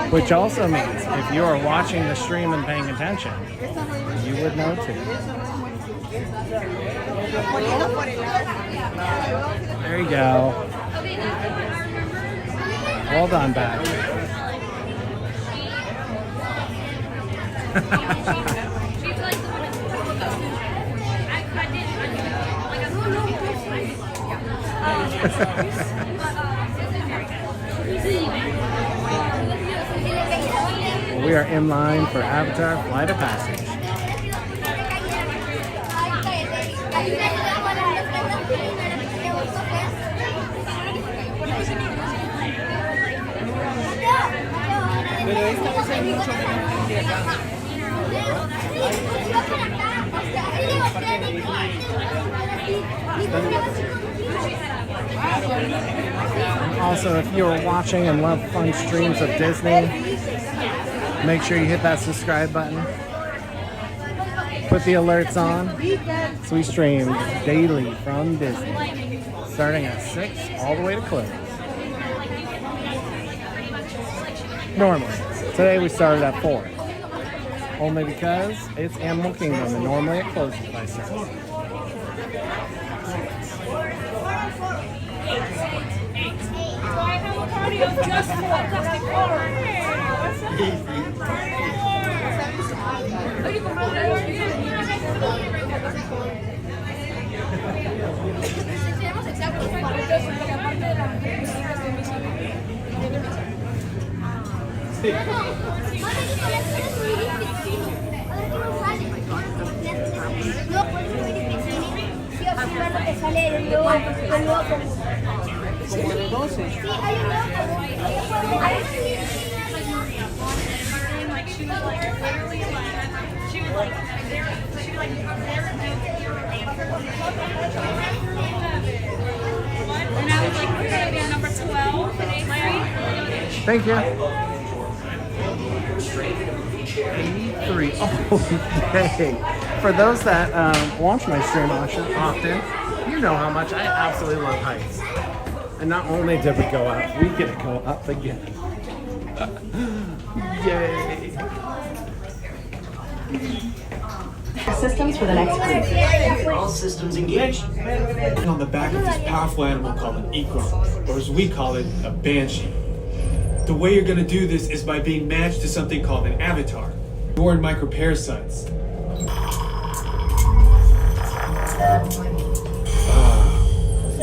Which also means if you are watching the stream and paying attention, you would know too. There you go. Well done, Beth. We are in line for Avatar Flight of Passage. Also, if you are watching and love fun streams of Disney, make sure you hit that subscribe button. Put the alerts on. So we stream daily from Disney, starting at 6 all the way to close. Normally. Today we started at 4. Only because it's Animal Kingdom and normally it closes by 6. Thank you. 83. Oh, yay. For those that watch my stream often, you know how much I absolutely love heights. And not only did we go up, we get to go up again. Yay. Systems for the next group. All systems engaged. On the back of this powerful animal called an ikron, or as we call it, a banshee. The way you're going to do this is by being matched to something called an avatar. Born microparasites.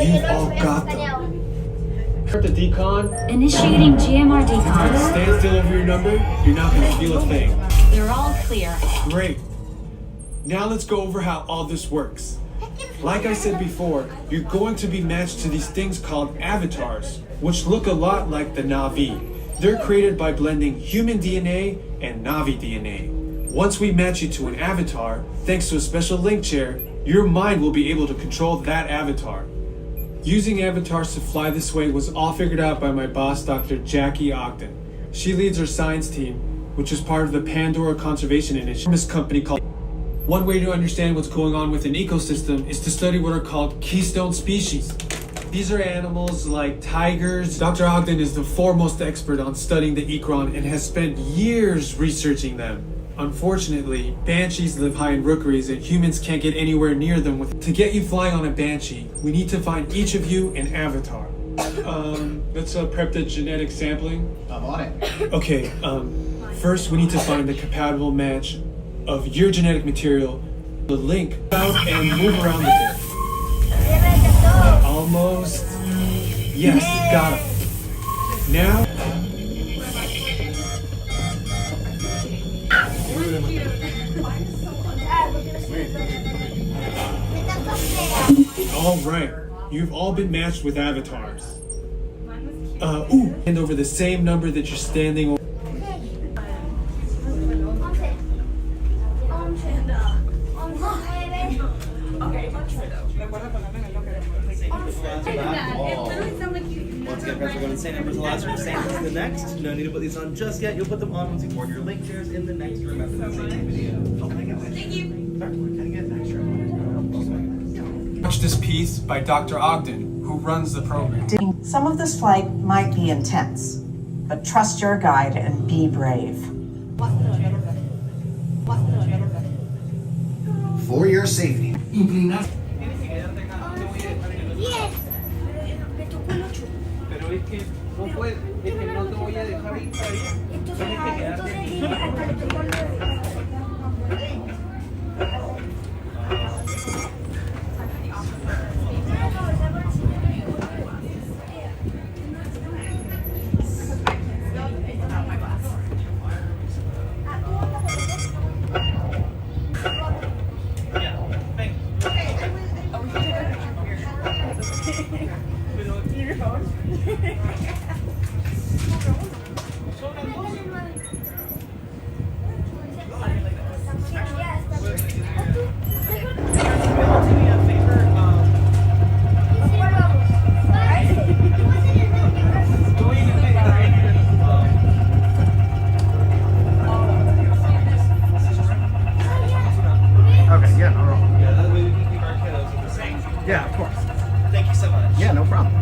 You've all got them. The decon. Initiating GMR decon. Stand still over your number. You're not going to feel a thing. They're all clear. Great. Now let's go over how all this works. Like I said before, you're going to be matched to these things called avatars, which look a lot like the Na'vi. They're created by blending human DNA and Na'vi DNA. Once we match you to an avatar, thanks to a special link chair, your mind will be able to control that avatar. Using avatars to fly this way was all figured out by my boss, Dr. Jackie Ogden. She leads our science team, which is part of the Pandora Conservation Initiative, this company called. One way to understand what's going on with an ecosystem is to study what are called keystone species. These are animals like tigers. Dr. Ogden is the foremost expert on studying the ikron and has spent years researching them. Unfortunately, banshees live high in rookeries and humans can't get anywhere near them. To get you flying on a banshee, we need to find each of you an avatar. Let's prep the genetic sampling. I'm on it. Okay, first we need to find the compatible match of your genetic material, the link, out and move around a bit. Almost. Yes, got it. Now. All right, you've all been matched with avatars. And over the same number that you're standing over. again, friends, we're going to the same numbers last room, same as the next. No need to put these on just yet. You'll put them on once you board your link chairs in the next room after the same video. Thank you. Watch this piece by Dr. Ogden, who runs the program. Some of this flight might be intense, but trust your guide and be brave. For your safety. Pero es que no puedes, es que no te voy a dejar ir para allá. Tienes que quedarte aquí. Okay, yeah, no problem. Yeah, that way we can keep our kiddos at the same. Yeah, of course. Thank you so much. Yeah, no problem.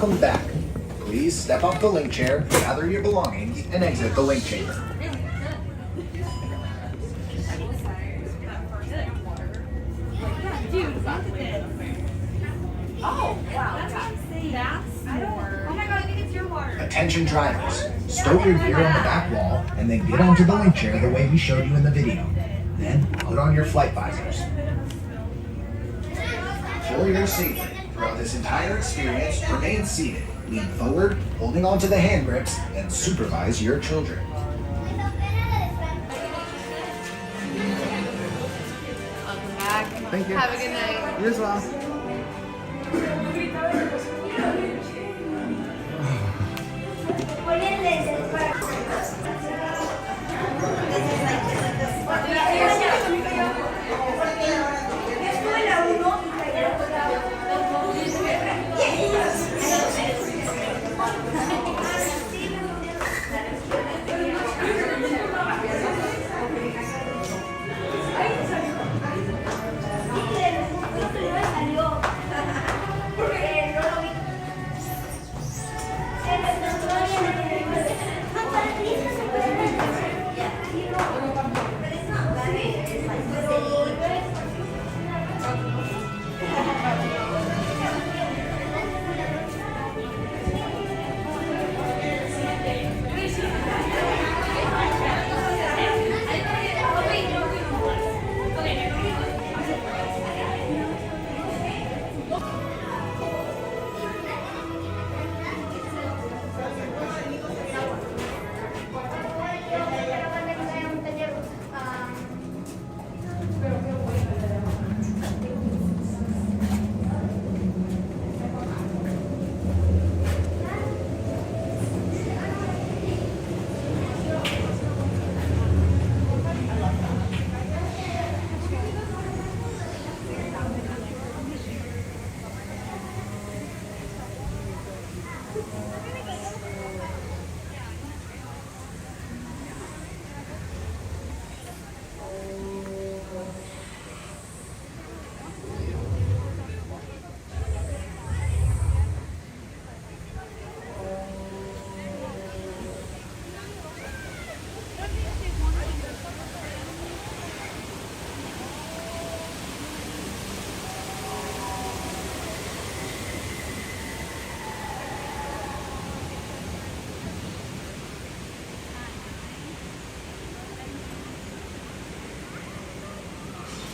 Welcome back. Please step off the link chair, gather your belongings, and exit the link chamber. Oh, wow. That's more. Oh my god, I think it's your water. Attention drivers, stow your gear on the back wall, and then get onto the link chair the way we showed you in the video. Then put on your flight visors. For your safety, throughout this entire experience, remain seated, lean forward, holding onto the hand grips, and supervise your children. Welcome back. Thank you. Have a good night. You as well.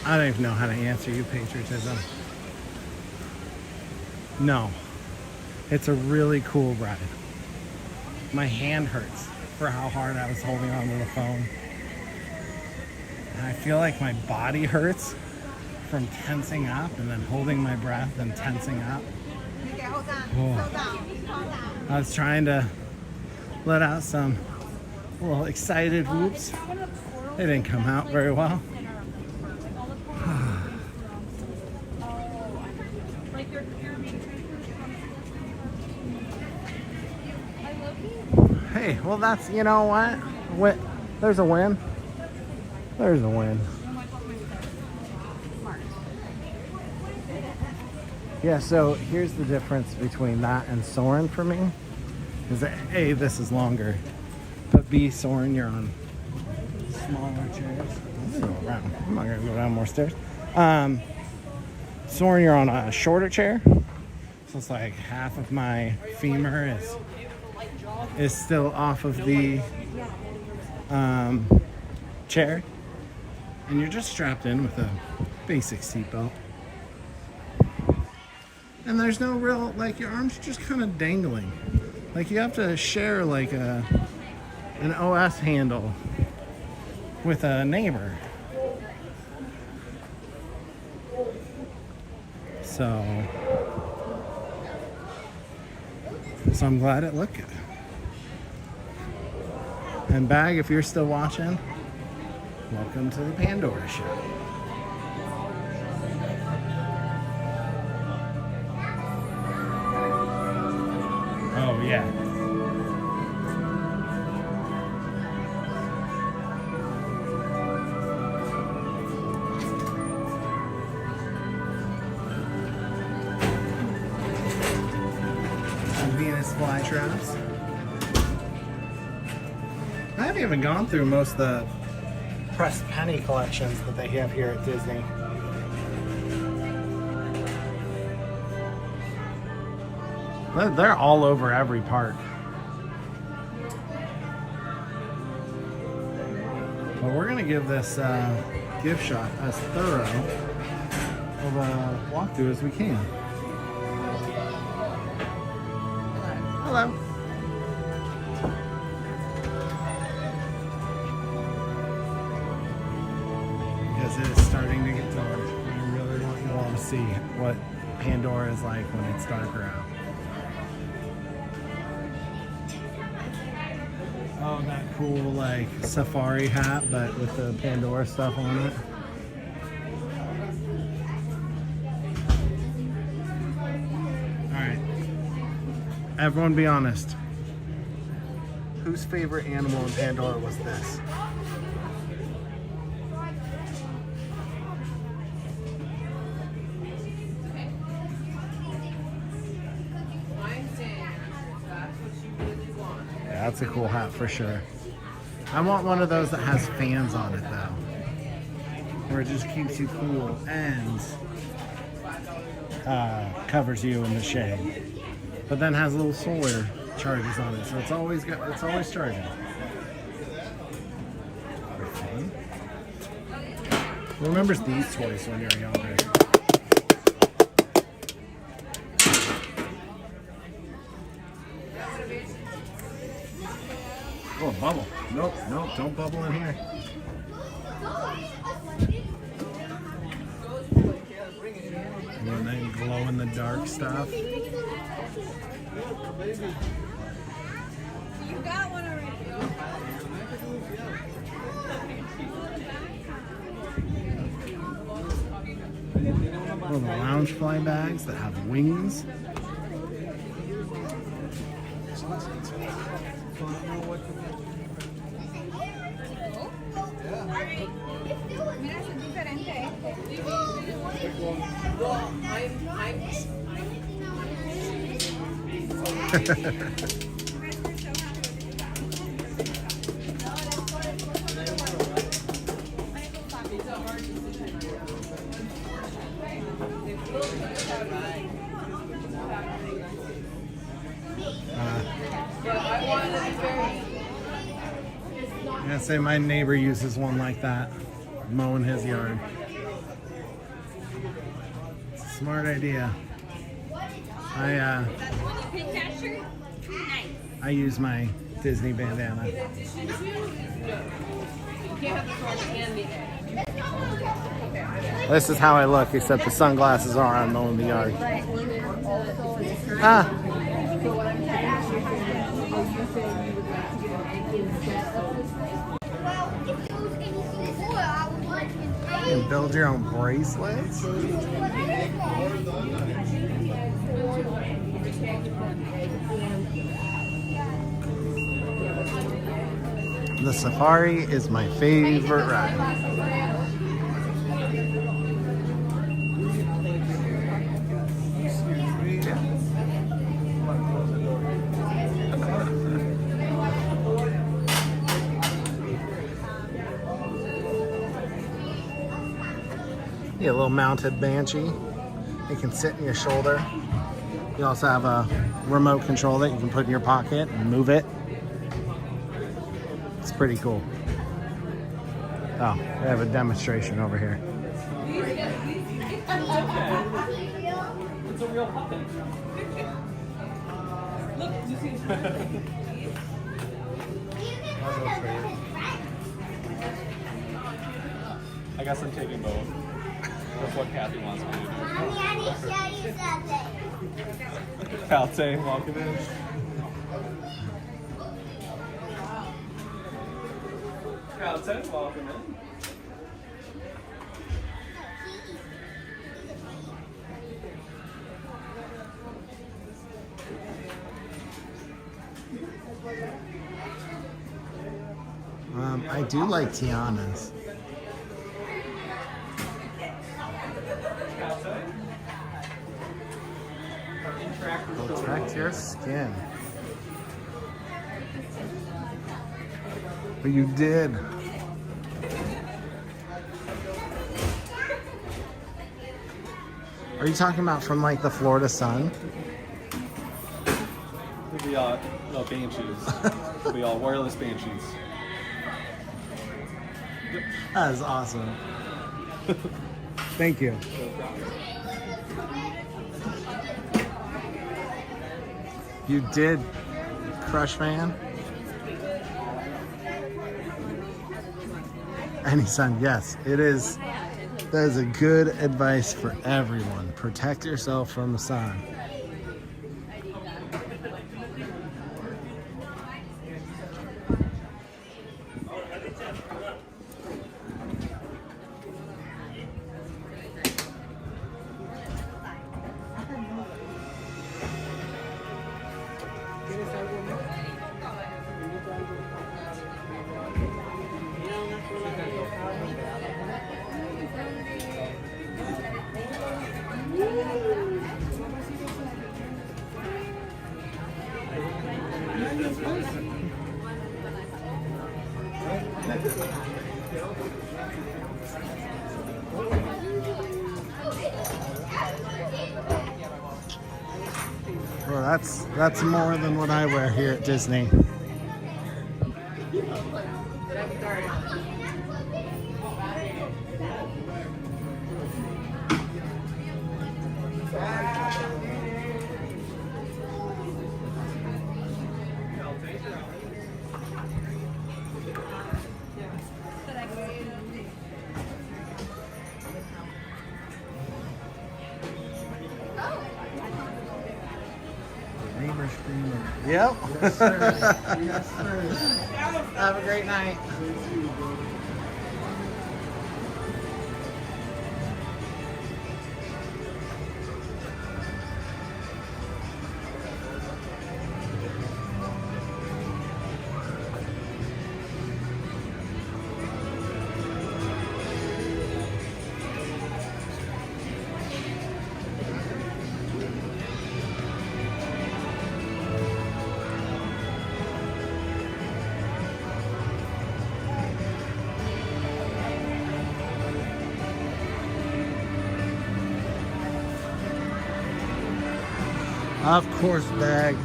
I don't even know how to answer you, patriotism. No. It's a really cool ride. My hand hurts for how hard I was holding onto the phone. And I feel like my body hurts from tensing up and then holding my breath and tensing up. Oh. I was trying to let out some little excited whoops. They didn't come out very well. Hey, well that's, you know what? There's a win. There's a win. Yeah, so here's the difference between that and Soarin' for me. Is that A, this is longer, but B, Soarin', you're on smaller chairs. I'm gonna go around. I'm not gonna go down more stairs. Soarin', you're on a shorter chair. So it's like half of my femur is still off of the chair. And you're just strapped in with a basic seatbelt. And there's no real, like, your arms are just kind of dangling. Like, you have to share like an OS handle with a neighbor. So I'm glad it looked good. And Bag, if you're still watching, welcome to the Pandora show. Oh yeah. Nice fly traps. I haven't even gone through most of the pressed penny collections that they have here at Disney. They're all over every park. But we're gonna give this gift shop as thorough of a walkthrough as we can. Hello. Because it is starting to get dark. I really want you all to see what Pandora is like when it's darker out. Oh, that cool like safari hat, but with the Pandora stuff on it. Alright. Everyone be honest. Whose favorite animal in Pandora was this? Yeah, that's a cool hat for sure. I want one of those that has fans on it though. Where it just keeps you cool and covers you in the shade. But then has little solar charges on it, so it's always charging. Who remembers these toys when you're younger? Oh, bubble. Nope, nope, don't bubble in here. And then glow in the dark stuff. You got one already. Little lounge fly bags that have wings. I'd say my neighbor uses one like that, mowing his yard. Smart idea. I use my Disney bandana. This is how I look, except the sunglasses are on mowing the yard. Ah. You can build your own bracelets. The safari is my favorite ride. Yeah, a little mounted banshee. It can sit in your shoulder. You also have a remote control that you can put in your pocket and move it. It's pretty cool. Oh, they have a demonstration over here. It's a real puppet. Look, you see. I guess I'm taking both. That's what Kathy wants me to do. Mommy, I need to show you something. Palte, welcome in. Palte, welcome in. I do like Tiana's. Protect your skin. But you did. Are you talking about from like the Florida sun? It'll be no banshees. It'll be all wireless banshees. That is awesome. Thank you. You did, Crush fan. Any sun, yes, it is. That is a good advice for everyone. Protect yourself from the sun. Well, that's more than what I wear here at Disney. Yep. Yes, sir. Yes, sir. Have a great night. Of course, bag.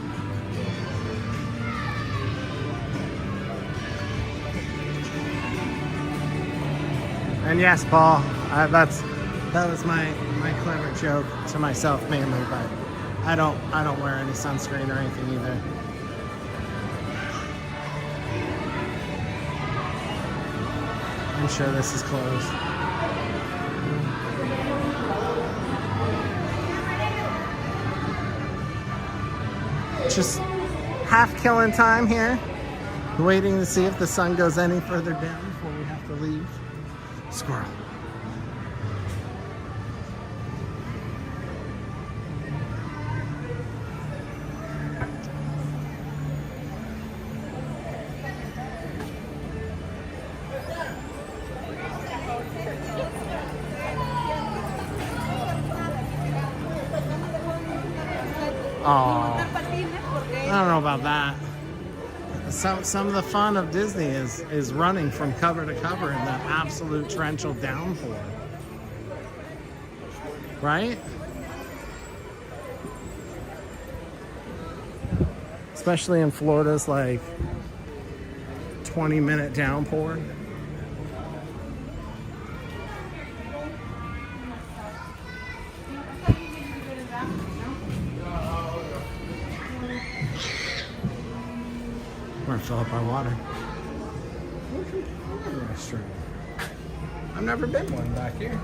And yes, Paul, that was my clever joke to myself mainly, but I don't wear any sunscreen or anything either. I'm sure this is closed. Just half killing time here, waiting to see if the sun goes any further down before we have to leave. Squirrel. Oh, I don't know about that. Some of the fun of Disney is running from cover to cover in that absolute torrential downpour, right? Especially in Florida's like 20-minute downpour. We're gonna fill up our water. Restaurant. I've never been one back here.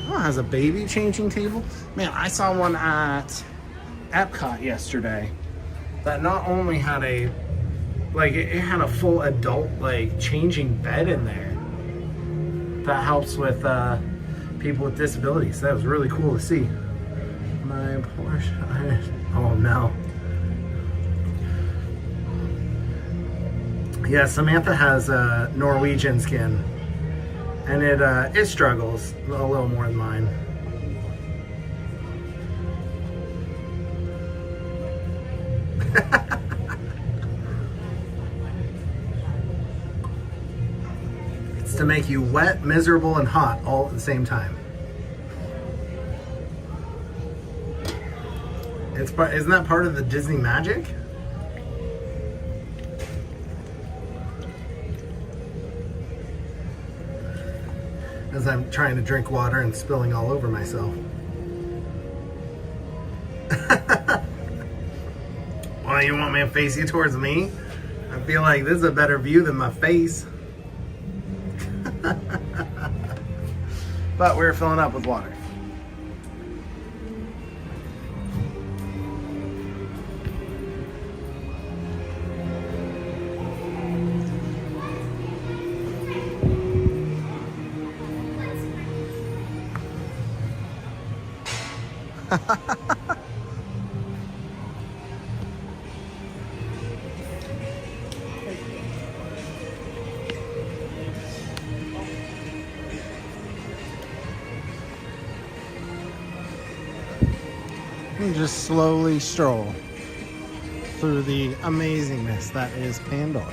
Oh, it has a baby changing table. Man, I saw one at Epcot yesterday that not only had it had a full adult like changing bed in there that helps with people with disabilities. That was really cool to see. My Porsche. Oh no. Yeah, Samantha has Norwegian skin, and it struggles a little more than mine. It's to make you wet, miserable, and hot all at the same time. Isn't that part of the Disney magic? As I'm trying to drink water and spilling all over myself. Well, you want me to face you towards me? I feel like this is a better view than my face. But we're filling up with water. And just slowly stroll through the amazingness that is Pandora.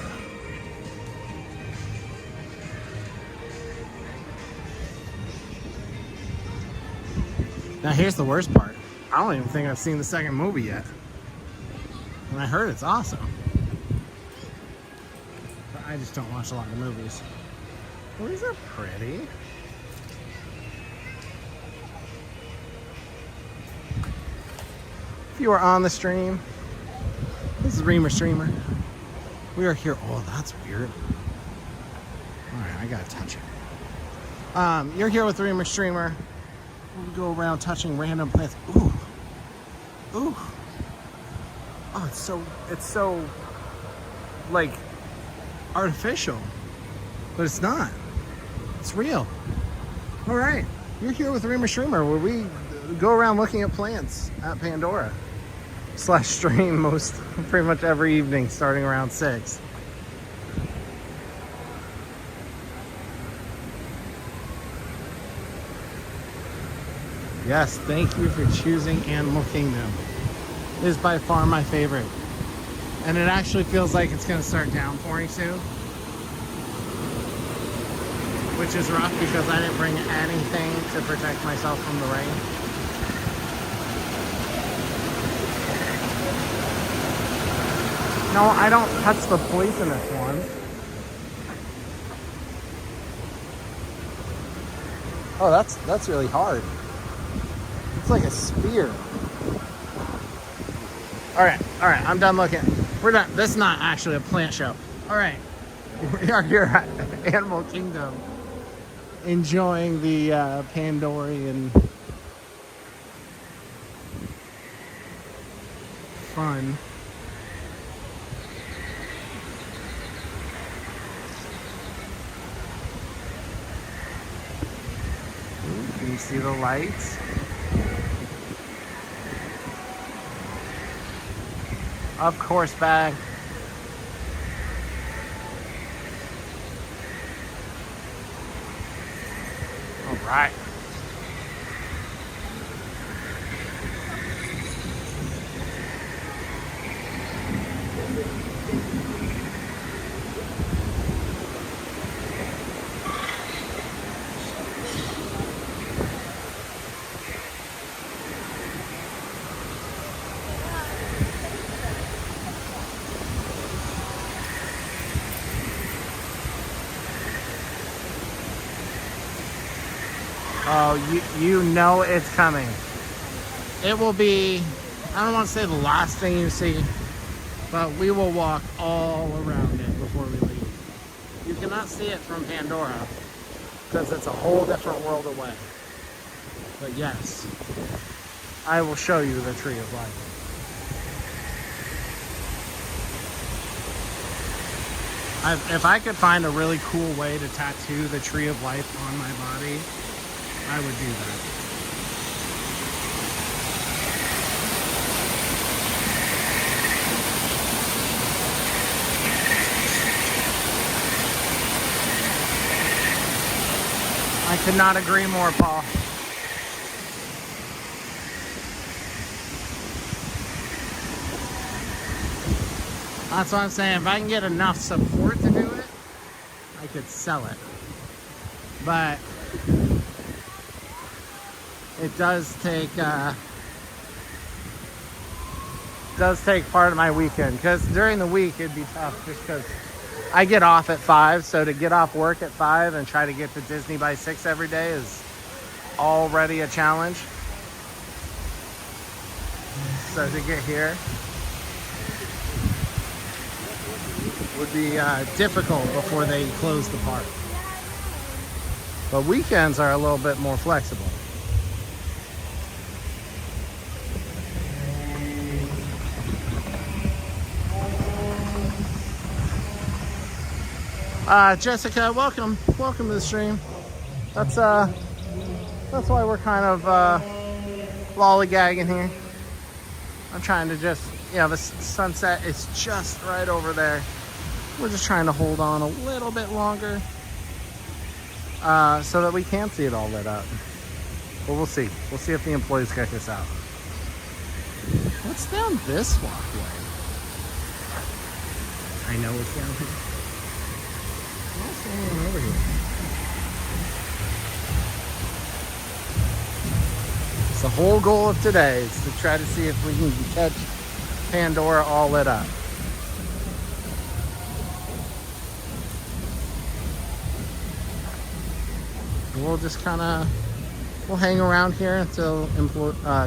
Now here's the worst part. I don't even think I've seen the second movie yet. And I heard it's awesome. But I just don't watch a lot of movies. Well, these are pretty. If you are on the stream, this is Reamer Streamer. We are here. Oh, that's weird. Alright, I gotta touch it. You're here with Reamer Streamer. We go around touching random plants. Ooh. Ooh. Oh, it's so like artificial. But it's not. It's real. Alright. You're here with Reamer Streamer, where we go around looking at plants at Pandora. / stream pretty much every evening starting around 6. Yes, thank you for choosing Animal Kingdom. It is by far my favorite. And it actually feels like it's going to start downpouring soon. Which is rough because I didn't bring anything to protect myself from the rain. No, I don't touch the poisonous one. Oh, that's really hard. It's like a spear. Alright, I'm done looking. We're done. This is not actually a plant show. Alright. We are here at Animal Kingdom, enjoying the Pandorian fun. Can you see the lights? Of course, bag. All right. Oh, you know it's coming. It will be, I don't want to say the last thing you see, but we will walk all around it before we leave. You cannot see it from Pandora because it's a whole different world away. But yes, I will show you the Tree of Life. If I could find a really cool way to tattoo the Tree of Life on my body, I would do that. I could not agree more, Paul. That's what I'm saying. If I can get enough support to do it, I could sell it. but it does take part of my weekend, because during the week it'd be tough just because I get off at 5, so to get off work at 5 and try to get to Disney by 6 every day is already a challenge. So to get here would be difficult before they close the park. But weekends are a little bit more flexible. Jessica, welcome to the stream. That's why we're kind of lollygagging here. I'm trying to just, the sunset is just right over there. We're just trying to hold on a little bit longer so that we can see it all lit up. But we'll see. We'll see if the employees kick us out. What's down this walkway? I know what's down here. What's going on over here? So the whole goal of today is to try to see if we can catch Pandora all lit up. We'll just we'll hang around here until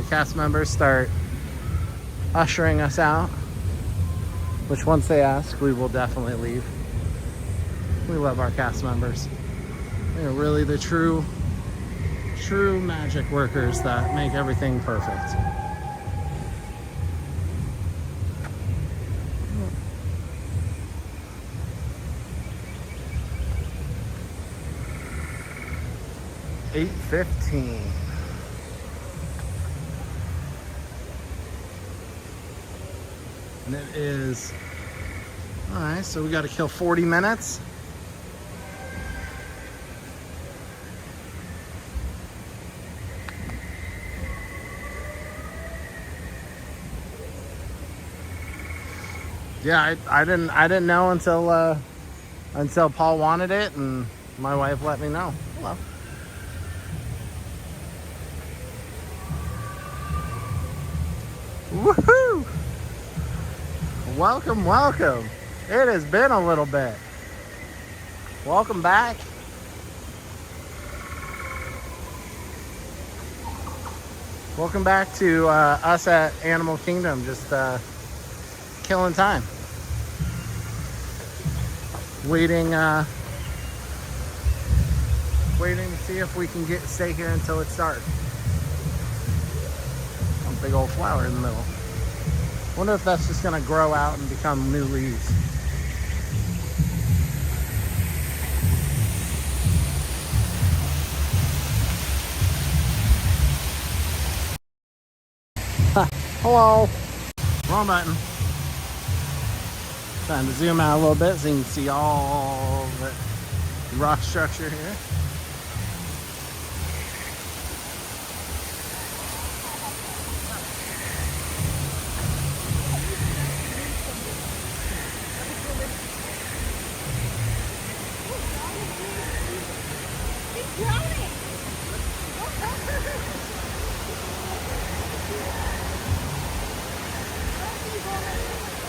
cast members start ushering us out, which once they ask, we will definitely leave. We love our cast members. They're really the true magic workers that make everything perfect. $8:15. And it is, all right, so we got to kill 40 minutes. Yeah, I didn't know until Paul wanted it, and my wife let me know. Hello. Woohoo! Welcome. It has been a little bit. Welcome back. Welcome back to us at Animal Kingdom, just killing time. Waiting to see if we can stay here until it's dark. A big old flower in the middle. Wonder if that's just gonna grow out and become new leaves. Hello. Wrong button. Trying to zoom out a little bit so you can see all the rock structure here.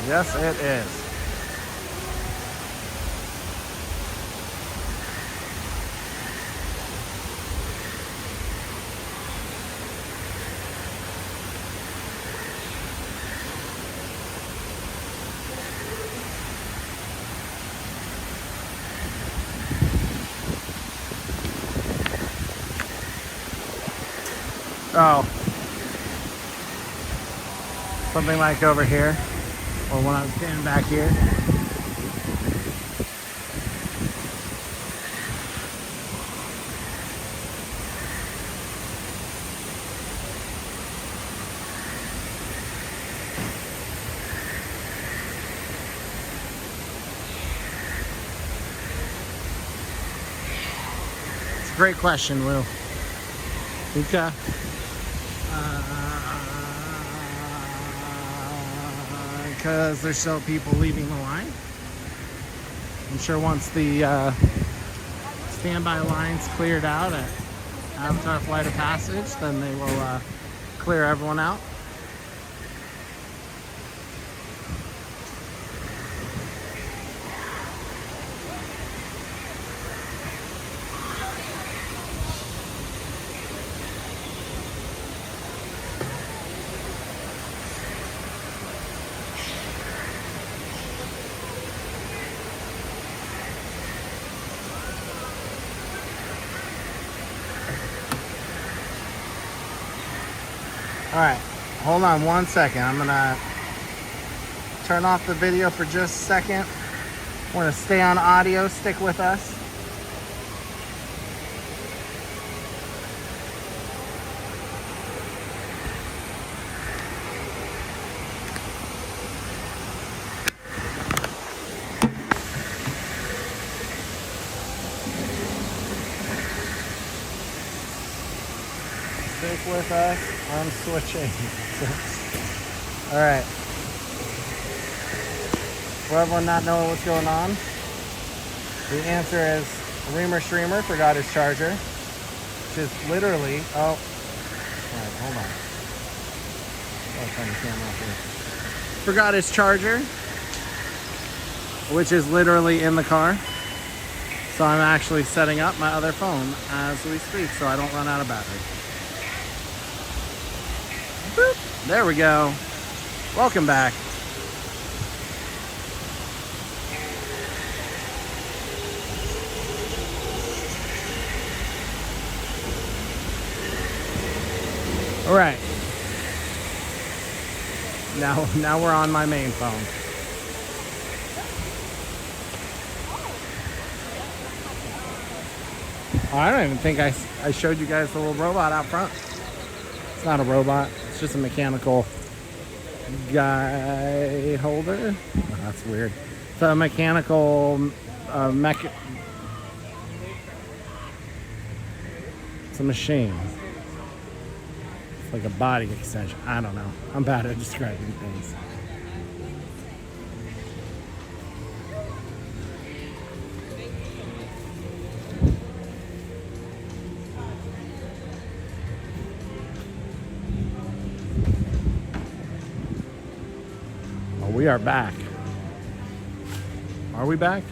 Yes, it is. Oh. Something like over here. Or when I was standing back here. It's a great question, Will. Okay. Because there's still people leaving the line. I'm sure once the standby lines cleared out at Avatar Flight of Passage, then they will clear everyone out. All right, hold on one second. I'm gonna turn off the video for just a second. We're gonna stay on audio, stick with us. Stick with us. I'm switching. All right. For everyone not knowing what's going on, the answer is Reamer Streamer forgot his charger, which is literally, oh, all right, hold on. I'll turn the camera off here. Forgot his charger, which is literally in the car. So I'm actually setting up my other phone as we speak so I don't run out of battery. Boop. There we go. Welcome back. All right. Now we're on my main phone. Oh, I don't even think I showed you guys the little robot out front. It's not a robot. It's just a mechanical guy holder. Oh, that's weird. It's a mechanical it's a machine. It's like a body extension. I don't know. I'm bad at describing things. We are back. Are we back?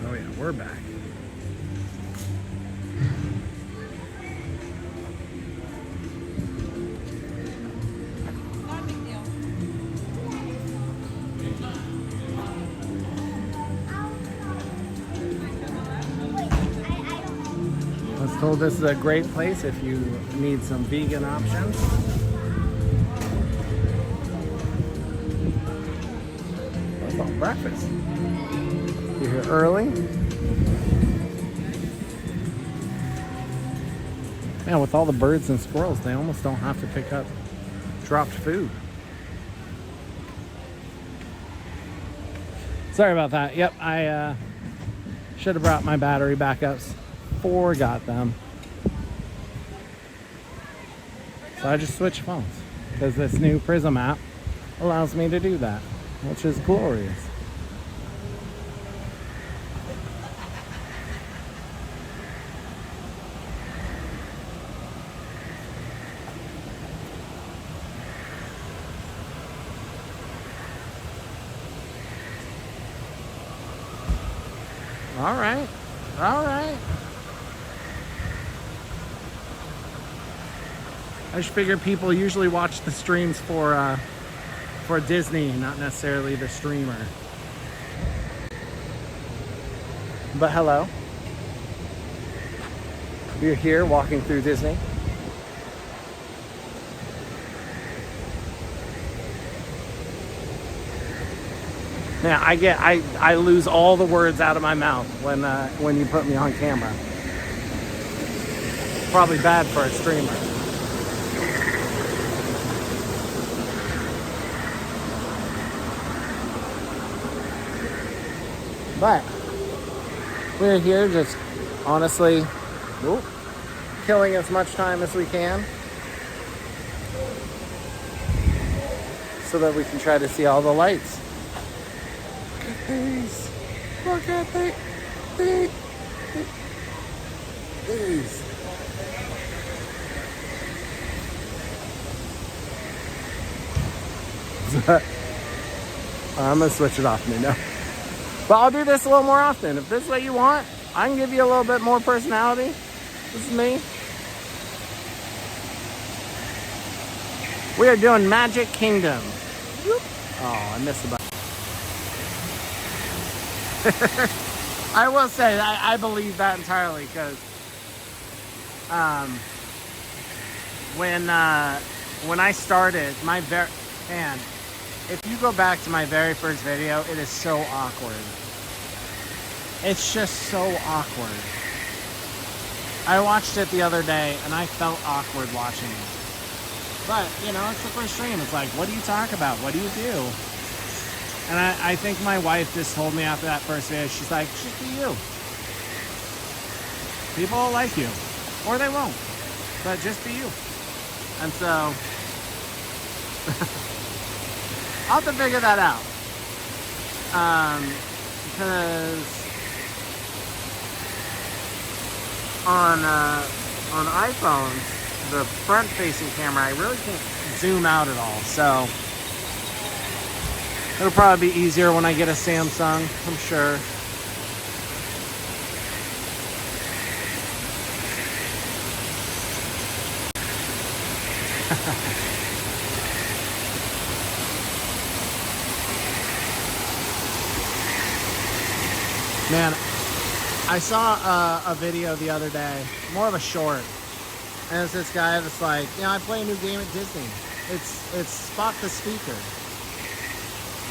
Oh yeah, we're back. Told this is a great place if you need some vegan options. That's all breakfast. You're here early. Man, with all the birds and squirrels, they almost don't have to pick up dropped food. Sorry about that. Yep, I should have brought my battery backups. Forgot them. So I just switched phones because this new Prism app allows me to do that, which is glorious. All right. All right. I just figure people usually watch the streams for Disney, not necessarily the streamer. But hello. We're here walking through Disney. Man, I lose all the words out of my mouth when you put me on camera. Probably bad for a streamer. But we're here just honestly killing as much time as we can so that we can try to see all the lights. Look at these. Look at these. I'm gonna switch it off now. But I'll do this a little more often. If this is what you want, I can give you a little bit more personality. This is me. We are doing Magic Kingdom. Oh, I missed the button. I will say, I believe that entirely, because when I started, man, if you go back to my very first video, it is so awkward. It's just so awkward. I watched it the other day and I felt awkward watching it. But, you know, it's the first stream. It's like, what do you talk about? What do you do? And I think my wife just told me after that first video, she's like, just be you. People will like you. Or they won't. But just be you. And so I'll have to figure that out. Because on iPhones, the front-facing camera, I really can't zoom out at all. So it'll probably be easier when I get a Samsung, I'm sure. Man, I saw a video the other day, more of a short, and it's this guy that's like, you know, I play a new game at Disney. It's Spot the Speaker.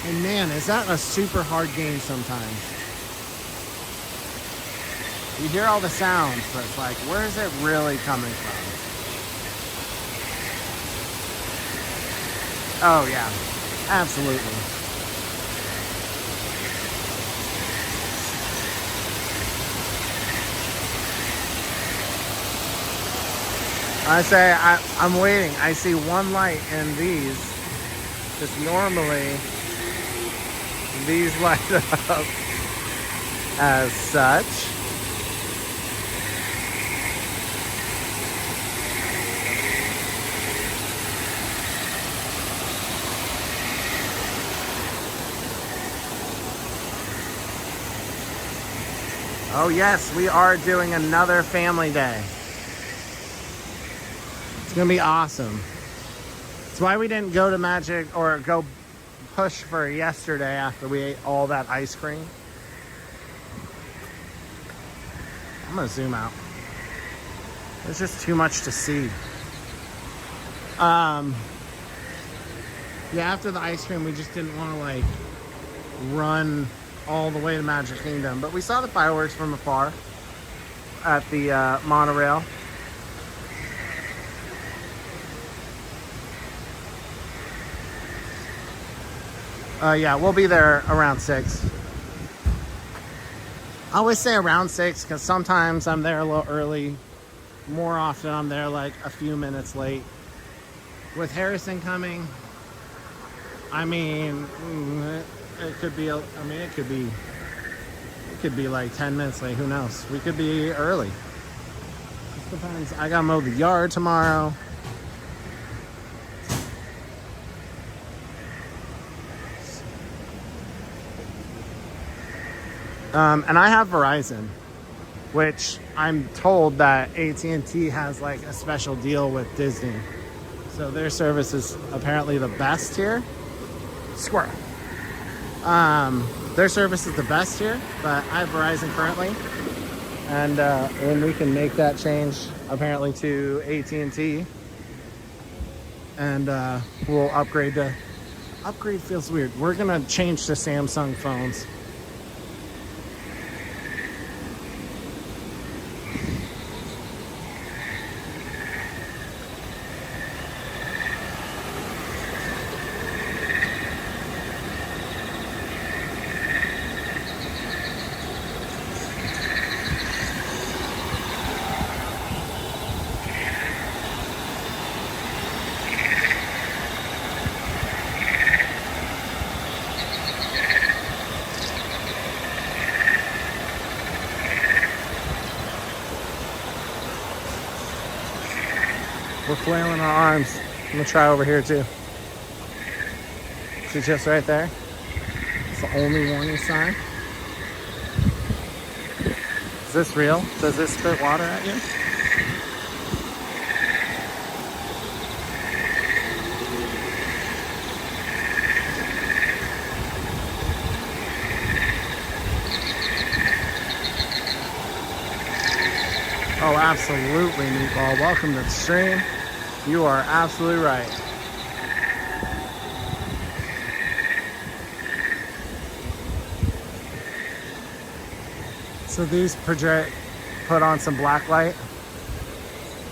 And man, is that a super hard game sometimes. You hear all the sounds, but it's like, where is it really coming from? Oh yeah, absolutely. I say, I'm waiting. I see one light in these. Just normally, these light up as such. Oh yes, we are doing another family day. It's gonna be awesome. That's why we didn't go to Magic or go push for yesterday after we ate all that ice cream. I'm gonna zoom out. There's just too much to see. Yeah, after the ice cream, we just didn't want to like run all the way to Magic Kingdom, but we saw the fireworks from afar at the monorail. Yeah, we'll be there around 6. I always say around 6 because sometimes I'm there a little early. More often I'm there like a few minutes late. With Harrison coming, I mean, it could be, it could be like 10 minutes late, who knows? We could be early. Just depends. I gotta mow the yard tomorrow. And I have Verizon, which I'm told that AT&T has like a special deal with Disney. So their service is apparently the best here. Squirrel. Their service is the best here, but I have Verizon currently. And when we can make that change apparently to AT&T, and we'll upgrade to, upgrade feels weird. We're gonna change to Samsung phones. We're flailing our arms. I'm gonna try over here too. See, just right there. It's the only warning sign. Is this real? Does this spit water at you? Oh, absolutely, Meatball. Welcome to the stream. You are absolutely right. So these project put on some black light.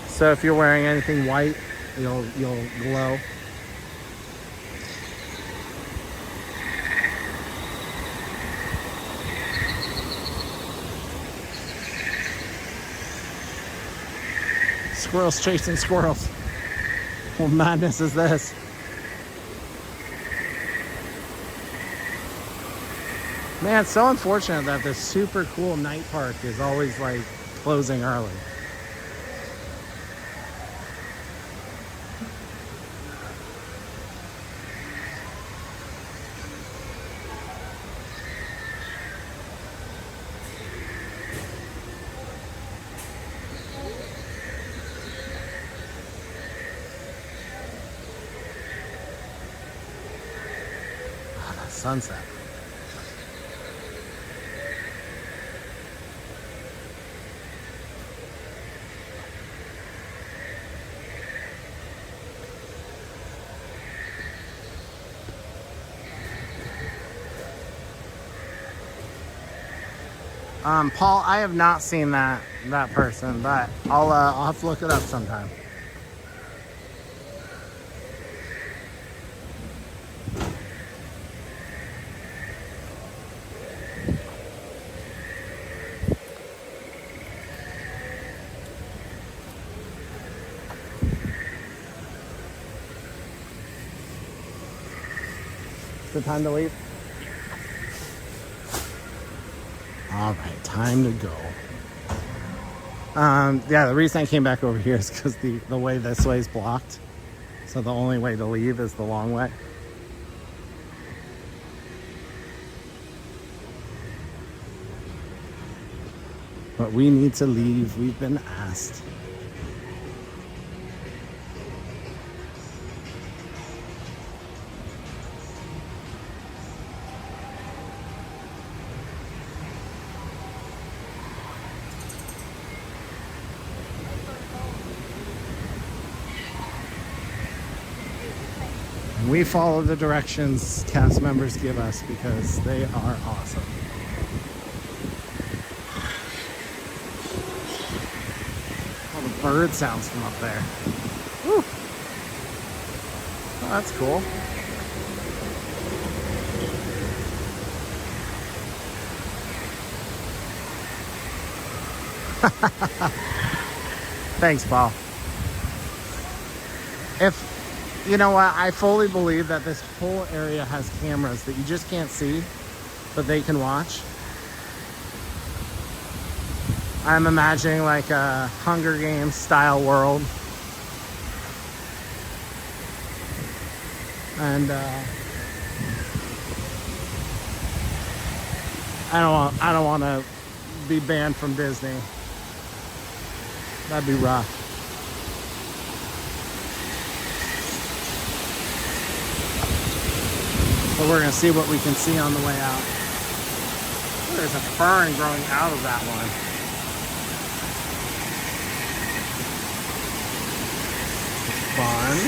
So if you're wearing anything white, you'll glow. Squirrels chasing squirrels. What madness is this? Man, it's so unfortunate that this super cool night park is always like closing early. Sunset. Paul, I have not seen that person, but I'll have to look it up sometime. Good time to leave? All right, time to go. Yeah, the reason I came back over here is because the way this way is blocked. So the only way to leave is the long way. But we need to leave. We've been asked. We follow the directions cast members give us because they are awesome. All the bird sounds from up there. Woo. Oh, that's cool. Thanks, Paul. You know what? I fully believe that this whole area has cameras that you just can't see, but they can watch. I'm imagining like a Hunger Games style world. And I don't want to be banned from Disney. That'd be rough. But we're going to see what we can see on the way out. Ooh, there's a fern growing out of that one. Fun.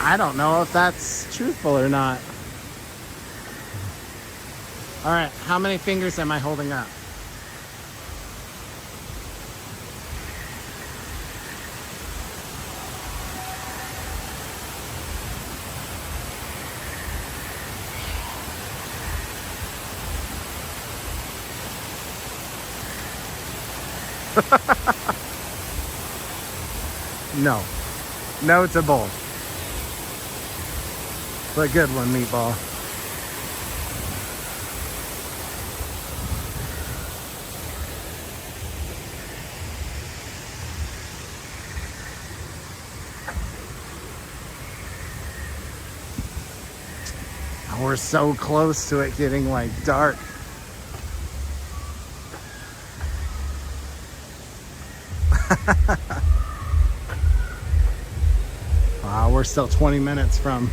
I don't know if that's truthful or not. All right, how many fingers am I holding up? No to both. But good one, Meatball. We're so close to it getting like dark. Wow, we're still 20 minutes from.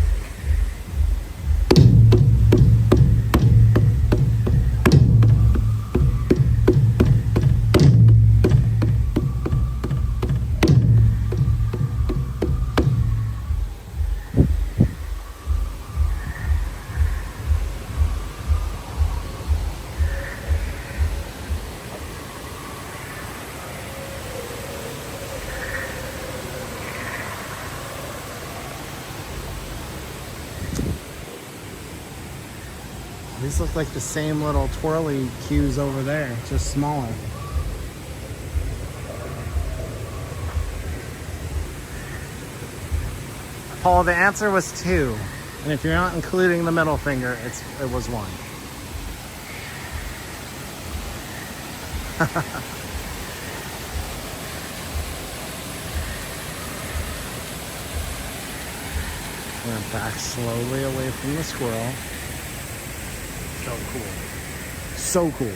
These look like the same little twirly cues over there, just smaller. Paul, the answer was 2. And if you're not including the middle finger, it was 1. We're gonna back slowly away from the squirrel. So cool. So cool.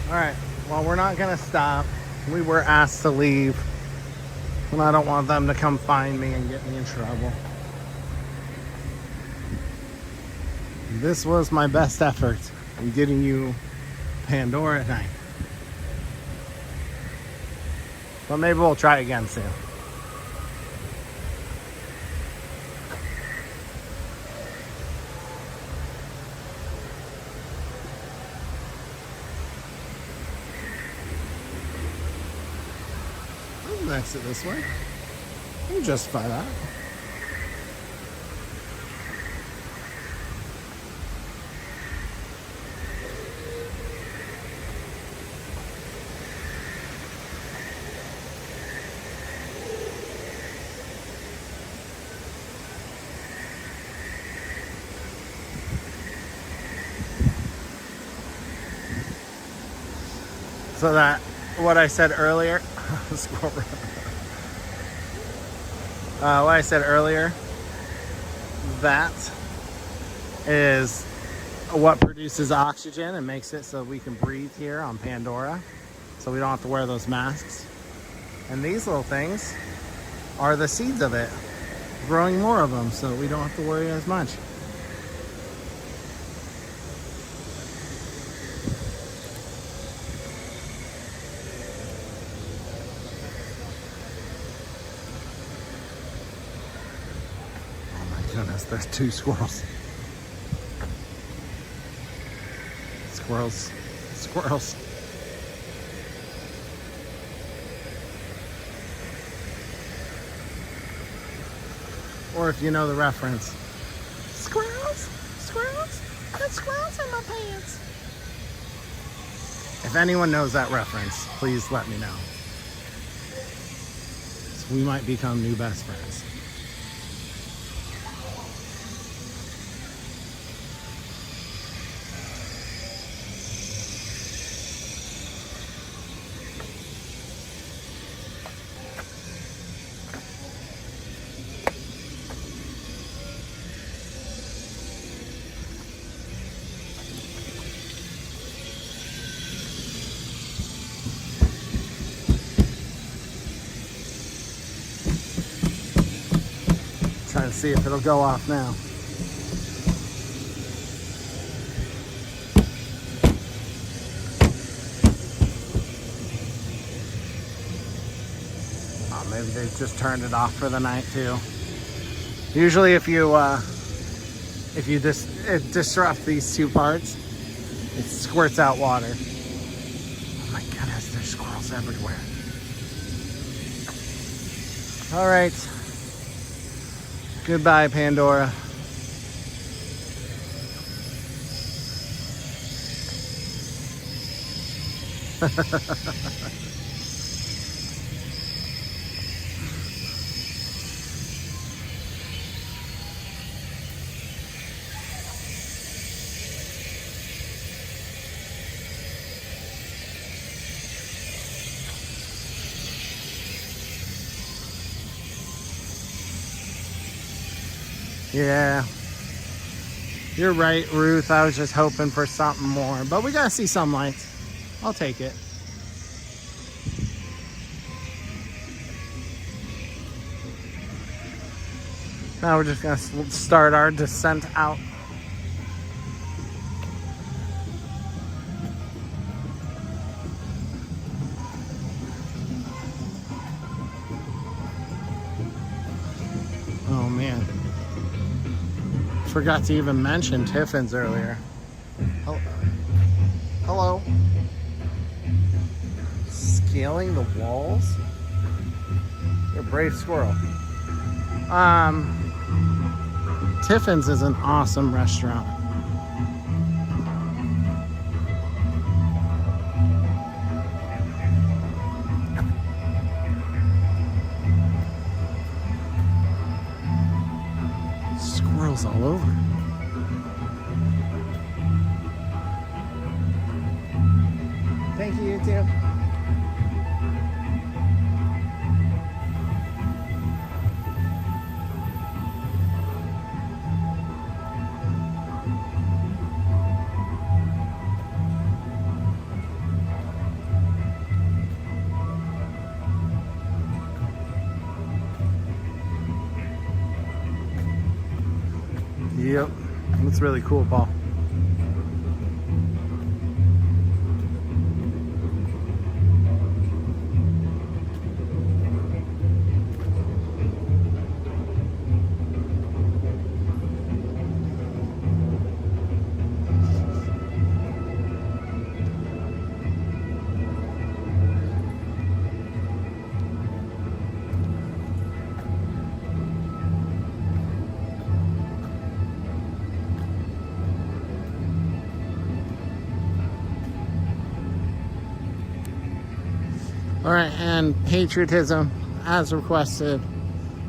All right, well, we're not gonna stop. We were asked to leave, and I don't want them to come find me and get me in trouble. This was my best effort in getting you Pandora at night. But maybe we'll try again soon. I'll exit this way. I'll justify that. So that, what I said earlier, what I said earlier, that is what produces oxygen and makes it so we can breathe here on Pandora. So we don't have to wear those masks. And these little things are the seeds of it, growing more of them so we don't have to worry as much. Goodness, there's 2 squirrels. Squirrels. Squirrels. Or if you know the reference. Squirrels? Squirrels? There's squirrels in my pants. If anyone knows that reference, please let me know. So we might become new best friends. Trying to see if it'll go off now. Oh, maybe they've just turned it off for the night too. Usually if you disrupt these 2 parts, it squirts out water. Oh my goodness, there's squirrels everywhere. All right. Goodbye, Pandora. Yeah. You're right, Ruth. I was just hoping for something more. But we gotta see some lights. I'll take it. Now we're just gonna start our descent out. Oh man. Forgot to even mention Tiffin's earlier. Oh. Hello. Scaling the walls? You're a brave squirrel. Tiffin's is an awesome restaurant. Squirrels all over. Thank you, you too. Yep, that's really cool, Paul. All right, and patriotism, as requested,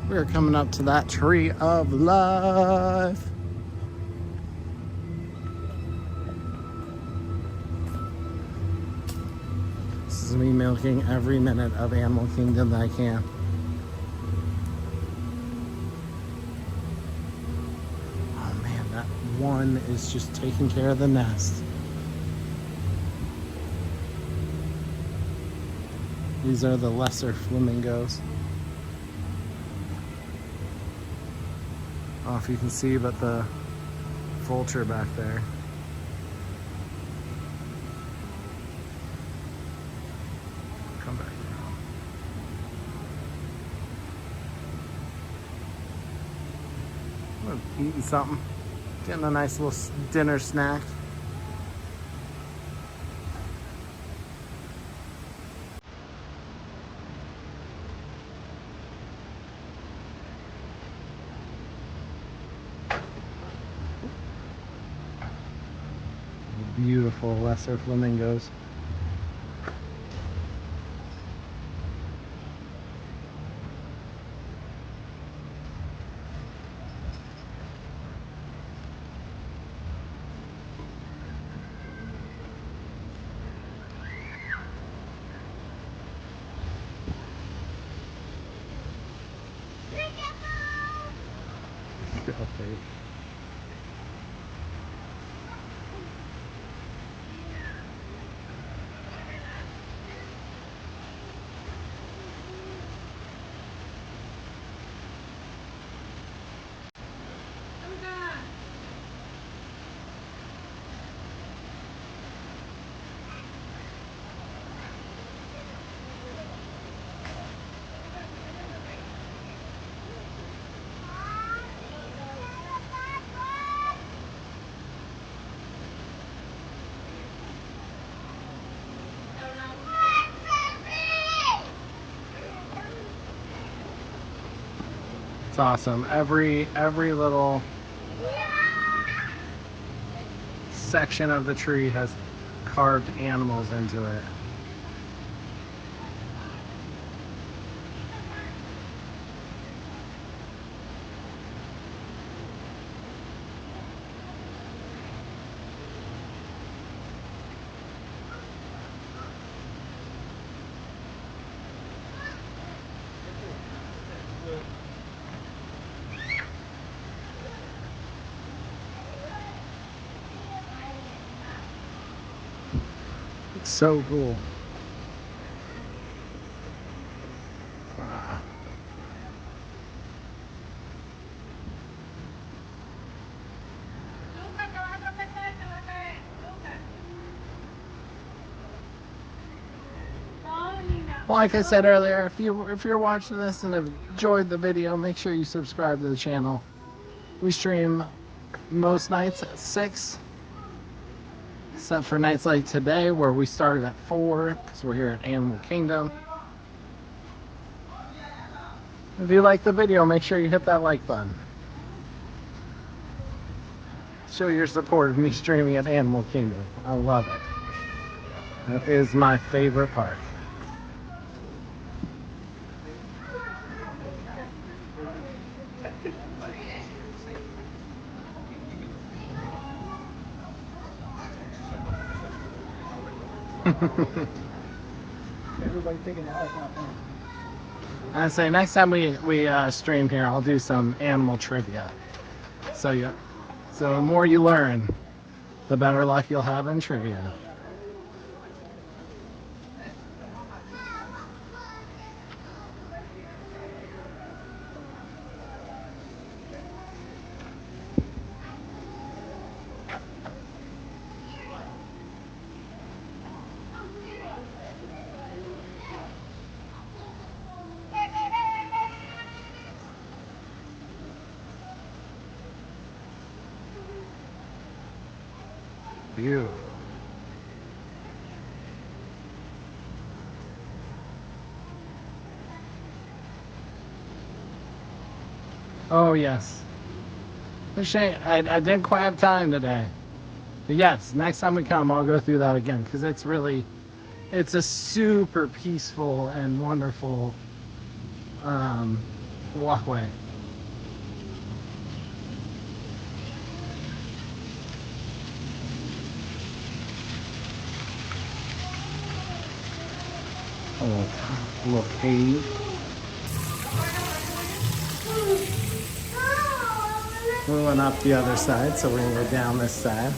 we're coming up to that tree of life. This is me milking every minute of Animal Kingdom that I can. Oh man, that one is just taking care of the nest. These are the lesser flamingos. I don't know if you can see, but the vulture back there. Come back now. I'm eating something. Getting a nice little dinner snack. Beautiful lesser flamingos. Okay. It's awesome. Every little section of the tree has carved animals into it. So cool. Like I said earlier, if you're watching this and have enjoyed the video, make sure you subscribe to the channel. We stream most nights at 6, except for nights like today where we started at 4 because we're here at Animal Kingdom. If you like the video, make sure you hit that like button. Show your support of me streaming at Animal Kingdom. I love it. That is my favorite park. Everybody taking a hike out there. I say next time we stream here, I'll do some animal trivia. So the more you learn, the better luck you'll have in trivia. Beautiful. Oh yes. Shame I didn't quite have time today. But yes, next time we come, I'll go through that again because it's a super peaceful and wonderful walkway. A little cave. We went up the other side, so we're gonna go down this side.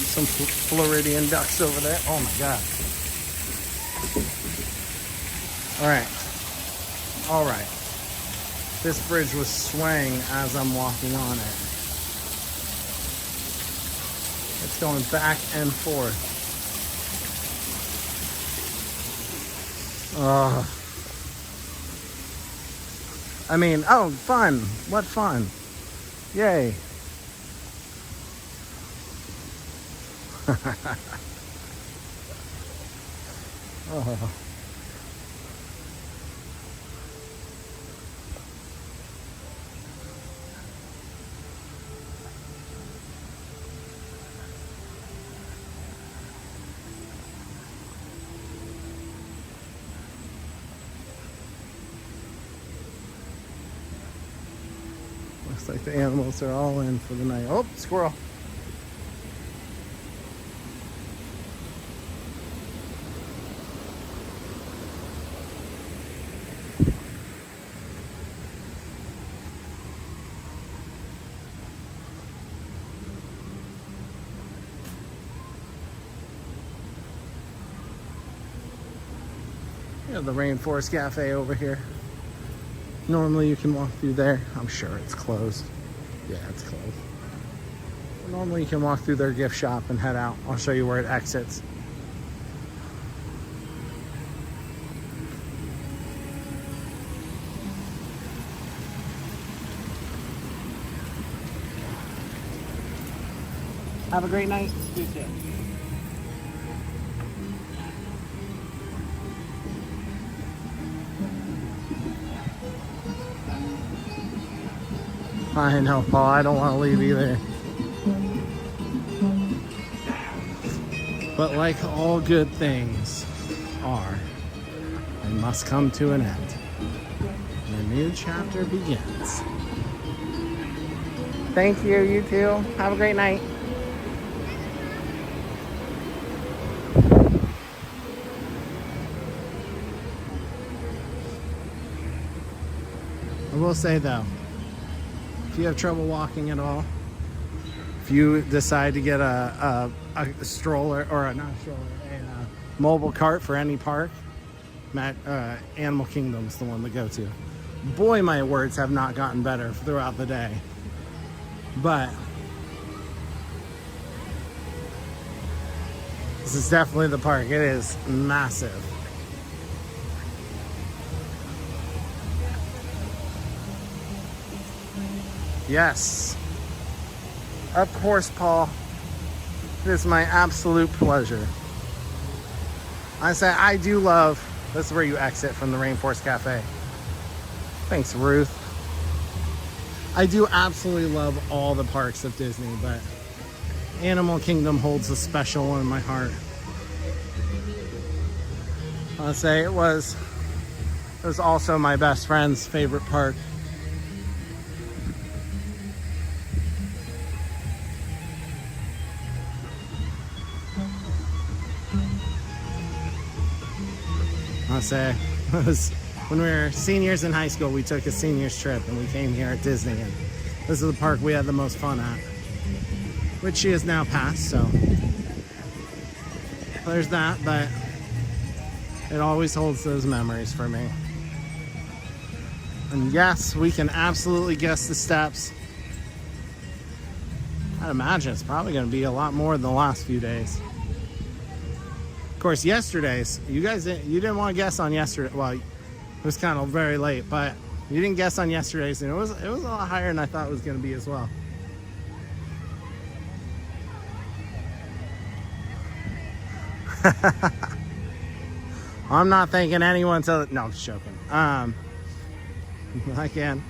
Some Floridian ducks over there. Oh my god. All right. This bridge was swaying as I'm walking on it. It's going back and forth. I mean, oh, fun. What fun. Yay. Oh. Looks like the animals are all in for the night. Oh, squirrel. We have the Rainforest Cafe over here. Normally you can walk through there. I'm sure it's closed. Yeah, it's closed. Normally you can walk through their gift shop and head out. I'll show you where it exits. Have a great night. You too. I know, Paul. I don't want to leave either. But like all good things are, they must come to an end. And a new chapter begins. Thank you, you too. Have a great night. I will say though, if you have trouble walking at all, if you decide to get a stroller, or not a stroller, a mobile cart for any park, Animal Kingdom is the one to go to. Boy, my words have not gotten better throughout the day. But this is definitely the park. It is massive. Yes. Of course, Paul. It is my absolute pleasure. I say I do love, this is where you exit from the Rainforest Cafe. Thanks, Ruth. I do absolutely love all the parks of Disney, but Animal Kingdom holds a special one in my heart. I'll say it was also my best friend's favorite park. I'll say it was when we were seniors in high school, we took a seniors trip and we came here at Disney, and this is the park we had the most fun at, which she has now passed, so there's that, but it always holds those memories for me. And yes, we can absolutely guess the steps. I'd imagine it's probably going to be a lot more than the last few days. Of course, yesterday's, you didn't want to guess on yesterday. Well, it was kind of very late, but you didn't guess on yesterday's, and it was a lot higher than I thought it was going to be as well. I'm not thanking anyone no, I'm just joking. Again,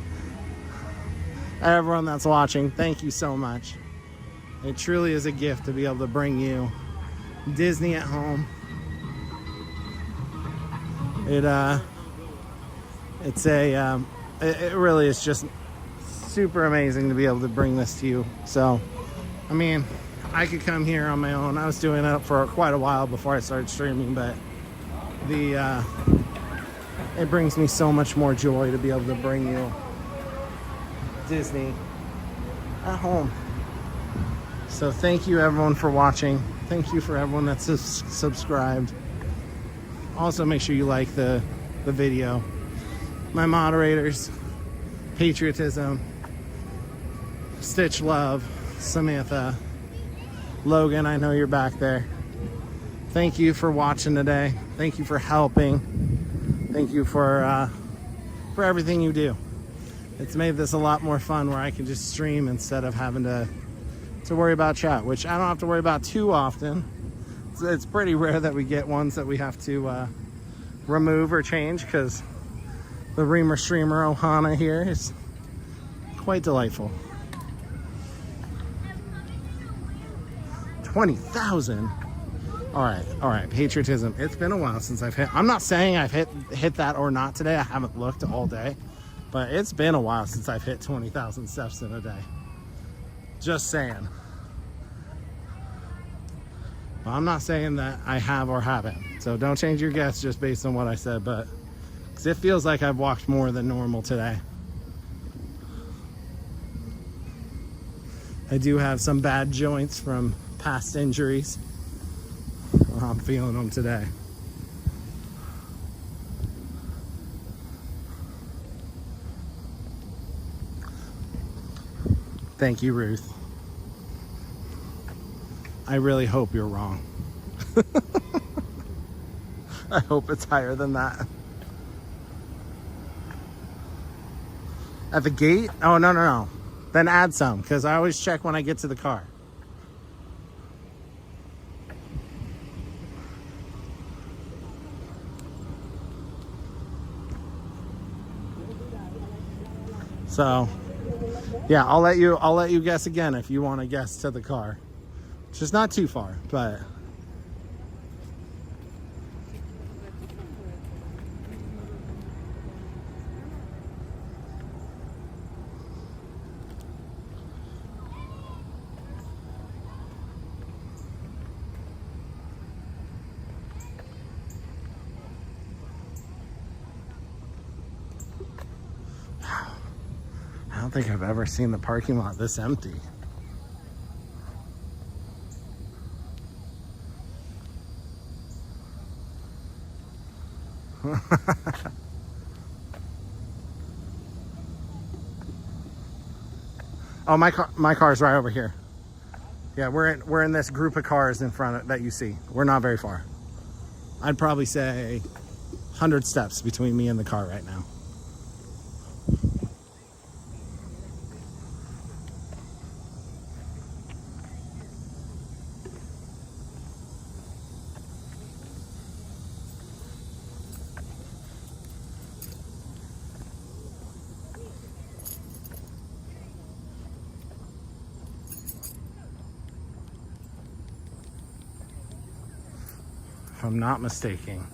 everyone that's watching, thank you so much. It truly is a gift to be able to bring you Disney at home. It really is just super amazing to be able to bring this to you. So, I mean, I could come here on my own. I was doing it for quite a while before I started streaming, but it brings me so much more joy to be able to bring you Disney at home. So thank you everyone for watching. Thank you for everyone that's subscribed. Also make sure you like the video. My moderators, Patriotism, Stitch Love, Samantha, Logan, I know you're back there. Thank you for watching today. Thank you for helping. Thank you for everything you do. It's made this a lot more fun where I can just stream instead of having to worry about chat, which I don't have to worry about too often. It's pretty rare that we get ones that we have to remove or change, because the Reamer Streamer Ohana here is quite delightful. 20,000. All right, Patriotism. It's been a while since I've hit. I'm not saying I've hit that or not today. I haven't looked all day, but it's been a while since I've hit 20,000 steps in a day. Just saying. Well, I'm not saying that I have or haven't, so don't change your guess just based on what I said, but because it feels like I've walked more than normal today. I do have some bad joints from past injuries. Well, I'm feeling them today. Thank you, Ruth. I really hope you're wrong. I hope it's higher than that. At the gate? Oh, no. Then add some, because I always check when I get to the car. So, yeah, I'll let you guess again if you want to guess to the car. It's just not too far, but don't think I've ever seen the parking lot this empty. Oh, my car's right over here. Yeah, we're in this group of cars in front of that you see. We're not very far. I'd probably say 100 steps between me and the car right now. If I'm not mistaken,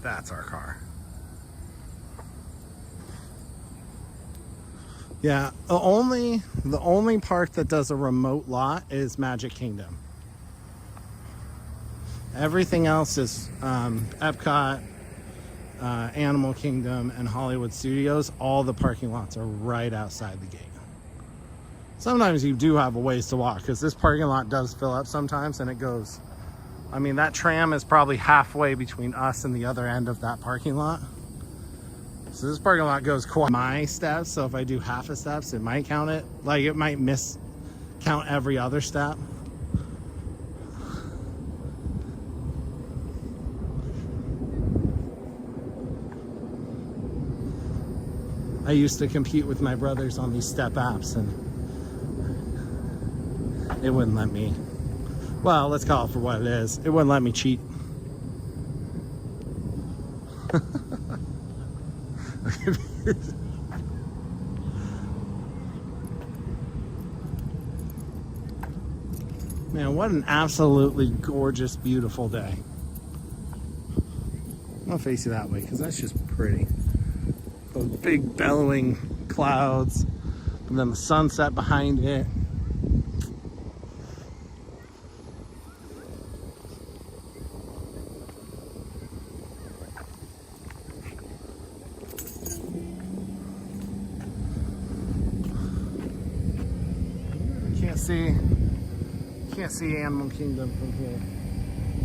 that's our car. Yeah, the only park that does a remote lot is Magic Kingdom. Everything else is Epcot, Animal Kingdom, and Hollywood Studios. All the parking lots are right outside the gate. Sometimes you do have a ways to walk because this parking lot does fill up sometimes, and it goes, I mean, that tram is probably halfway between us and the other end of that parking lot. So this parking lot goes quite my steps. So if I do half a steps, it might count it. Like it might count every other step. I used to compete with my brothers on these step apps and it wouldn't let me. Well, let's call it for what it is. It wouldn't let me cheat. Man, what an absolutely gorgeous, beautiful day. I'm gonna face you that way because that's just pretty. Those big bellowing clouds, and then the sunset behind it. Can't see Animal Kingdom from here.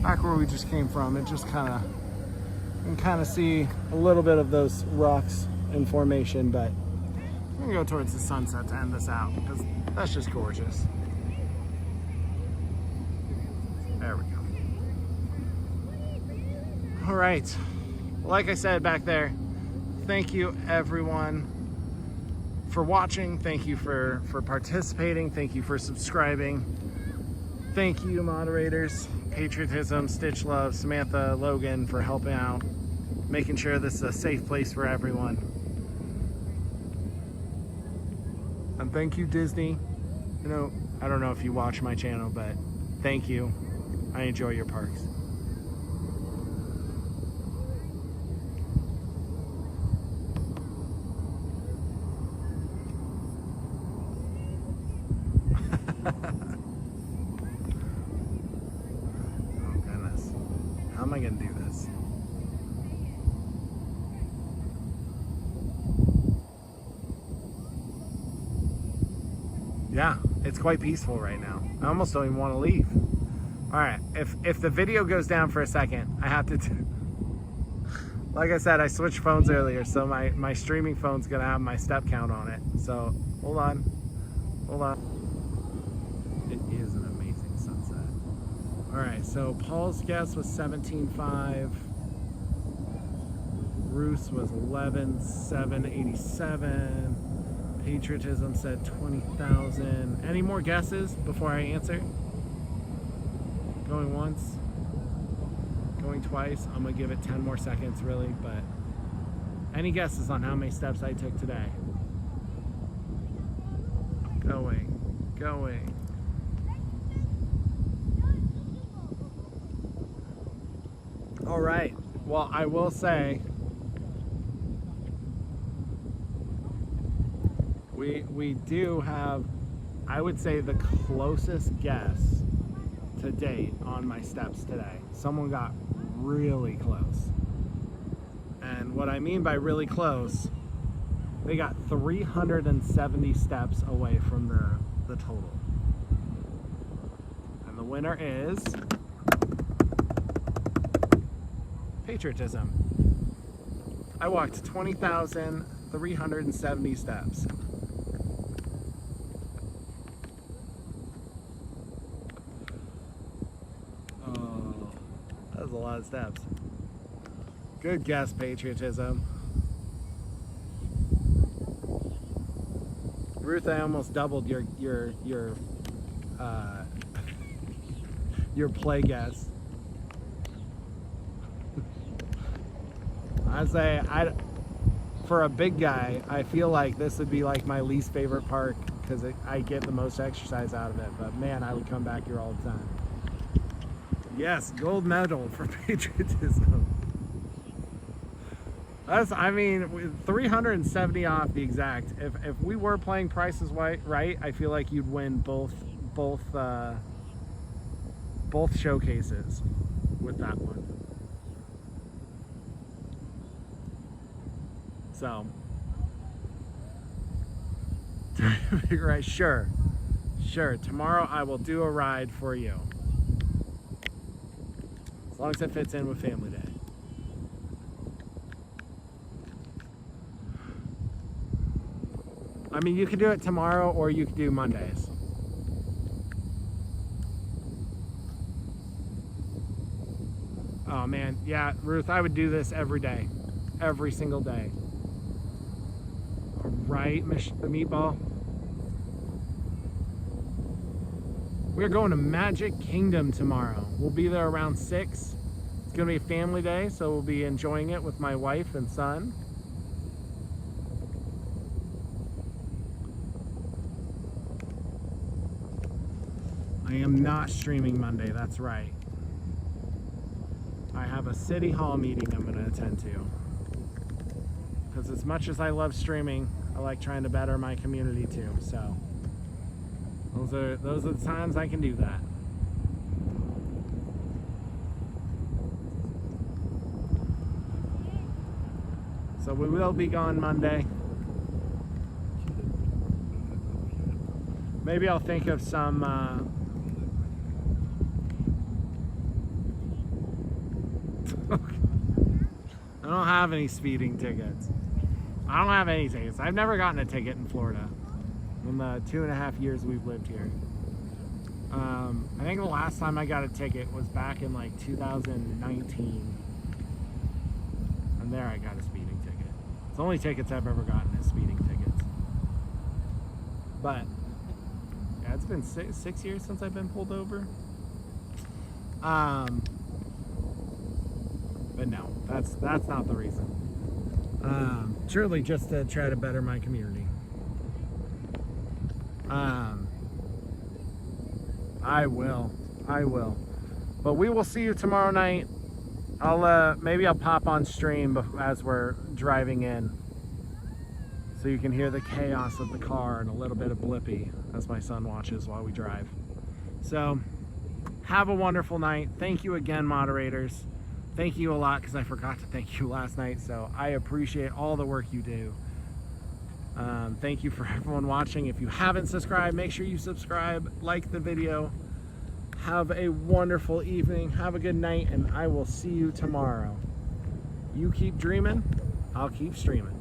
Back where we just came from, it just kind of, you can kind of see a little bit of those rocks in formation, but I'm gonna go towards the sunset to end this out because that's just gorgeous. There we go. All right, like I said back there, thank you everyone for watching. Thank you for participating. Thank you for subscribing. Thank you, moderators, Patriotism, Stitch Love, Samantha, Logan, for helping out, making sure this is a safe place for everyone. And thank you, Disney. You know, I don't know if you watch my channel, but thank you. I enjoy your parks. How am I gonna do this? Yeah, it's quite peaceful right now. I almost don't even want to leave. All right, if the video goes down for a second, I have to like I said, I switched phones earlier, so my streaming phone's gonna have my step count on it. So hold on. It is an amazing sunset. All right, so Paul's guess was 17.5. Bruce was 11,787. Patriotism said 20,000. Any more guesses before I answer? Going once, going twice. I'm gonna give it 10 more seconds, really. But any guesses on how many steps I took today? Going. All right, well, I will say we do have, I would say, the closest guess to date on my steps today. Someone got really close. And what I mean by really close They got 370 steps away from the total. And the winner is patriotism. I walked 20,370 steps. Oh, that was a lot of steps. Good guess, patriotism. Ruth, I almost doubled your play guess. I say, for a big guy, I feel like this would be like my least favorite park because I get the most exercise out of it. But man, I would come back here all the time. Yes, gold medal for patriotism. That's, I mean, 370 off the exact. If we were playing Price is Right, I feel like you'd win both showcases with that one. So, right? Sure. Tomorrow I will do a ride for you, as long as it fits in with Family Day. I mean, you could do it tomorrow or you could do Mondays. Oh man, yeah, Ruth, I would do this every day. Every single day. All right, the meatball. We're going to Magic Kingdom tomorrow. We'll be there around 6. It's gonna be a family day, so we'll be enjoying it with my wife and son. I am not streaming Monday, that's right. I have a city hall meeting I'm going to attend to. Because as much as I love streaming, I like trying to better my community too. So those are the times I can do that. So we will be gone Monday. Maybe I'll think of some I don't have any speeding tickets. I don't have any tickets. I've never gotten a ticket in Florida in the 2.5 years we've lived here. I think the last time I got a ticket was back in like 2019. And there I got a speeding ticket. It's the only tickets I've ever gotten is speeding tickets. But yeah, it's been six years since I've been pulled over. But no, that's not the reason. Surely just to try to better my community. I will. But we will see you tomorrow night. Maybe I'll pop on stream as we're driving in, so you can hear the chaos of the car and a little bit of Blippi as my son watches while we drive. So, have a wonderful night. Thank you again, moderators. Thank you a lot, because I forgot to thank you last night, so I appreciate all the work you do. Thank you for everyone watching. If you haven't subscribed, make sure you subscribe, like the video. Have a wonderful evening, have a good night, and I will see you tomorrow. You keep dreaming, I'll keep streaming.